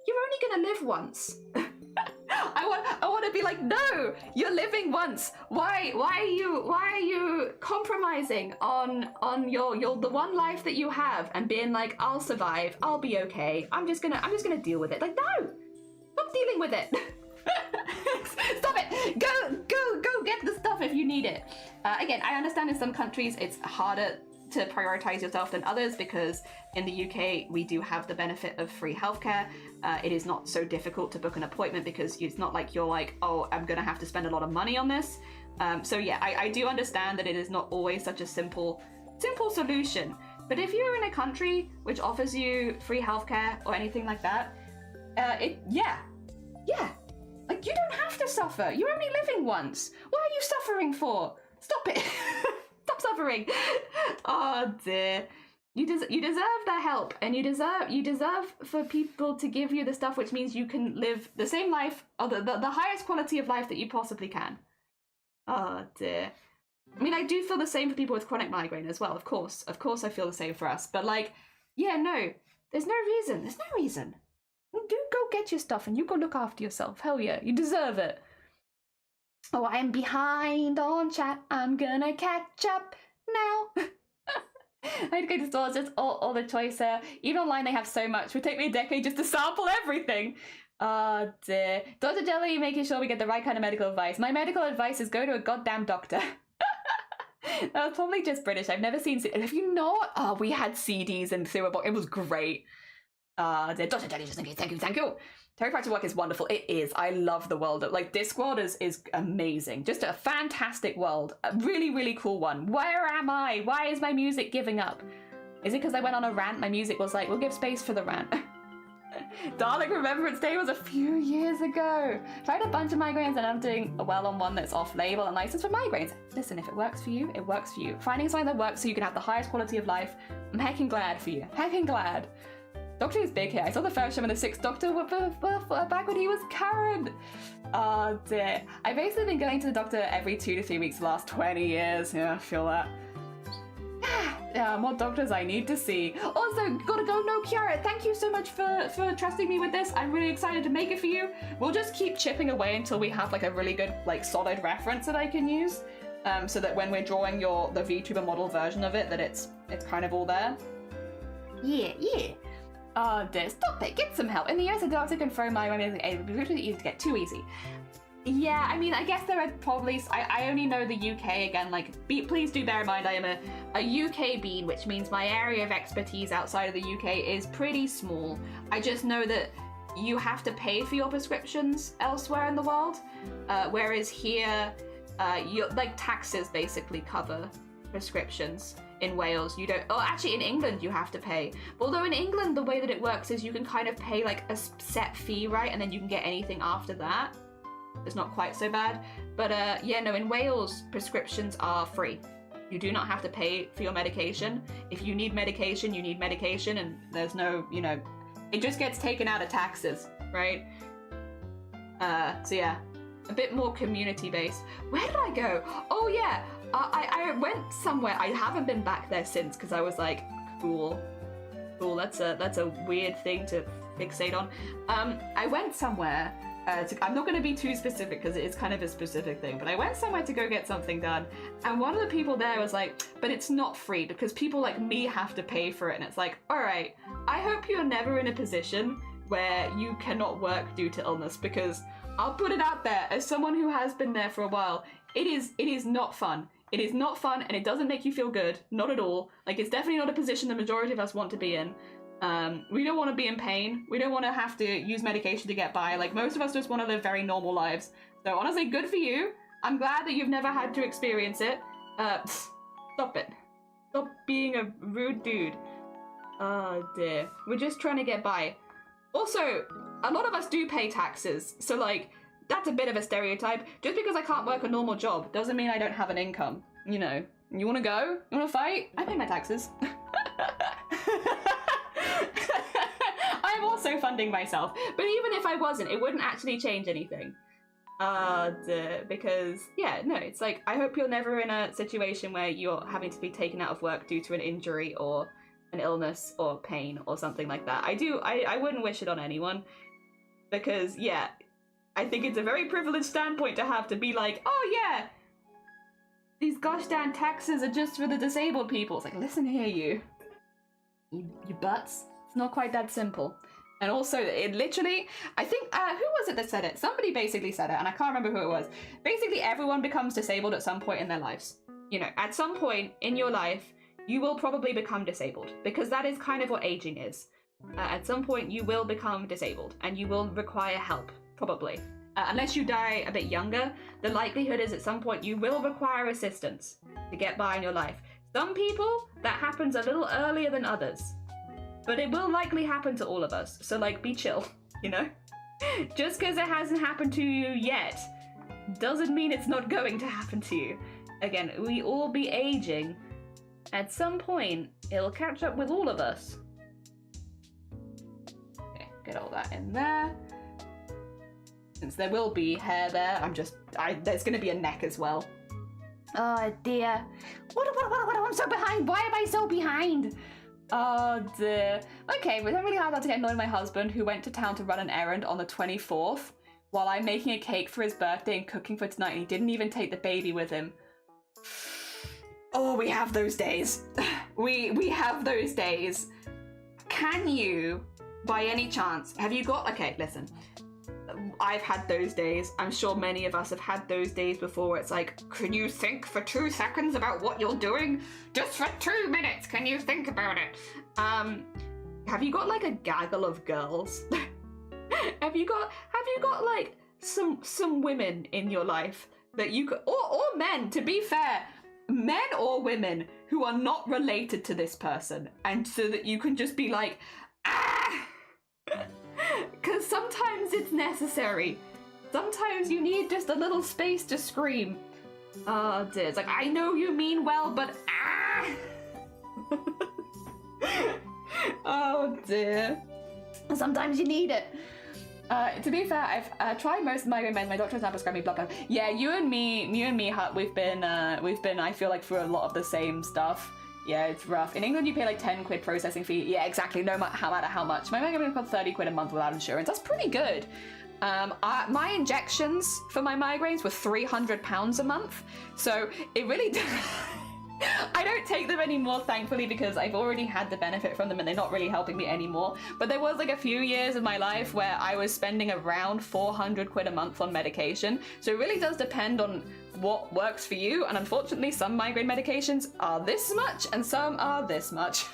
You're only gonna live once. I want to be like, no, you're living once. Why are you compromising on your the one life that you have and being like, I'll survive, I'll be okay. I'm just gonna deal with it. Like, no, stop dealing with it. Stop it. Go get the stuff if you need it. Again, I understand in some countries it's harder to prioritize yourself than others, because in the UK we do have the benefit of free healthcare. It is not so difficult to book an appointment because it's not like you're like, oh, I'm gonna have to spend a lot of money on this. So yeah, I do understand that it is not always such a simple solution. But if you're in a country which offers you free healthcare or anything like that, yeah, like you don't have to suffer. You're only living once. What are you suffering for? Stop it. Stop suffering. Oh dear. You deserve the help, and you deserve for people to give you the stuff which means you can live the same life, or the highest quality of life that you possibly can. Oh dear. I mean, I do feel the same for people with chronic migraine as well, of course. Of course I feel the same for us. But like, yeah, no, there's no reason. Do go get your stuff and you go look after yourself. Hell yeah, you deserve it. Oh, I am behind on chat. I'm gonna catch up now. I had to go to stores, just all the choice there. Even online they have so much. It would take me a decade just to sample everything. Oh dear. Dr. Jelly making sure we get the right kind of medical advice. My medical advice is go to a goddamn doctor. That was probably just British. I've never seen... Have you not? Oh, we had CDs and through a box. It was great. Dr. Jelly, just thank you. Terry Practice work is wonderful. It is. I love the world. Like, Discworld is amazing. Just a fantastic world. A really, really cool one. Where am I? Why is my music giving up? Is it because I went on a rant? My music was like, we'll give space for the rant. Darling Remembrance Day was a few years ago. Tried a bunch of migraines and I'm doing well on one that's off-label and licensed for migraines. Listen, if it works for you, it works for you. Finding something that works so you can have the highest quality of life, I'm heckin' glad for you. Heckin' glad. Doctor is big here. I saw the first show when the 6th Doctor back when he was Karen. Oh dear. I've basically been going to the doctor every 2 to 3 weeks the last 20 years. Yeah, I feel that. Yeah, more doctors I need to see. Also, gotta go, no Kiara. Thank you so much for trusting me with this. I'm really excited to make it for you. We'll just keep chipping away until we have like a really good, like solid reference that I can use. So that when we're drawing the Vtuber model version of it, that it's kind of all there. Yeah. Oh dear, stop it, get some help. In the US, a doctor can throw my music, it would be really easy to get, too easy. Yeah, I mean, I guess there are probably, I only know the UK again, like, please do bear in mind I am a UK bean, which means my area of expertise outside of the UK is pretty small. I just know that you have to pay for your prescriptions elsewhere in the world, whereas here, like taxes basically cover prescriptions. In Wales, you don't. Oh, actually, in England, you have to pay. Although in England, the way that it works is you can kind of pay like a set fee, right? And then you can get anything after that. It's not quite so bad. But yeah, no, in Wales, prescriptions are free. You do not have to pay for your medication. If you need medication, you need medication, and there's no, it just gets taken out of taxes, right? So yeah, a bit more community-based. Where did I go? Oh yeah. I went somewhere. I haven't been back there since because I was like, cool. That's a weird thing to fixate on. I went somewhere. I'm not going to be too specific because it is kind of a specific thing. But I went somewhere to go get something done, and one of the people there was like, "But it's not free because people like me have to pay for it." And it's like, all right. I hope you're never in a position where you cannot work due to illness, because I'll put it out there as someone who has been there for a while. It is not fun. It is not fun, and it doesn't make you feel good. Not at all. Like, it's definitely not a position the majority of us want to be in. We don't want to be in pain. We don't want to have to use medication to get by. Like, most of us just want to live very normal lives. So honestly, good for you. I'm glad that you've never had to experience it. Stop it. Stop being a rude dude. Oh dear. We're just trying to get by. Also, a lot of us do pay taxes. So like, that's a bit of a stereotype. Just because I can't work a normal job doesn't mean I don't have an income. You know, you want to go? You want to fight? I pay my taxes. I'm also funding myself. But even if I wasn't, it wouldn't actually change anything. Because, yeah, no, it's like, I hope you're never in a situation where you're having to be taken out of work due to an injury or an illness or pain or something like that. I wouldn't wish it on anyone. Because, yeah, I think it's a very privileged standpoint to have to be like, oh yeah, these gosh damn taxes are just for the disabled people. It's like, listen here, you butts. It's not quite that simple. And also, it literally, I think, who was it that said it? Somebody basically said it, and I can't remember who it was. Basically, everyone becomes disabled at some point in their lives. You know, at some point in your life, you will probably become disabled, because that is kind of what aging is. At some point, you will become disabled, and you will require help, probably. Unless you die a bit younger, the likelihood is at some point you will require assistance to get by in your life. Some people, that happens a little earlier than others, but it will likely happen to all of us, so like, be chill, you know? Just because it hasn't happened to you yet, doesn't mean it's not going to happen to you. Again, we all be aging. At some point, it'll catch up with all of us. Okay, get all that in there. Since there will be hair there, there's gonna be a neck as well. Oh dear. What, I'm so behind. Why am I so behind? Oh dear. Okay, we don't really have that to get annoyed with my husband, who went to town to run an errand on the 24th, while I'm making a cake for his birthday and cooking for tonight, and he didn't even take the baby with him. Oh, we have those days. We have those days. Can you, by any chance, have you got, okay, listen. I've had those days. I'm sure many of us have had those days before. It's like, can you think for 2 seconds about what you're doing? Just for 2 minutes, can you think about it? Have you got like a gaggle of girls? have you got like some women in your life that you could, or men, to be fair, men or women who are not related to this person, and so that you can just be like, ah! Because sometimes it's necessary. Sometimes you need just a little space to scream. Oh dear, it's like, I know you mean well, but ah! Oh dear. Sometimes you need it. To be fair, I've tried most of my migraine meds. My doctor has now prescribed me blood pressure. Yeah, you and me, we've been, I feel like, through a lot of the same stuff. Yeah, it's rough. In England, you pay like 10 quid processing fee. Yeah, exactly. No matter how much. My migraine costs 30 quid a month without insurance. That's pretty good. My injections for my migraines were £300 a month. So it really... I don't take them anymore, thankfully, because I've already had the benefit from them and they're not really helping me anymore. But there was like a few years of my life where I was spending around 400 quid a month on medication. So it really does depend on what works for you. And unfortunately, some migraine medications are this much and some are this much.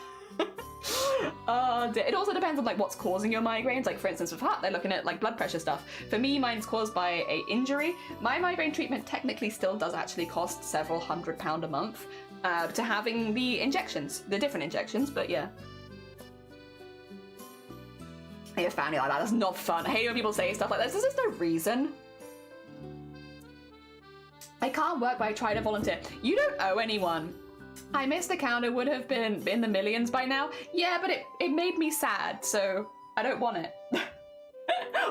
It also depends on like what's causing your migraines. Like for instance, with heart, they're looking at like blood pressure stuff. For me, mine's caused by a injury. My migraine treatment technically still does actually cost several £100 a month to having the injections, the different injections, but yeah. I have family like that. That's not fun. I hate when people say stuff like this. There's just no reason. I can't work, but I try to volunteer. You don't owe anyone. I missed the count. It would have been in the millions by now. Yeah, but it made me sad, so I don't want it.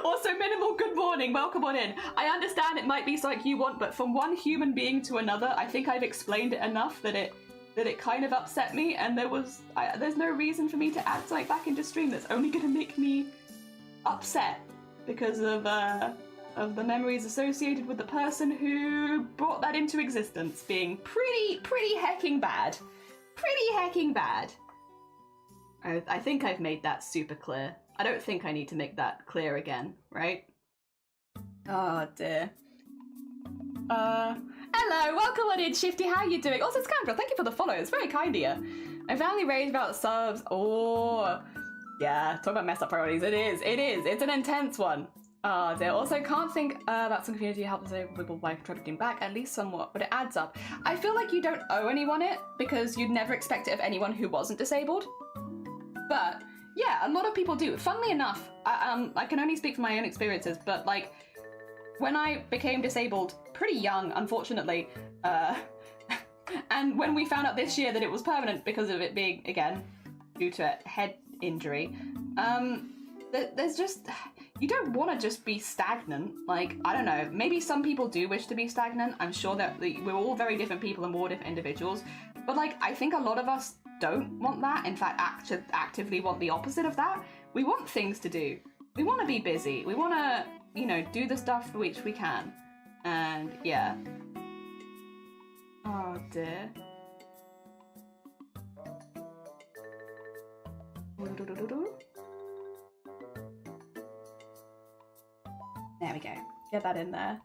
Also, minimal good morning. Welcome on in. I understand it might be something you want, but from one human being to another, I think I've explained it enough that it kind of upset me, and there's no reason for me to add something back into stream that's only going to make me upset because of the memories associated with the person who brought that into existence being pretty hecking bad. Pretty hecking bad. I think I've made that super clear. I don't think I need to make that clear again, right? Oh dear. Hello, welcome on in, Shifty, how are you doing? Also, Scandal, thank you for the follow, it's very kind of you. I finally raved about subs. Oh, yeah, talk about messed up priorities. It is, it's an intense one. Oh dear, also can't think about some community help disabled people by contributing back, at least somewhat, but it adds up. I feel like you don't owe anyone it, because you'd never expect it of anyone who wasn't disabled. But, yeah, a lot of people do. Funnily enough, I can only speak from my own experiences, but like, when I became disabled pretty young, unfortunately, and when we found out this year that it was permanent because of it being, again, due to a head injury, there's just, you don't want to just be stagnant. Like, I don't know, maybe some people do wish to be stagnant. I'm sure that we're all very different people and we're all different individuals, but like, I think a lot of us don't want that. In fact, actively want the opposite of that. We want things to do. We want to be busy. We want to, you know, do the stuff which we can. And yeah. Oh dear. There we go. Get that in there.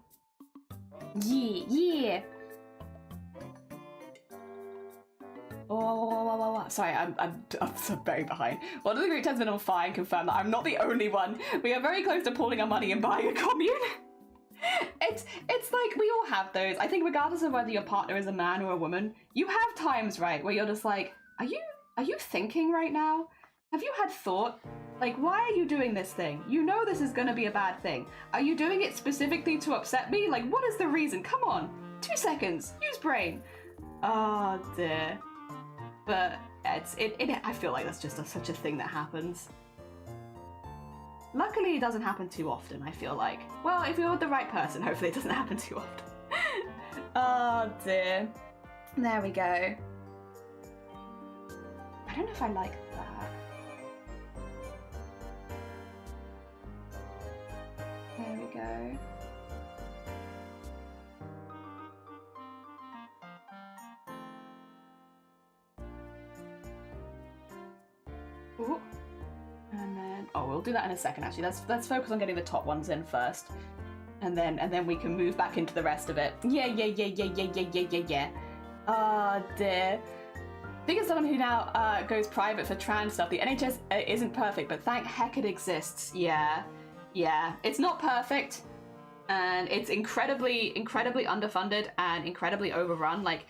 Yeah. Oh, sorry, I'm so very behind. One of the group has been on fire and confirmed that I'm not the only one. We are very close to pooling our money and buying a commune. It's like we all have those. I think regardless of whether your partner is a man or a woman, you have times, right, where you're just like, are you thinking right now? Have you had thought? Like, why are you doing this thing? You know this is gonna be a bad thing. Are you doing it specifically to upset me? Like, what is the reason? Come on, 2 seconds, use brain. Oh dear. But I feel like that's just such a thing that happens. Luckily, it doesn't happen too often, I feel like. Well, if you're with the right person, hopefully it doesn't happen too often. Oh dear. There we go. I don't know if I like that. There we go. Ooh. And then, oh, we'll do that in a second actually. Let's focus on getting the top ones in first. And then we can move back into the rest of it. Yeah. Oh dear. Being as someone who now goes private for trans stuff, the NHS isn't perfect, but thank heck it exists. Yeah. It's not perfect, and it's incredibly underfunded and incredibly overrun. Like,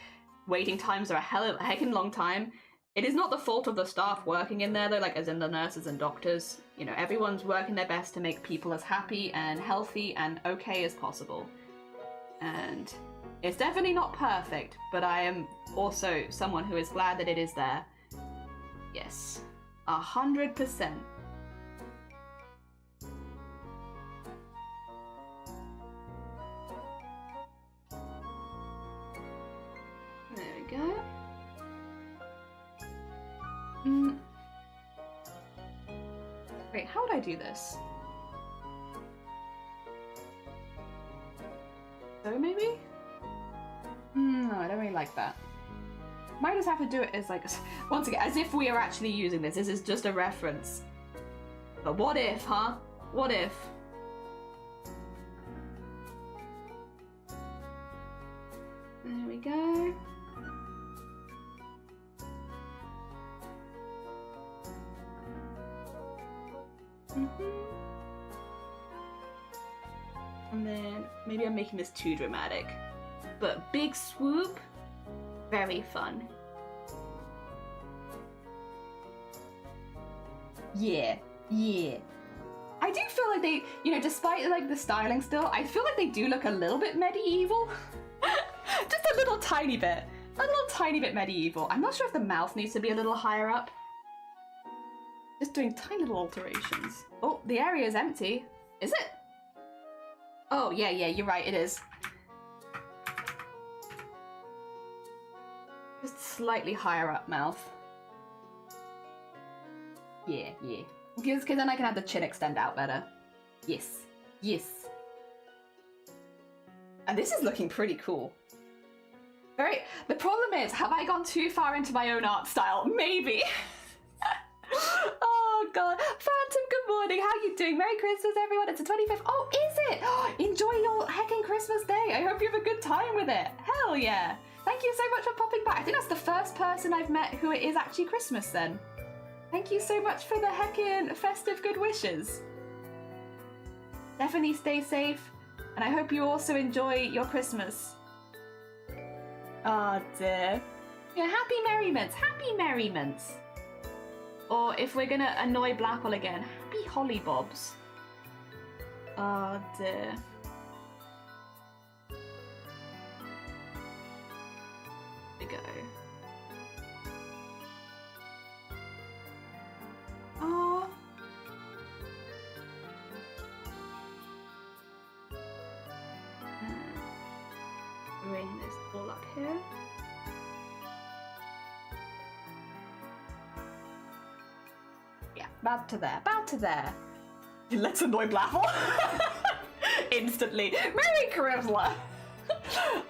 waiting times are a heckin' long time. It is not the fault of the staff working in there though, like as in the nurses and doctors. You know, everyone's working their best to make people as happy and healthy and okay as possible. And it's definitely not perfect, but I am also someone who is glad that it is there. Yes, 100%. There we go. Wait, how would I do this? So maybe? No, I don't really like that. Might just have to do it as like, once again, as if we are actually using this. This is just a reference. But what if, huh? What if? There we go. And then maybe I'm making this too dramatic, but big swoop, very fun. Yeah. I do feel like they, you know, despite like the styling still, I feel like they do look a little bit medieval. Just a little tiny bit medieval. I'm not sure if the mouth needs to be a little higher up. Just doing tiny little alterations. Oh, the area is empty. Is it? Oh, yeah, you're right, it is. Just slightly higher up mouth. Yeah. Because then I can have the chin extend out better. Yes. And this is looking pretty cool. The problem is, have I gone too far into my own art style? Maybe. Oh god. Phantom, good morning. How you doing? Merry Christmas, everyone. It's the 25th. Oh, is it? Enjoy your heckin' Christmas day. I hope you have a good time with it. Hell yeah. Thank you so much for popping by. I think that's the first person I've met who it is actually Christmas then. Thank you so much for the heckin' festive good wishes. Definitely stay safe, and I hope you also enjoy your Christmas. Oh dear. Yeah, happy merriments. Or if we're gonna annoy Blapple again, happy hollybobs. Oh dear. Here we go. Oh. Bring this all up here. Yeah, about to there. Let's annoy Blapple. Instantly. Merry Christmas!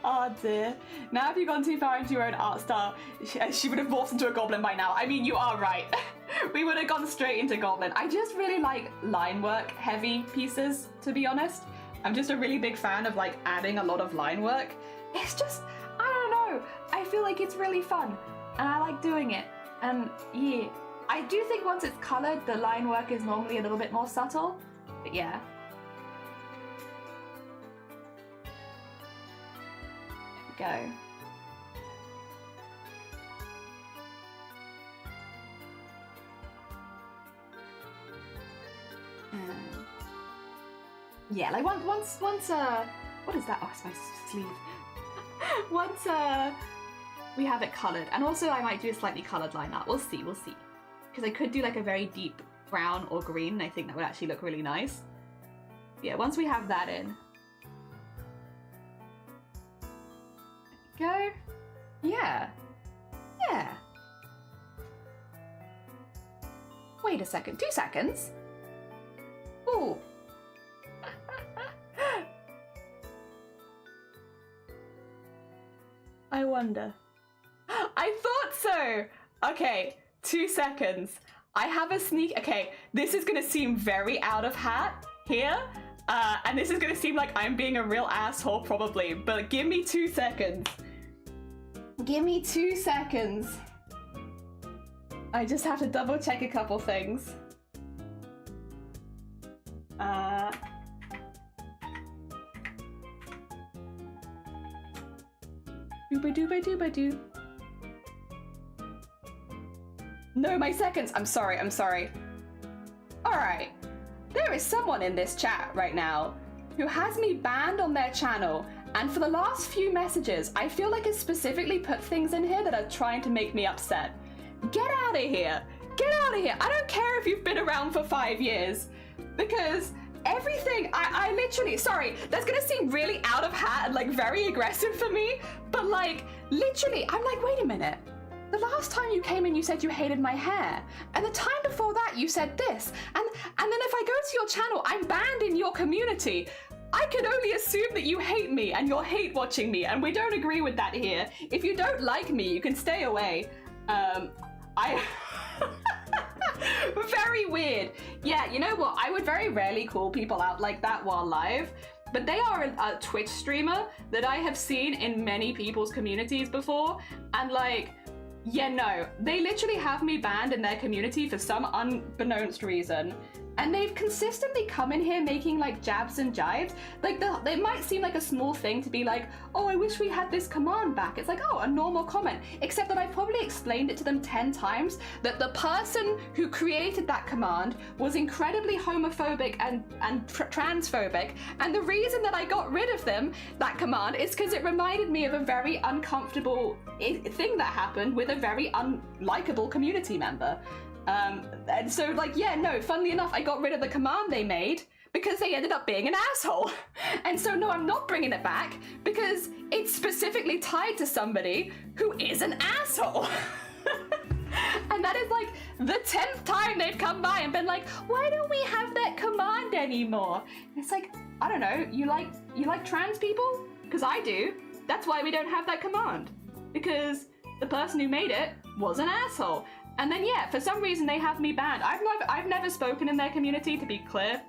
Oh dear. Now have you gone too far into your own art style? She would have morphed into a goblin by now. I mean, you are right. We would have gone straight into goblin. I just really like line work heavy pieces, to be honest. I'm just a really big fan of like adding a lot of line work. It's just, I don't know. I feel like it's really fun and I like doing it. And yeah, I do think once it's colored, the line work is normally a little bit more subtle, but yeah. There we go. Yeah, like once what is that? Oh, it's my sleeve. Once we have it colored, and also I might do a slightly colored line art. We'll see. Because I could do like a very deep brown or green, and I think that would actually look really nice. Yeah, once we have that in. There we go. Yeah. Yeah. Wait a second, 2 seconds? Ooh. I wonder. I thought so! Okay, 2 seconds. I have a sneak. Okay, this is gonna seem very out of hat here. And this is gonna seem like I'm being a real asshole probably, but give me 2 seconds. Give me 2 seconds. I just have to double check a couple things. Dooba-dooba-dooba-doo. No, my seconds. I'm sorry. Alright. There is someone in this chat right now who has me banned on their channel, and for the last few messages, I feel like it's specifically put things in here that are trying to make me upset. Get out of here. Get out of here. I don't care if you've been around for 5 years, because everything, I literally, sorry, that's gonna seem really out of hat and like very aggressive for me, but like, literally, I'm like, wait a minute. The last time you came in, you said you hated my hair. And the time before that, you said this. And then if I go to your channel, I'm banned in your community. I can only assume that you hate me and you're hate watching me, and we don't agree with that here. If you don't like me, you can stay away. Very weird. Yeah, you know what? I would very rarely call people out like that while live, but they are a Twitch streamer that I have seen in many people's communities before, and like, yeah, no, they literally have me banned in their community for some unbeknownst reason. And they've consistently come in here making like jabs and jibes. Like they might seem like a small thing to be like, oh, I wish we had this command back. It's like, oh, a normal comment. Except that I've probably explained it to them 10 times that the person who created that command was incredibly homophobic and transphobic. And the reason that I got rid of that command, is because it reminded me of a very uncomfortable thing that happened with a very unlikable community member. And so like, yeah, no, funnily enough, I got rid of the command they made because they ended up being an asshole. And so no, I'm not bringing it back because it's specifically tied to somebody who is an asshole. And that is like the 10th time they've come by and been like, why don't we have that command anymore? And it's like, I don't know, you like trans people? Because I do. That's why we don't have that command. Because the person who made it was an asshole. And then yeah, for some reason they have me banned. I've never spoken in their community, to be clear,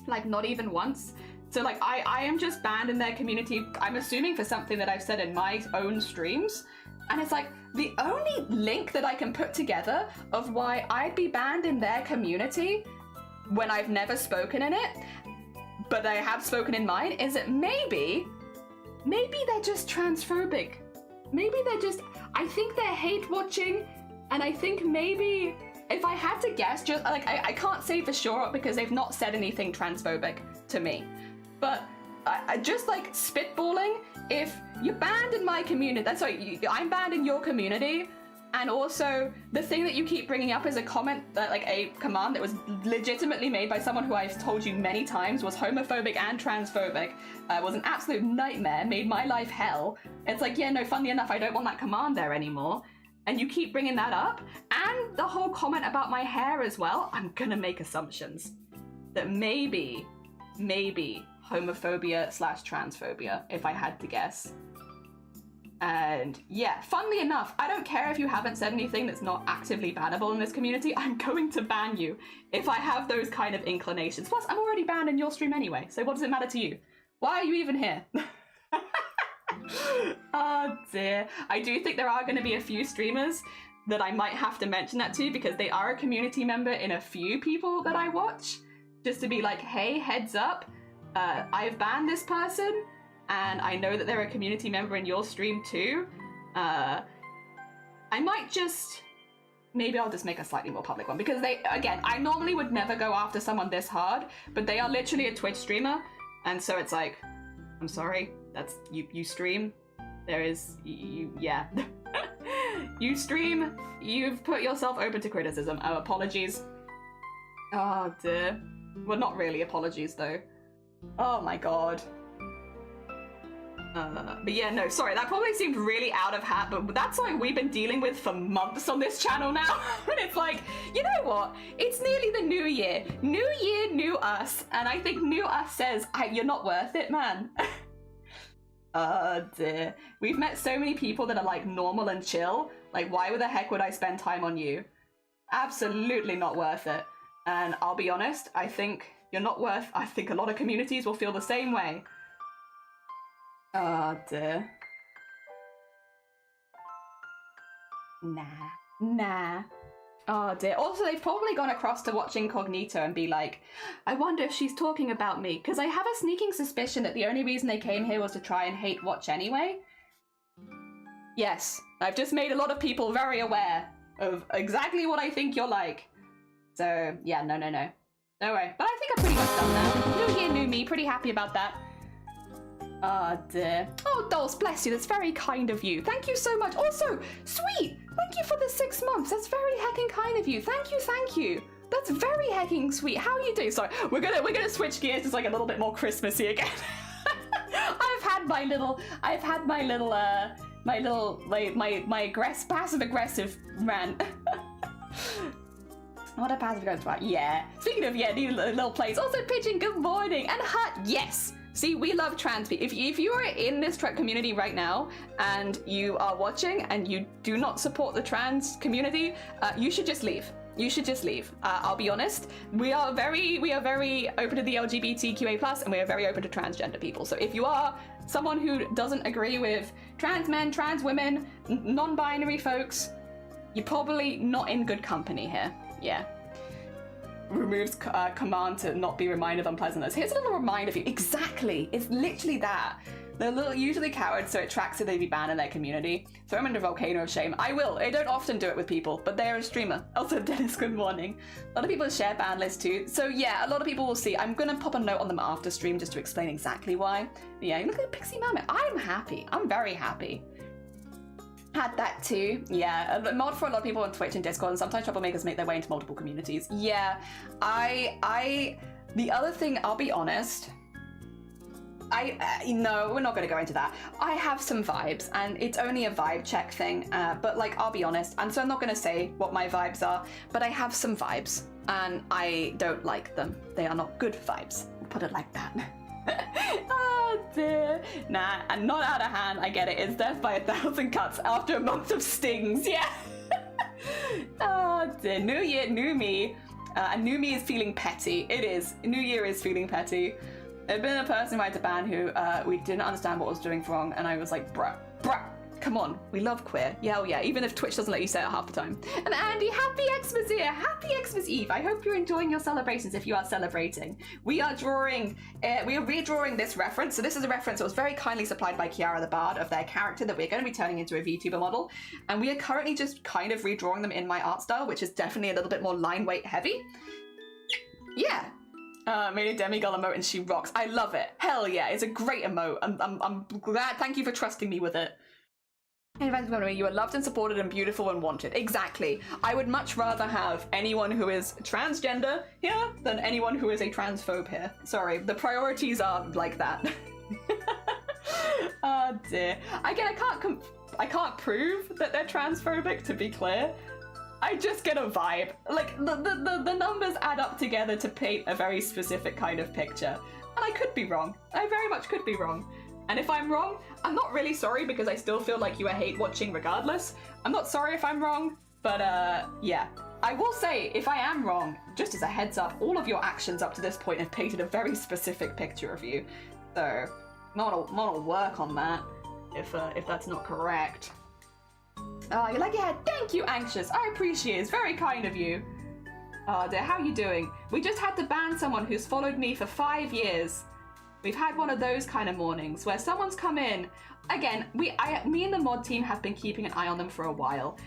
like not even once. So like I am just banned in their community, I'm assuming for something that I've said in my own streams. And it's like the only link that I can put together of why I'd be banned in their community when I've never spoken in it, but I have spoken in mine, is that maybe they're just transphobic. Maybe they're just, I think they're hate watching. And I think maybe, if I had to guess, just like, I can't say for sure because they've not said anything transphobic to me. But I just like spitballing, if you're banned in my community, I'm banned in your community, and also the thing that you keep bringing up is a comment, like a command that was legitimately made by someone who I've told you many times was homophobic and transphobic, was an absolute nightmare, made my life hell. It's like, yeah, no, funnily enough, I don't want that command there anymore. And you keep bringing that up, and the whole comment about my hair as well, I'm gonna make assumptions that maybe homophobia / transphobia, if I had to guess. And yeah, funnily enough, I don't care if you haven't said anything that's not actively bannable in this community, I'm going to ban you if I have those kind of inclinations. Plus, I'm already banned in your stream anyway, so what does it matter to you? Why are you even here? Oh dear. I do think there are going to be a few streamers that I might have to mention that to, because they are a community member in a few people that I watch, just to be like, hey, heads up, I've banned this person, and I know that they're a community member in your stream too. I might just... Maybe I'll just make a slightly more public one, because they, again, I normally would never go after someone this hard, but they are literally a Twitch streamer, and so it's like, I'm sorry, that's, you stream, there is, yeah. You stream, you've put yourself open to criticism. Oh, apologies. Oh dear. Well, not really apologies though. Oh my god. But yeah, no, sorry, that probably seemed really out of hand, but that's something we've been dealing with for months on this channel now. And it's like, you know what? It's nearly the new year. New year, new us. And I think new us says, you're not worth it, man. Oh dear. We've met so many people that are like normal and chill. Like, why the heck would I spend time on you? Absolutely not worth it. And I'll be honest, I think you're not worth... I think a lot of communities will feel the same way. Oh dear. Nah. Oh dear. Also, they've probably gone across to watch Incognito and be like, I wonder if she's talking about me, because I have a sneaking suspicion that the only reason they came here was to try and hate watch anyway. Yes, I've just made a lot of people very aware of exactly what I think you're like. So, yeah, no. Don't worry. But I think I'm pretty much done now. New year, new me. Pretty happy about that. Oh dear. Oh, Dolls, bless you. That's very kind of you. Thank you so much. Also, sweet. Thank you for the 6 months. That's very heckin' kind of you. Thank you. That's very heckin' sweet. How are you doing? Sorry, we're gonna switch gears just like a little bit more Christmassy again. I've had my passive aggressive rant. What a passive aggressive rant. Yeah. Speaking of new little plays. Also, Pigeon, good morning. And Hut, yes. See, we love trans people. If you are in this community right now and you are watching and you do not support the trans community, you should just leave. You should just leave. I'll be honest. We are very open to the LGBTQA+, and we are very open to transgender people. So if you are someone who doesn't agree with trans men, trans women, non-binary folks, you're probably not in good company here. Yeah. Removes command to not be reminded of unpleasantness. Here's a little reminder for you. Exactly. It's literally that. They're usually cowards, so it tracks that they'd be banned in their community. Throw them into a volcano of shame. I will. I don't often do it with people, but they're a streamer. Also, Dennis, good morning. A lot of people share ban lists too. So yeah, a lot of people will see. I'm gonna pop a note on them after stream just to explain exactly why. But yeah, look at Pixie Mammoth. I'm happy. I'm very happy. Had that too. Yeah, a mod for a lot of people on Twitch and Discord, and sometimes troublemakers make their way into multiple communities. Yeah, the other thing, I'll be honest, no, we're not going to go into that. I have some vibes, and it's only a vibe check thing, but like, I'll be honest, and so I'm not going to say what my vibes are, but I have some vibes, and I don't like them. They are not good vibes, put it like that. Oh dear. Nah, and not out of hand, I get it. It's death by 1,000 cuts after a month of stings, yeah. Oh dear. New year, new me. And new me is feeling petty. It is. New year is feeling petty. There'd been a person who I had to ban who we didn't understand what was doing wrong, and I was like, bruh, come on, we love queer. Yeah, oh yeah, even if Twitch doesn't let you say it half the time. And Andy, happy Xmas here, happy Xmas Eve. I hope you're enjoying your celebrations if you are celebrating. We are redrawing this reference. So this is a reference that was very kindly supplied by Kiara the Bard of their character that we're going to be turning into a VTuber model. And we are currently just kind of redrawing them in my art style, which is definitely a little bit more line weight heavy. Yeah. Made a demigirl emote and she rocks. I love it. Hell yeah, it's a great emote. I'm glad. Thank you for trusting me with it. You are loved and supported and beautiful and wanted. Exactly. I would much rather have anyone who is transgender here than anyone who is a transphobe here. Sorry, the priorities are like that. Oh dear. Again, I can't prove that they're transphobic, to be clear. I just get a vibe. Like, the numbers add up together to paint a very specific kind of picture. And I could be wrong. I very much could be wrong. And if I'm wrong, I'm not really sorry because I still feel like you are hate watching regardless. I'm not sorry if I'm wrong, but yeah. I will say, if I am wrong, just as a heads up, all of your actions up to this point have painted a very specific picture of you. So, not a work on that, if that's not correct. Oh, you're like, yeah, thank you, Anxious. I appreciate it. It's very kind of you. Oh dear, how are you doing? We just had to ban someone who's followed me for 5 years. We've had one of those kind of mornings where someone's come in. Again, me and the mod team have been keeping an eye on them for a while.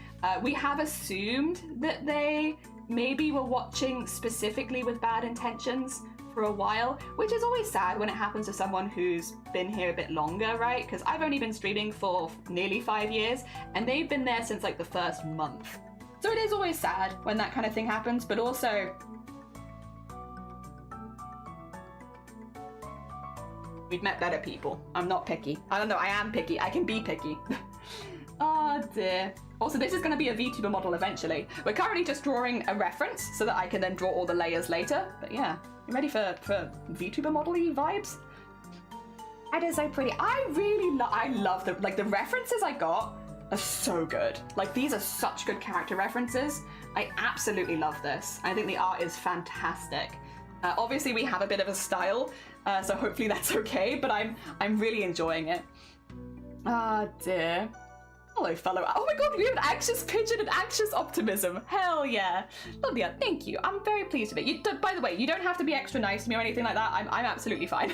We have assumed that they maybe were watching specifically with bad intentions for a while, which is always sad when it happens to someone who's been here a bit longer, right? Because I've only been streaming for nearly 5 years, and they've been there since like the first month. So it is always sad when that kind of thing happens, but also we've met better people. I'm not picky. I don't know, I am picky. I can be picky. Oh dear. Also, this is going to be a VTuber model eventually. We're currently just drawing a reference so that I can then draw all the layers later. But yeah, you ready for VTuber model-y vibes? That is so pretty. I love the references I got are so good. Like, these are such good character references. I absolutely love this. I think the art is fantastic. Obviously, we have a bit of a style, so hopefully that's okay, but I'm really enjoying it. Ah, dear. Hello, fellow. Oh my god, we have an anxious pigeon and anxious optimism. Hell yeah. Lovely, thank you. I'm very pleased with it. By the way, you don't have to be extra nice to me or anything like that. I'm absolutely fine.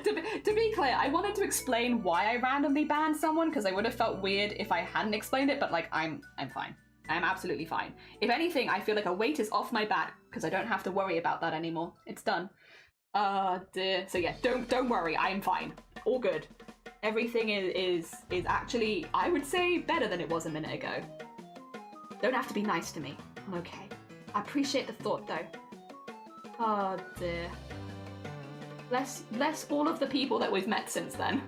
To be clear, I wanted to explain why I randomly banned someone because I would have felt weird if I hadn't explained it, but like, I'm fine. I'm absolutely fine. If anything, I feel like a weight is off my back because I don't have to worry about that anymore. It's done. Dear. So yeah, don't worry. I'm fine. All good. Everything is actually, I would say, better than it was a minute ago. Don't have to be nice to me. I'm okay. I appreciate the thought, though. Oh, dear. Bless all of the people that we've met since then.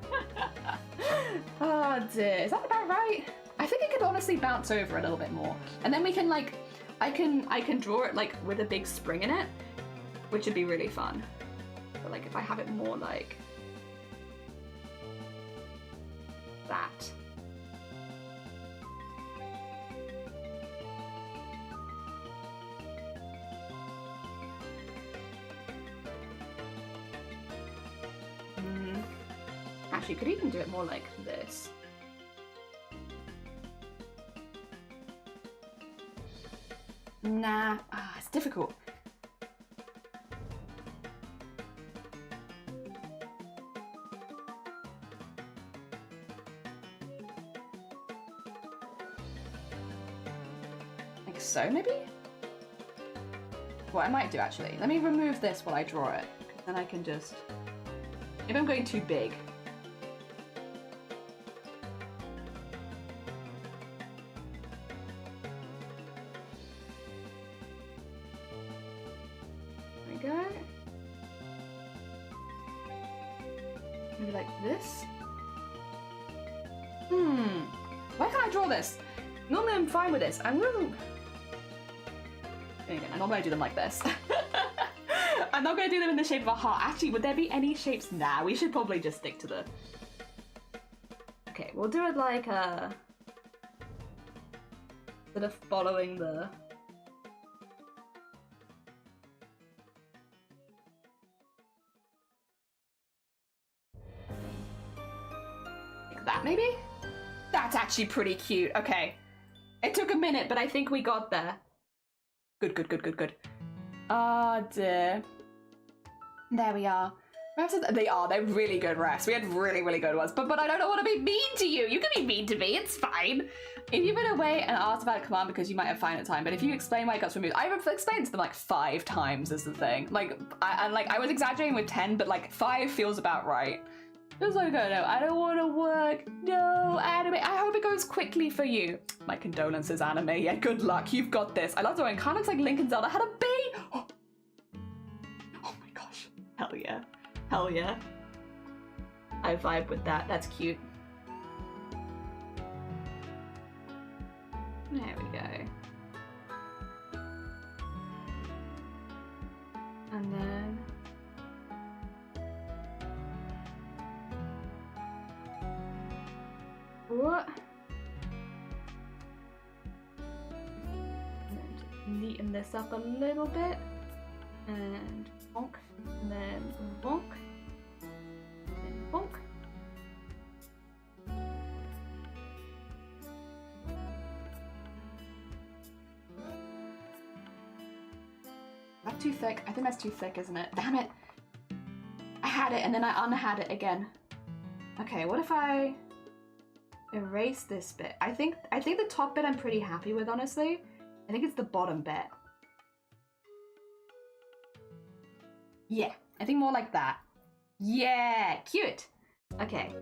Oh, dear. Is that about right? I think it could honestly bounce over a little bit more. And then we can, like, I can draw it, like, with a big spring in it, which would be really fun. But, like, if I have it more, like... that. Actually, you could even do it more like this. Nah, it's difficult. So maybe? What I might do actually, let me remove this while I draw it, because then I can just, maybe I'm going too big. There we go. Maybe like this. Why can't I draw this? Normally I'm fine with this. I'm not going to do them like this. I'm not going to do them in the shape of a heart. Actually, would there be any shapes? Nah, we should probably just stick to the... Okay, we'll do it like sort of following the... like that, maybe? That's actually pretty cute. Okay. It took a minute, but I think we got there. Good. Oh dear. There we are. They're really good refs. We had really good ones. But I don't want to be mean to you. You can be mean to me, it's fine. If you've been away and asked about a command because you might have finite time, but if you explain why it got removed, I've explained to them like 5 times is the thing. Like, I was exaggerating with 10, but like 5 feels about right. It was like, oh no, I don't want to work. No, anime. I hope it goes quickly for you. My condolences, anime. Yeah, good luck. You've got this. I love the way it kind of looks like Link and Zelda had a baby. Oh my gosh. Hell yeah. Hell yeah. I vibe with that. That's cute. There we go. And then... what? And then just neaten this up a little bit. And bonk. And then bonk. And bonk. That's too thick. I think that's too thick, isn't it? Damn it. I had it and then I unhad it again. Okay, what if I erase this bit? I think the top bit I'm pretty happy with, honestly. I think it's the bottom bit. Yeah, I think more like that. Yeah, cute. Okay.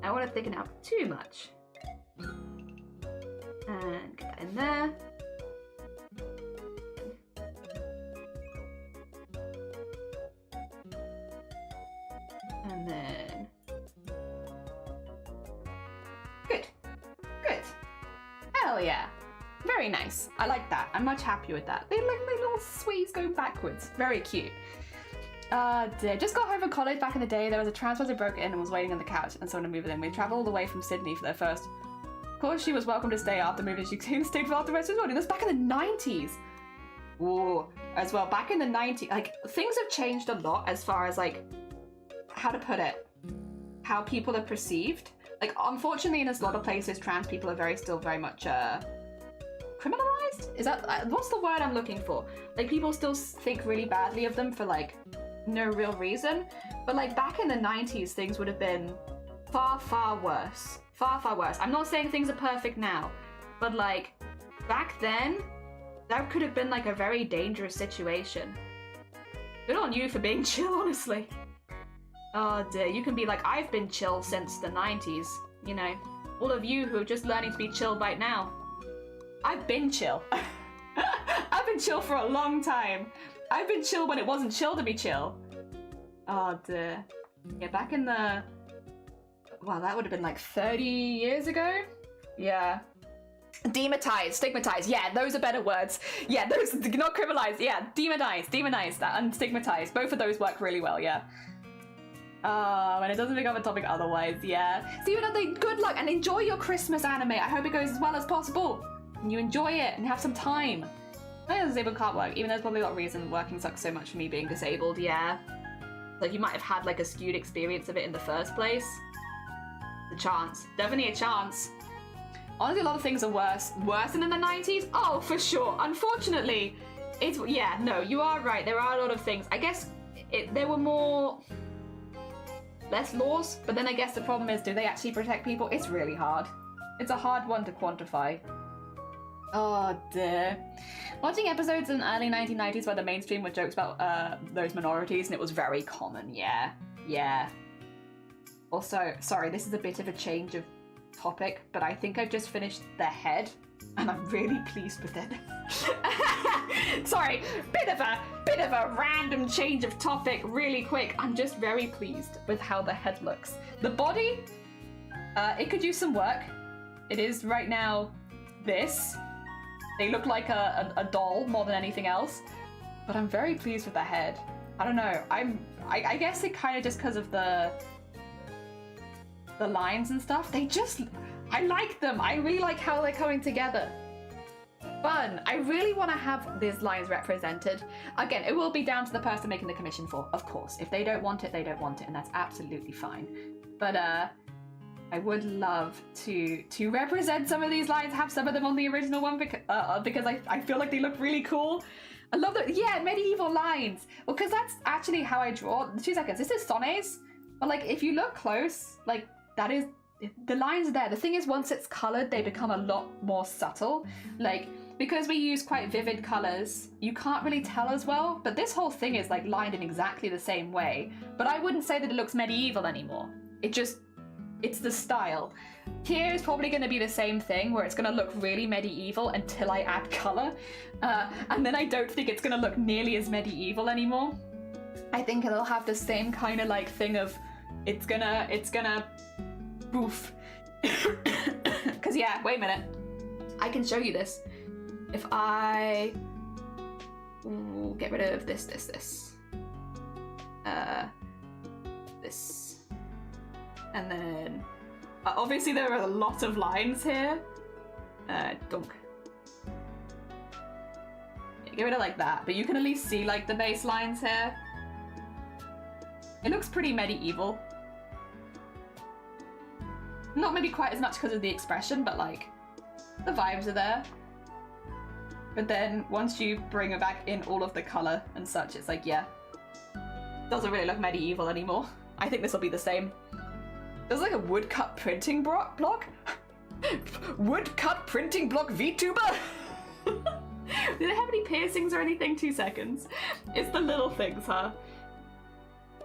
I don't want to thicken it up too much. And get that in there. And then... Good. Good. Hell yeah. Very nice. I like that. I'm much happier with that. They look like little sweets going backwards. Very cute. Dear. Just got home from college back in the day. There was a transport that broke in and was waiting on the couch and someone moved in. We traveled all the way from Sydney for their first. Of course, she was welcome to stay after moving. She stayed for after the rest of the morning. That's back in the 90s. Ooh, as well. Back in the 90s, like, things have changed a lot as far as, like, how to put it, how people are perceived. Like, unfortunately, in a lot of places, trans people are still very much, criminalized? Is that, what's the word I'm looking for? Like, people still think really badly of them for, like, no real reason. But, like, back in the 90s, things would have been far, far worse. Far, far worse. I'm not saying things are perfect now, but, like, back then, that could have been, like, a very dangerous situation. Good on you for being chill, honestly. Oh dear, you can be like, I've been chill since the 90s. You know, all of you who are just learning to be chill right now. I've been chill. I've been chill for a long time. I've been chill when it wasn't chill to be chill. Oh dear. Yeah, back in the... Wow, that would have been like 30 years ago? Yeah. Demonized, stigmatized. Yeah, those are better words. Yeah, those, not criminalized. Yeah, demonized and stigmatized. Both of those work really well, yeah. And it doesn't become a topic otherwise, yeah. So, you know, good luck and enjoy your Christmas anime. I hope it goes as well as possible. And you enjoy it and have some time. I know disabled can't work, even though there's probably a lot of reason working sucks so much for me being disabled, yeah. Like, you might have had, like, a skewed experience of it in the first place. The chance. Definitely a chance. Honestly, a lot of things are worse than in the 90s. Oh, for sure. Unfortunately, it's, yeah, no, you are right. There are a lot of things. I guess there were less laws, but then I guess the problem is, do they actually protect people? It's really hard. It's a hard one to quantify. Oh dear. Watching episodes in the early 1990s where the mainstream were jokes about those minorities, and it was very common, yeah. Yeah. Also, sorry, this is a bit of a change of topic, but I think I've just finished the head, and I'm really pleased with it. Sorry, bit of a random change of topic really quick. I'm just very pleased with how the head looks. The body, it could use some work. It is right now this. They look like a doll more than anything else, but I'm very pleased with the head. I don't know, I guess it kind of just because of the lines and stuff. I like them. I really like how they're coming together. Fun. I really want to have these lines represented. Again, it will be down to the person making the commission for, of course. If they don't want it, they don't want it, and that's absolutely fine. But I would love to represent some of these lines, have some of them on the original one because I feel like they look really cool. I love that. Yeah, medieval lines. Well, because that's actually how I draw. 2 seconds. This is Sone's, but like if you look close, like that is. The lines are there. The thing is, once it's colored, they become a lot more subtle. Like, because we use quite vivid colors, you can't really tell as well, but this whole thing is like lined in exactly the same way. But I wouldn't say that it looks medieval anymore. It's the style. Here is probably going to be the same thing, where it's going to look really medieval until I add color. And then I don't think it's going to look nearly as medieval anymore. I think it'll have the same kind of like thing of, it's gonna boof. Because yeah, wait a minute. I can show you this. If I get rid of this. This. And then obviously there are a lot of lines here. Dunk. Get rid of like that, but you can at least see like the base lines here. It looks pretty medieval. Not maybe quite as much because of the expression, but like the vibes are there. But then once you bring it back in all of the color and such, it's like, yeah, doesn't really look medieval anymore. I think this will be the same. There's like a woodcut printing block. Woodcut printing block VTuber. Do they have any piercings or anything? 2 seconds. It's the little things, huh?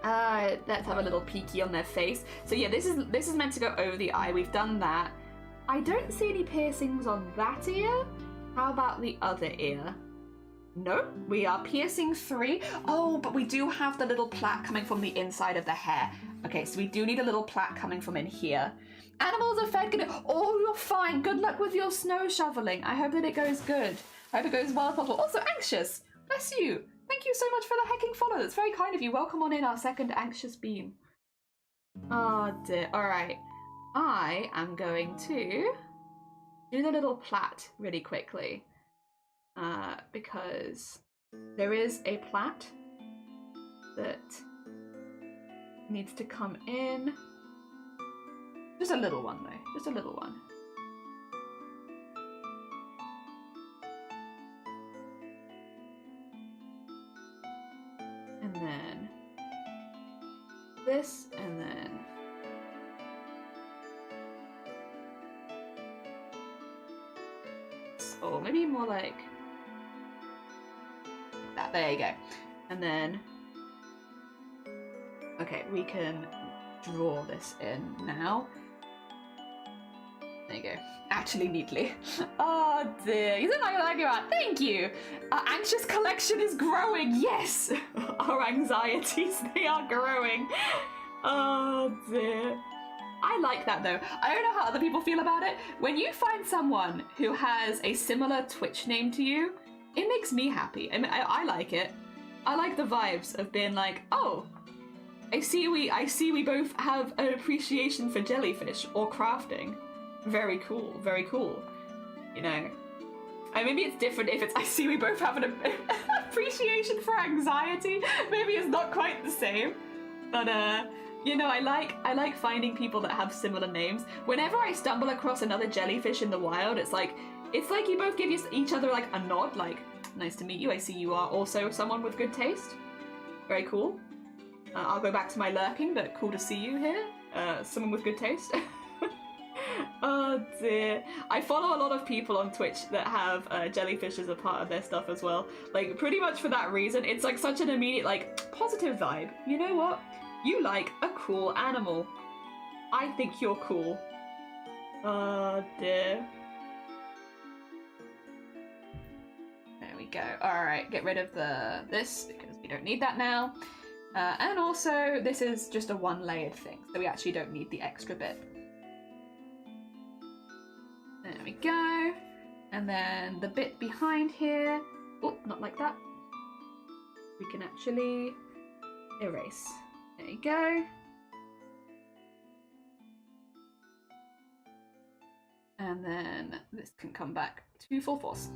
Let's have a little peeky on their face. So yeah, this is meant to go over the eye. We've done that. I don't see any piercings on that ear. How about the other ear? Nope, we are piercing 3. Oh, but we do have the little plait coming from the inside of the hair. Okay, so we do need a little plait coming from in here. Animals are fed good. Oh, you're fine. Good luck with your snow shoveling. I hope that it goes good. I hope it goes well as possible. Also, anxious. Bless you. Thank you so much for the hecking follow. That's very kind of you. Welcome on in, our second anxious beam. Oh dear. All right. I am going to do the little plait really quickly. Because there is a plait that needs to come in. Just a little one though, just a little one. And then this, and then or maybe more like that. There you go. And then, okay, we can draw this in now. There you go. Actually, neatly. Oh dear. You don't like that? Thank you. Our anxious collection is growing. Yes. Our anxieties, they are growing. Oh dear. I like that though. I don't know how other people feel about it. When you find someone who has a similar Twitch name to you, it makes me happy. I mean, I like it. I like the vibes of being like, oh, I see we both have an appreciation for jellyfish or crafting. Very cool, very cool. You know, and maybe it's different if it's I see we both have an appreciation for anxiety. Maybe it's not quite the same, but you know, I like finding people that have similar names. Whenever I stumble across another jellyfish in the wild, it's like you both give each other like a nod, like nice to meet you. I see you are also someone with good taste. Very cool. I'll go back to my lurking, but cool to see you here. Someone with good taste. Oh dear. I follow a lot of people on Twitch that have jellyfish as a part of their stuff as well. Like, pretty much for that reason. It's like such an immediate, like, positive vibe. You know what? You like a cool animal. I think you're cool. Oh dear. There we go. Alright, get rid of this because we don't need that now. And also, this is just a one-layered thing, so we actually don't need the extra bit. There we go. And then the bit behind here, oh, not like that. We can actually erase. There you go. And then this can come back to full force.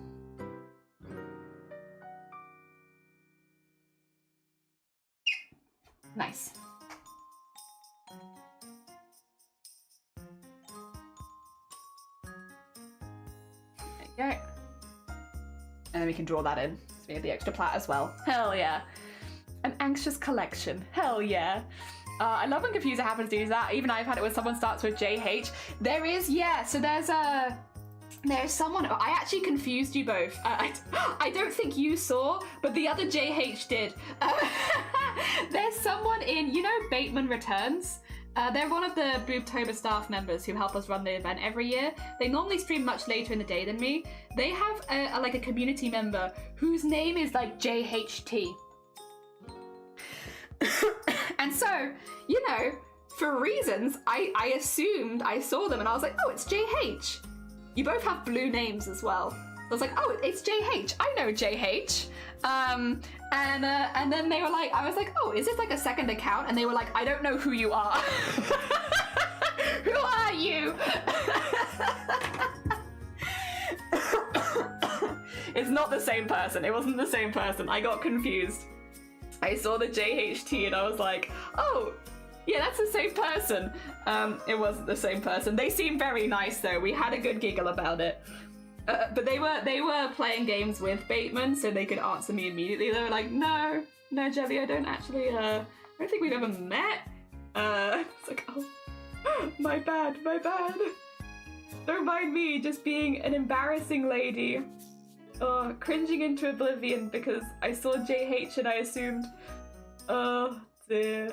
Nice. There you go. And then we can draw that in. So we have the extra plait as well. Hell yeah. An anxious collection. Hell yeah. I love when Confuser happens to use that. Even I've had it when someone starts with JH. There is, yeah, so there's someone, I actually confused you both. I don't think you saw, but the other JH did. There's someone in, you know, Bateman Returns? They're one of the Vtuber staff members who help us run the event every year. They normally stream much later in the day than me. They have like a community member whose name is like JHT. And so, you know, for reasons, I assumed I saw them and I was like, oh, it's JH. You both have blue names as well. I was like, oh, it's JH. I know JH. And then they were like, I was like, oh, is this like a second account? And they were like, I don't know who you are. Who are you? It's not the same person. It wasn't the same person. I got confused. I saw the JHT and I was like, oh, yeah, that's the same person. It wasn't the same person. They seem very nice though. We had a good giggle about it. But they were playing games with Bateman, so they could answer me immediately. They were like, no, Jelly, I don't actually, I don't think we've ever met. It's like, oh, my bad. Don't mind me just being an embarrassing lady. Oh, cringing into oblivion because I saw JH and I assumed, oh dear.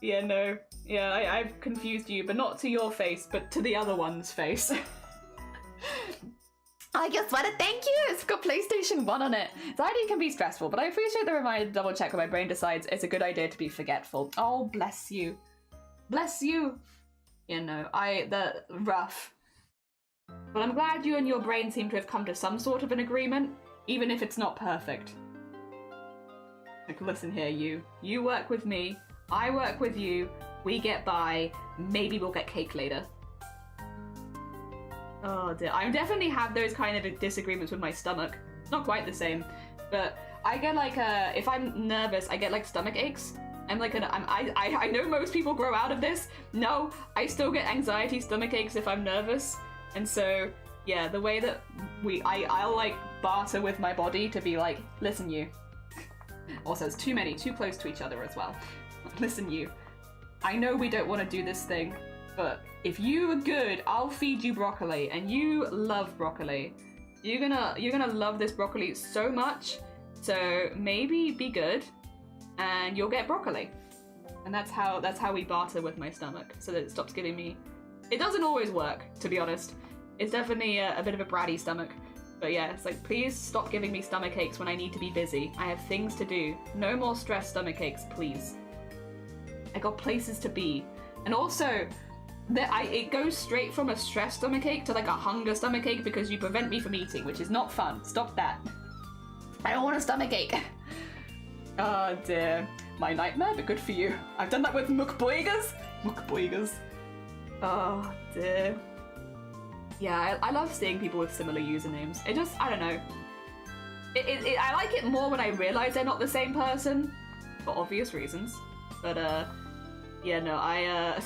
Yeah, no. Yeah, I've confused you, but not to your face, but to the other one's face. I just want to thank you! It's got PlayStation 1 on it. Anxiety can be stressful, but I appreciate the reminder to double check when my brain decides it's a good idea to be forgetful. Oh, bless you. Bless you! You know, rough. But I'm glad you and your brain seem to have come to some sort of an agreement, even if it's not perfect. Like, listen here, you. You work with me, I work with you, we get by, maybe we'll get cake later. Oh dear, I definitely have those kind of disagreements with my stomach. Not quite the same, but I get like if I'm nervous, I get like stomach aches. I'm like I know most people grow out of this. No, I still get anxiety stomach aches if I'm nervous. And so, yeah, the way that I'll like barter with my body to be like, listen you. Also, it's too close to each other as well. Listen you, I know we don't want to do this thing, but if you are good, I'll feed you broccoli, and you love broccoli. You're gonna love this broccoli so much, so maybe be good, and you'll get broccoli. And that's how we barter with my stomach, so that it stops giving me... It doesn't always work, to be honest. It's definitely a bit of a bratty stomach. But yeah, it's like, please stop giving me stomach aches when I need to be busy. I have things to do. No more stress stomach aches, please. I got places to be. And also, it goes straight from a stress stomachache to like a hunger stomachache because you prevent me from eating, which is not fun. Stop that. I don't want a stomachache. Oh dear. My nightmare, but good for you. I've done that with mukboigas. Oh dear. Yeah, I love seeing people with similar usernames. It just, I don't know. I like it more when I realize they're not the same person, for obvious reasons. But yeah, no, I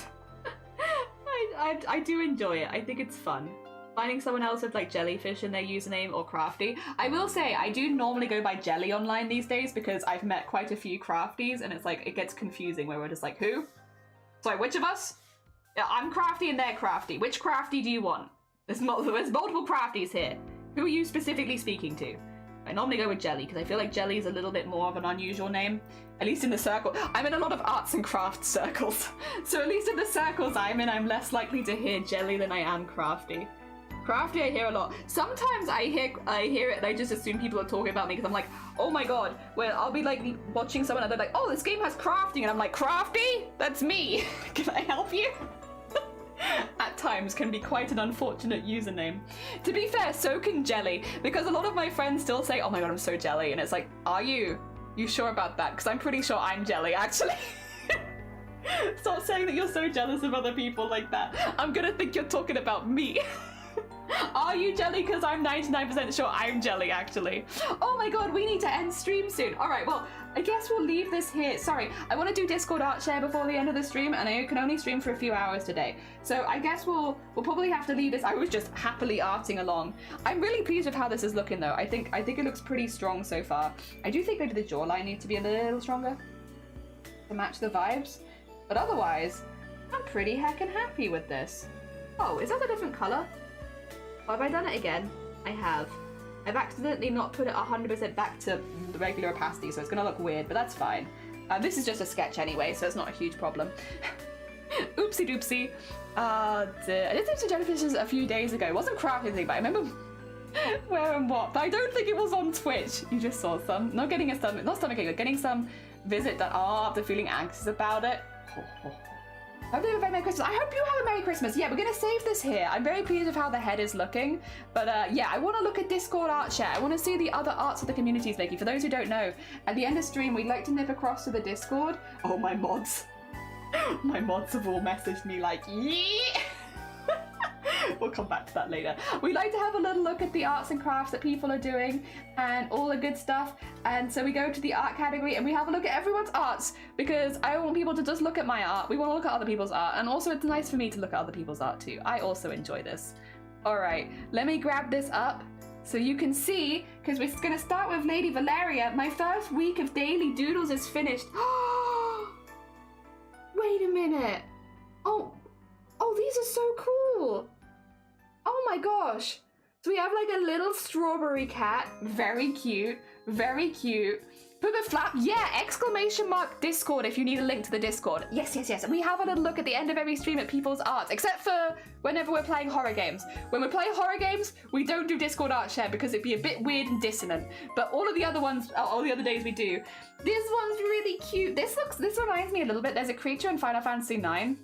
do enjoy it. I think it's fun. Finding someone else with like jellyfish in their username or crafty. I will say, I do normally go by jelly online these days because I've met quite a few crafties and it's like, it gets confusing where we're just like, who? Sorry, which of us? Yeah, I'm crafty and they're crafty. Which crafty do you want? There's multiple crafties here. Who are you specifically speaking to? I normally go with Jelly because I feel like Jelly is a little bit more of an unusual name. At least in the circle. I'm in a lot of arts and crafts circles. So at least in the circles I'm in, I'm less likely to hear Jelly than I am Crafty. Crafty I hear a lot. Sometimes I hear it and I just assume people are talking about me because I'm like, oh my god. Well, I'll be like watching someone and they're like, oh, this game has crafting. And I'm like, Crafty? That's me. Can I help you? At times can be quite an unfortunate username. To be fair, so can Jelly, because a lot of my friends still say, oh my god, I'm so jelly, and it's like, are you? You sure about that? Because I'm pretty sure I'm jelly, actually. Stop saying that you're so jealous of other people like that. I'm gonna think you're talking about me. Are you jelly? Because I'm 99% sure I'm jelly, actually. Oh my god, we need to end stream soon. Alright, well, I guess we'll leave this here. Sorry, I want to do Discord art share before the end of the stream, and I can only stream for a few hours today. So I guess we'll probably have to leave this. I was just happily arting along. I'm really pleased with how this is looking, though. I think it looks pretty strong so far. I do think maybe the jawline needs to be a little stronger to match the vibes. But otherwise, I'm pretty heckin' happy with this. Oh, is that a different colour? Have I done it again? I have. I've accidentally not put it 100% back to the regular opacity, so it's gonna look weird, but that's fine. This is just a sketch anyway, so it's not a huge problem. Oopsie doopsie. I did some jellyfishes a few days ago. It wasn't crafting thing, but I remember where and what. But I don't think it was on Twitch. You just saw some. Not stomachache, but getting some visit that after feeling anxious about it. I hope you have a very Merry Christmas. I hope you have a Merry Christmas. Yeah, we're going to save this here. I'm very pleased with how the head is looking. But yeah, I want to look at Discord art share. I want to see the other arts that the community is making. For those who don't know, at the end of stream, we'd like to nip across to the Discord. Oh, my mods. My mods have all messaged me like, yeah. We'll come back to that later. We like to have a little look at the arts and crafts that people are doing and all the good stuff. And so we go to the art category and we have a look at everyone's arts because I don't want people to just look at my art. We want to look at other people's art. And also it's nice for me to look at other people's art too. I also enjoy this. All right, let me grab this up so you can see, because we're going to start with Lady Valeria. My first week of daily doodles is finished. Wait a minute. Oh, these are so cool. Oh my gosh. So we have like a little strawberry cat. Very cute. Very cute. Put the flap. Yeah, exclamation mark Discord if you need a link to the Discord. Yes. And we have a little look at the end of every stream at people's art, except for whenever we're playing horror games. When we play horror games, we don't do Discord art share because it'd be a bit weird and dissonant. But all of the other ones, all the other days we do. This one's really cute. This reminds me a little bit. There's a creature in Final Fantasy IX.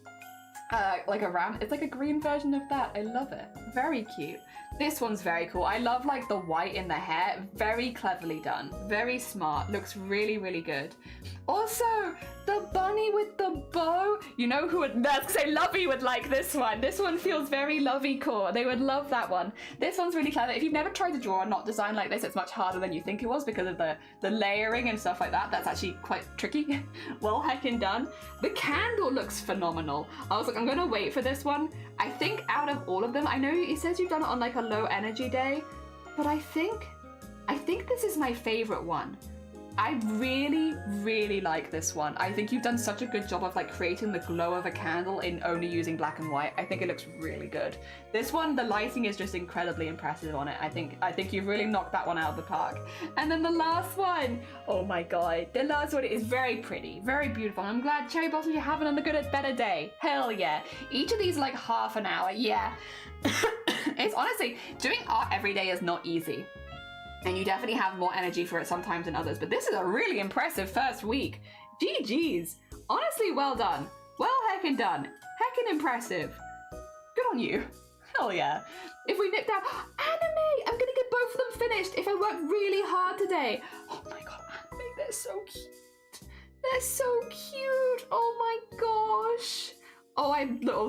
Like a ram. It's like a green version of that. I love it. Very cute. This one's very cool. I love like the white in the hair. Very cleverly done. Very smart. Looks really, really good. Also, the bunny with the bow. You know who would, that's because Lovey would like this one. This one feels very lovey core. They would love that one. This one's really clever. If you've never tried to draw a knot design like this, it's much harder than you think it was because of the layering and stuff like that. That's actually quite tricky. Well heckin' done. The candle looks phenomenal. I was like, I'm gonna wait for this one. I think out of all of them, I know it says you've done it on like a low energy day, but I think this is my favorite one. I really, really like this one. I think you've done such a good job of like creating the glow of a candle in only using black and white. I think it looks really good. This one, the lighting is just incredibly impressive on it. I think you've really knocked that one out of the park. And then the last one, oh my god, the last one is very pretty, very beautiful. I'm glad Cherry Blossom, you're having a better day. Hell yeah. Each of these like half an hour, yeah. It's honestly, doing art every day is not easy. And you definitely have more energy for it sometimes than others. But this is a really impressive first week. GG's. Honestly, well done. Well heckin' done. Heckin' impressive. Good on you. Hell yeah. If we nip down... Anime! I'm gonna get both of them finished if I work really hard today. Oh my god, anime, they're so cute. They're so cute. Oh my gosh. Oh,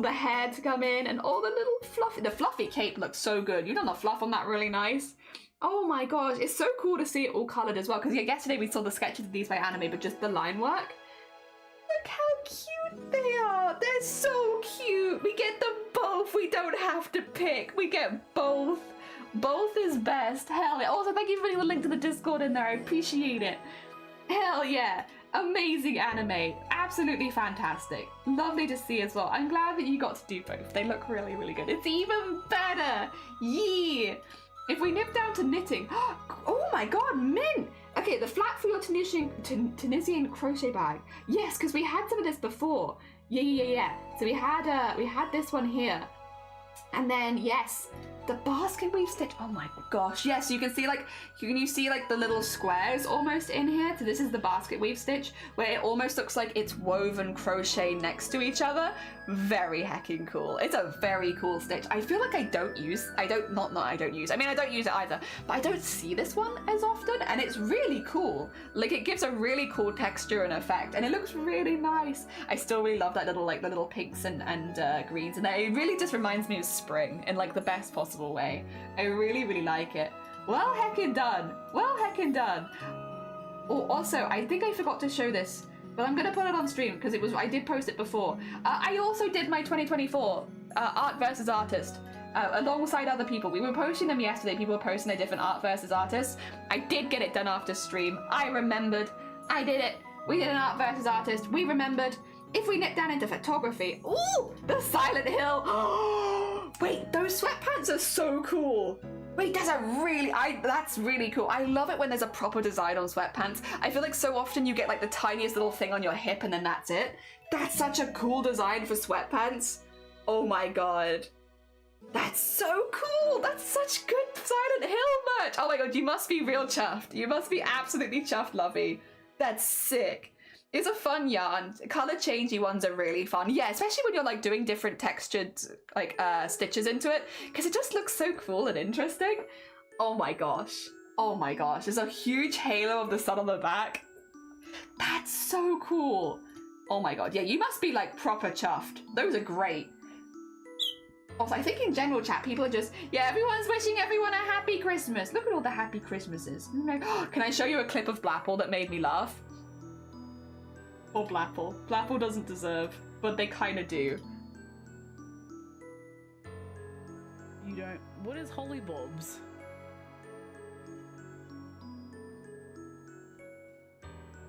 the hair to come in and all the little fluffy... The fluffy cape looks so good. You've done the fluff on that really nice. Oh my gosh, it's so cool to see it all coloured as well, because yesterday we saw the sketches of these by anime, but just the line work. Look how cute they are. They're so cute. We get them both. We don't have to pick. We get both. Both is best. Hell yeah. Also, thank you for putting the link to the Discord in there. I appreciate it. Hell yeah. Amazing anime. Absolutely fantastic. Lovely to see as well. I'm glad that you got to do both. They look really, really good. It's even better. Yeah. If we nip down to knitting, oh my god, mint! Okay, the flap for your Tunisian crochet bag. Yes, because we had some of this before. Yeah. So we had this one here. And then, yes, the basket weave stitch. Oh my gosh, yes, you can see like the little squares almost in here. So this is the basket weave stitch, where it almost looks like it's woven crochet next to each other. Very heckin' cool. It's a very cool stitch. I feel like I don't use it either, but I don't see this one as often, and it's really cool. Like, it gives a really cool texture and effect, and it looks really nice. I still really love that little, like, the little pinks and greens, and it really just reminds me of spring in, like, the best possible way. I really, really like it. Well heckin' done. Well heckin' done. Oh, also, I think I forgot to show this, but I'm gonna put it on stream because I did post it before. I also did my 2024 art versus artist alongside other people. We were posting them yesterday. People were posting their different art versus artists. I did get it done after stream. I remembered. I did it. We did an art versus artist. We remembered. If we nip down into photography, ooh, the Silent Hill. Wait, those sweatpants are so cool. Wait, that's really cool. I love it when there's a proper design on sweatpants. I feel like so often you get like the tiniest little thing on your hip and then that's it. That's such a cool design for sweatpants. Oh my god. That's so cool. That's such good Silent Hill merch. Oh my god, you must be real chuffed. You must be absolutely chuffed, Lovey. That's sick. It's a fun yarn. Color changey ones are really fun. Yeah, especially when you're like doing different textured like stitches into it, because it just looks so cool and interesting. Oh my gosh. Oh my gosh. There's a huge halo of the sun on the back. That's so cool. Oh my god. Yeah, you must be like proper chuffed. Those are great. Also, I think in general chat, people are just, yeah, everyone's wishing everyone a happy Christmas. Look at all the happy Christmases. Can I show you a clip of Blapple that made me laugh? Or Blapple. Blapple doesn't deserve, but they kind of do. You don't. What is hollybobs?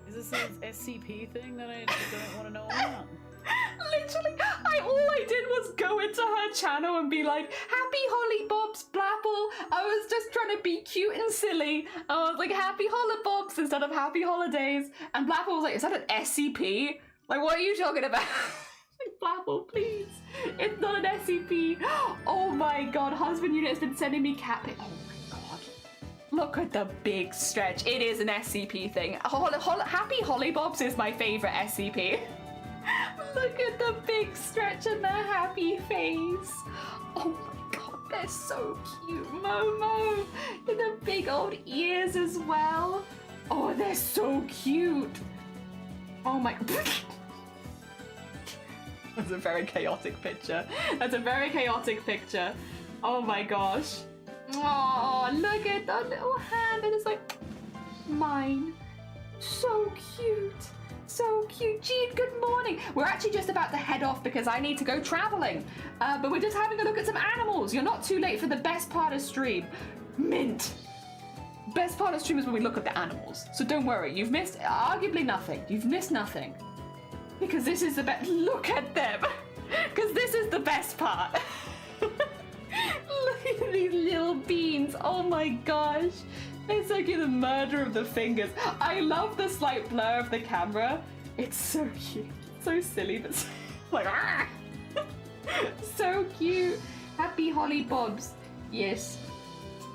Is this an SCP thing that I don't want to know about? Literally, all I did was go into her channel and be like, happy hollybobs, Blapple. I was just trying to be cute and silly. I was like, happy hollybobs instead of happy holidays. And Blapple was like, is that an SCP? Like, what are you talking about? Blapple, please. It's not an SCP. Oh my god, husband unit has been sending me cat pic. Oh my god. Look at the big stretch. It is an SCP thing. Happy hollybobs is my favorite SCP. Look at the big stretch and the happy face. Oh my god, they're so cute. Momo. And the big old ears as well. Oh, they're so cute. Oh my... That's a very chaotic picture. That's a very chaotic picture. Oh my gosh. Oh, look at that little hand. And it's like, mine. So cute. So cute. Jean, good morning. We're actually just about to head off because I need to go traveling. But we're just having a look at some animals. You're not too late for the best part of stream. Mint. Best part of stream is when we look at the animals. So don't worry. You've missed arguably nothing. You've missed nothing. Because this is the best. Look at them. Because this is the best part. Look at these little beans. Oh my gosh. It's like the murder of the fingers. I love the slight blur of the camera. It's so cute. So silly, but so, like, ah! So cute. Happy hollybobs. Yes.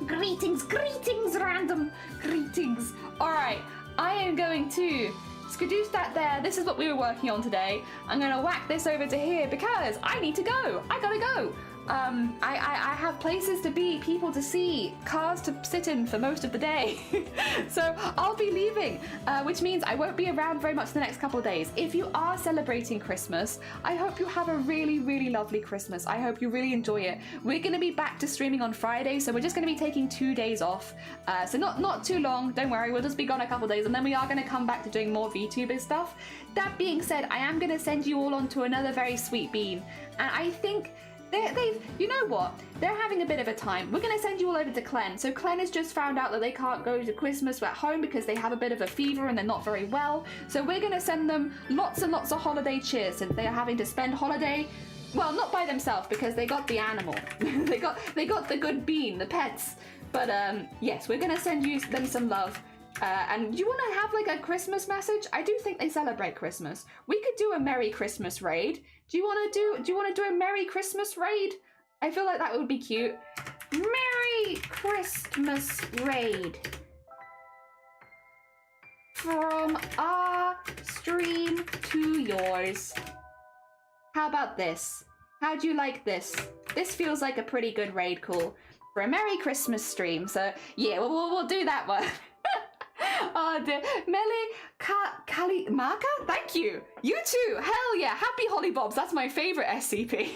Greetings, greetings, random. Greetings. All right, I am going to skadoosh that there. This is what we were working on today. I'm gonna whack this over to here because I need to go. I gotta go. I have places to be, people to see, cars to sit in for most of the day. So I'll be leaving, which means I won't be around very much the next couple of days. If you are celebrating Christmas, I hope you have a really, really lovely Christmas. I hope you really enjoy it. We're going to be back to streaming on Friday, so we're just going to be taking 2 days off. So not too long, don't worry, we'll just be gone a couple of days, and then we are going to come back to doing more VTuber stuff. That being said, I am going to send you all on to another very sweet bean, and I think you know what? They're having a bit of a time. We're going to send you all over to Clen. So Clen has just found out that they can't go to Christmas at home because they have a bit of a fever and they're not very well. So we're going to send them lots and lots of holiday cheer since they are having to spend holiday, well, not by themselves because they got the animal. they got the good bean, the pets. But yes, we're going to send them some love. And you want to have like a Christmas message? I do think they celebrate Christmas. We could do a Merry Christmas raid. Do you want to do a Merry Christmas raid? I feel like that would be cute. Merry Christmas raid. From our stream to yours. How about this? How do you like this? This feels like a pretty good raid call for a Merry Christmas stream. So yeah, we'll do that one. Oh dear. Mele Kali Maka? Thank you. You too. Hell yeah. Happy hollybobs. That's my favorite SCP.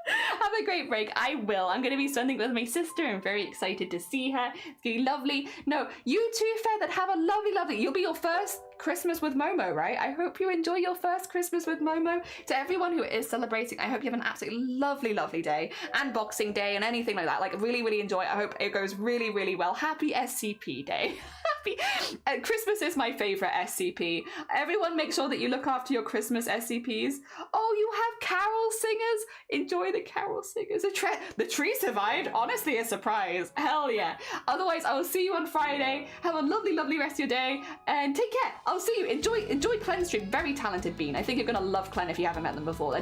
Have a great break. I will. I'm going to be spending it with my sister. I'm very excited to see her. It's going to be lovely. No, you too, Feather. Have a lovely... You'll be your first Christmas with Momo, right? I hope you enjoy your first Christmas with Momo. To everyone who is celebrating, I hope you have an absolutely lovely day and Boxing Day and anything like that. Like, really enjoy it. I hope it goes really well. Happy SCP Day. Happy... Christmas is my favorite SCP. Everyone make sure that you look after your Christmas SCPs. Oh, you have carol singers? Enjoy the carol singers. The tree survived. Honestly, a surprise. Hell yeah. Otherwise, I will see you on Friday. Have a lovely rest of your day and take care. I'll see you. Enjoy Clen's stream. Very talented bean. I think you're gonna love Clen if you haven't met them before. They're just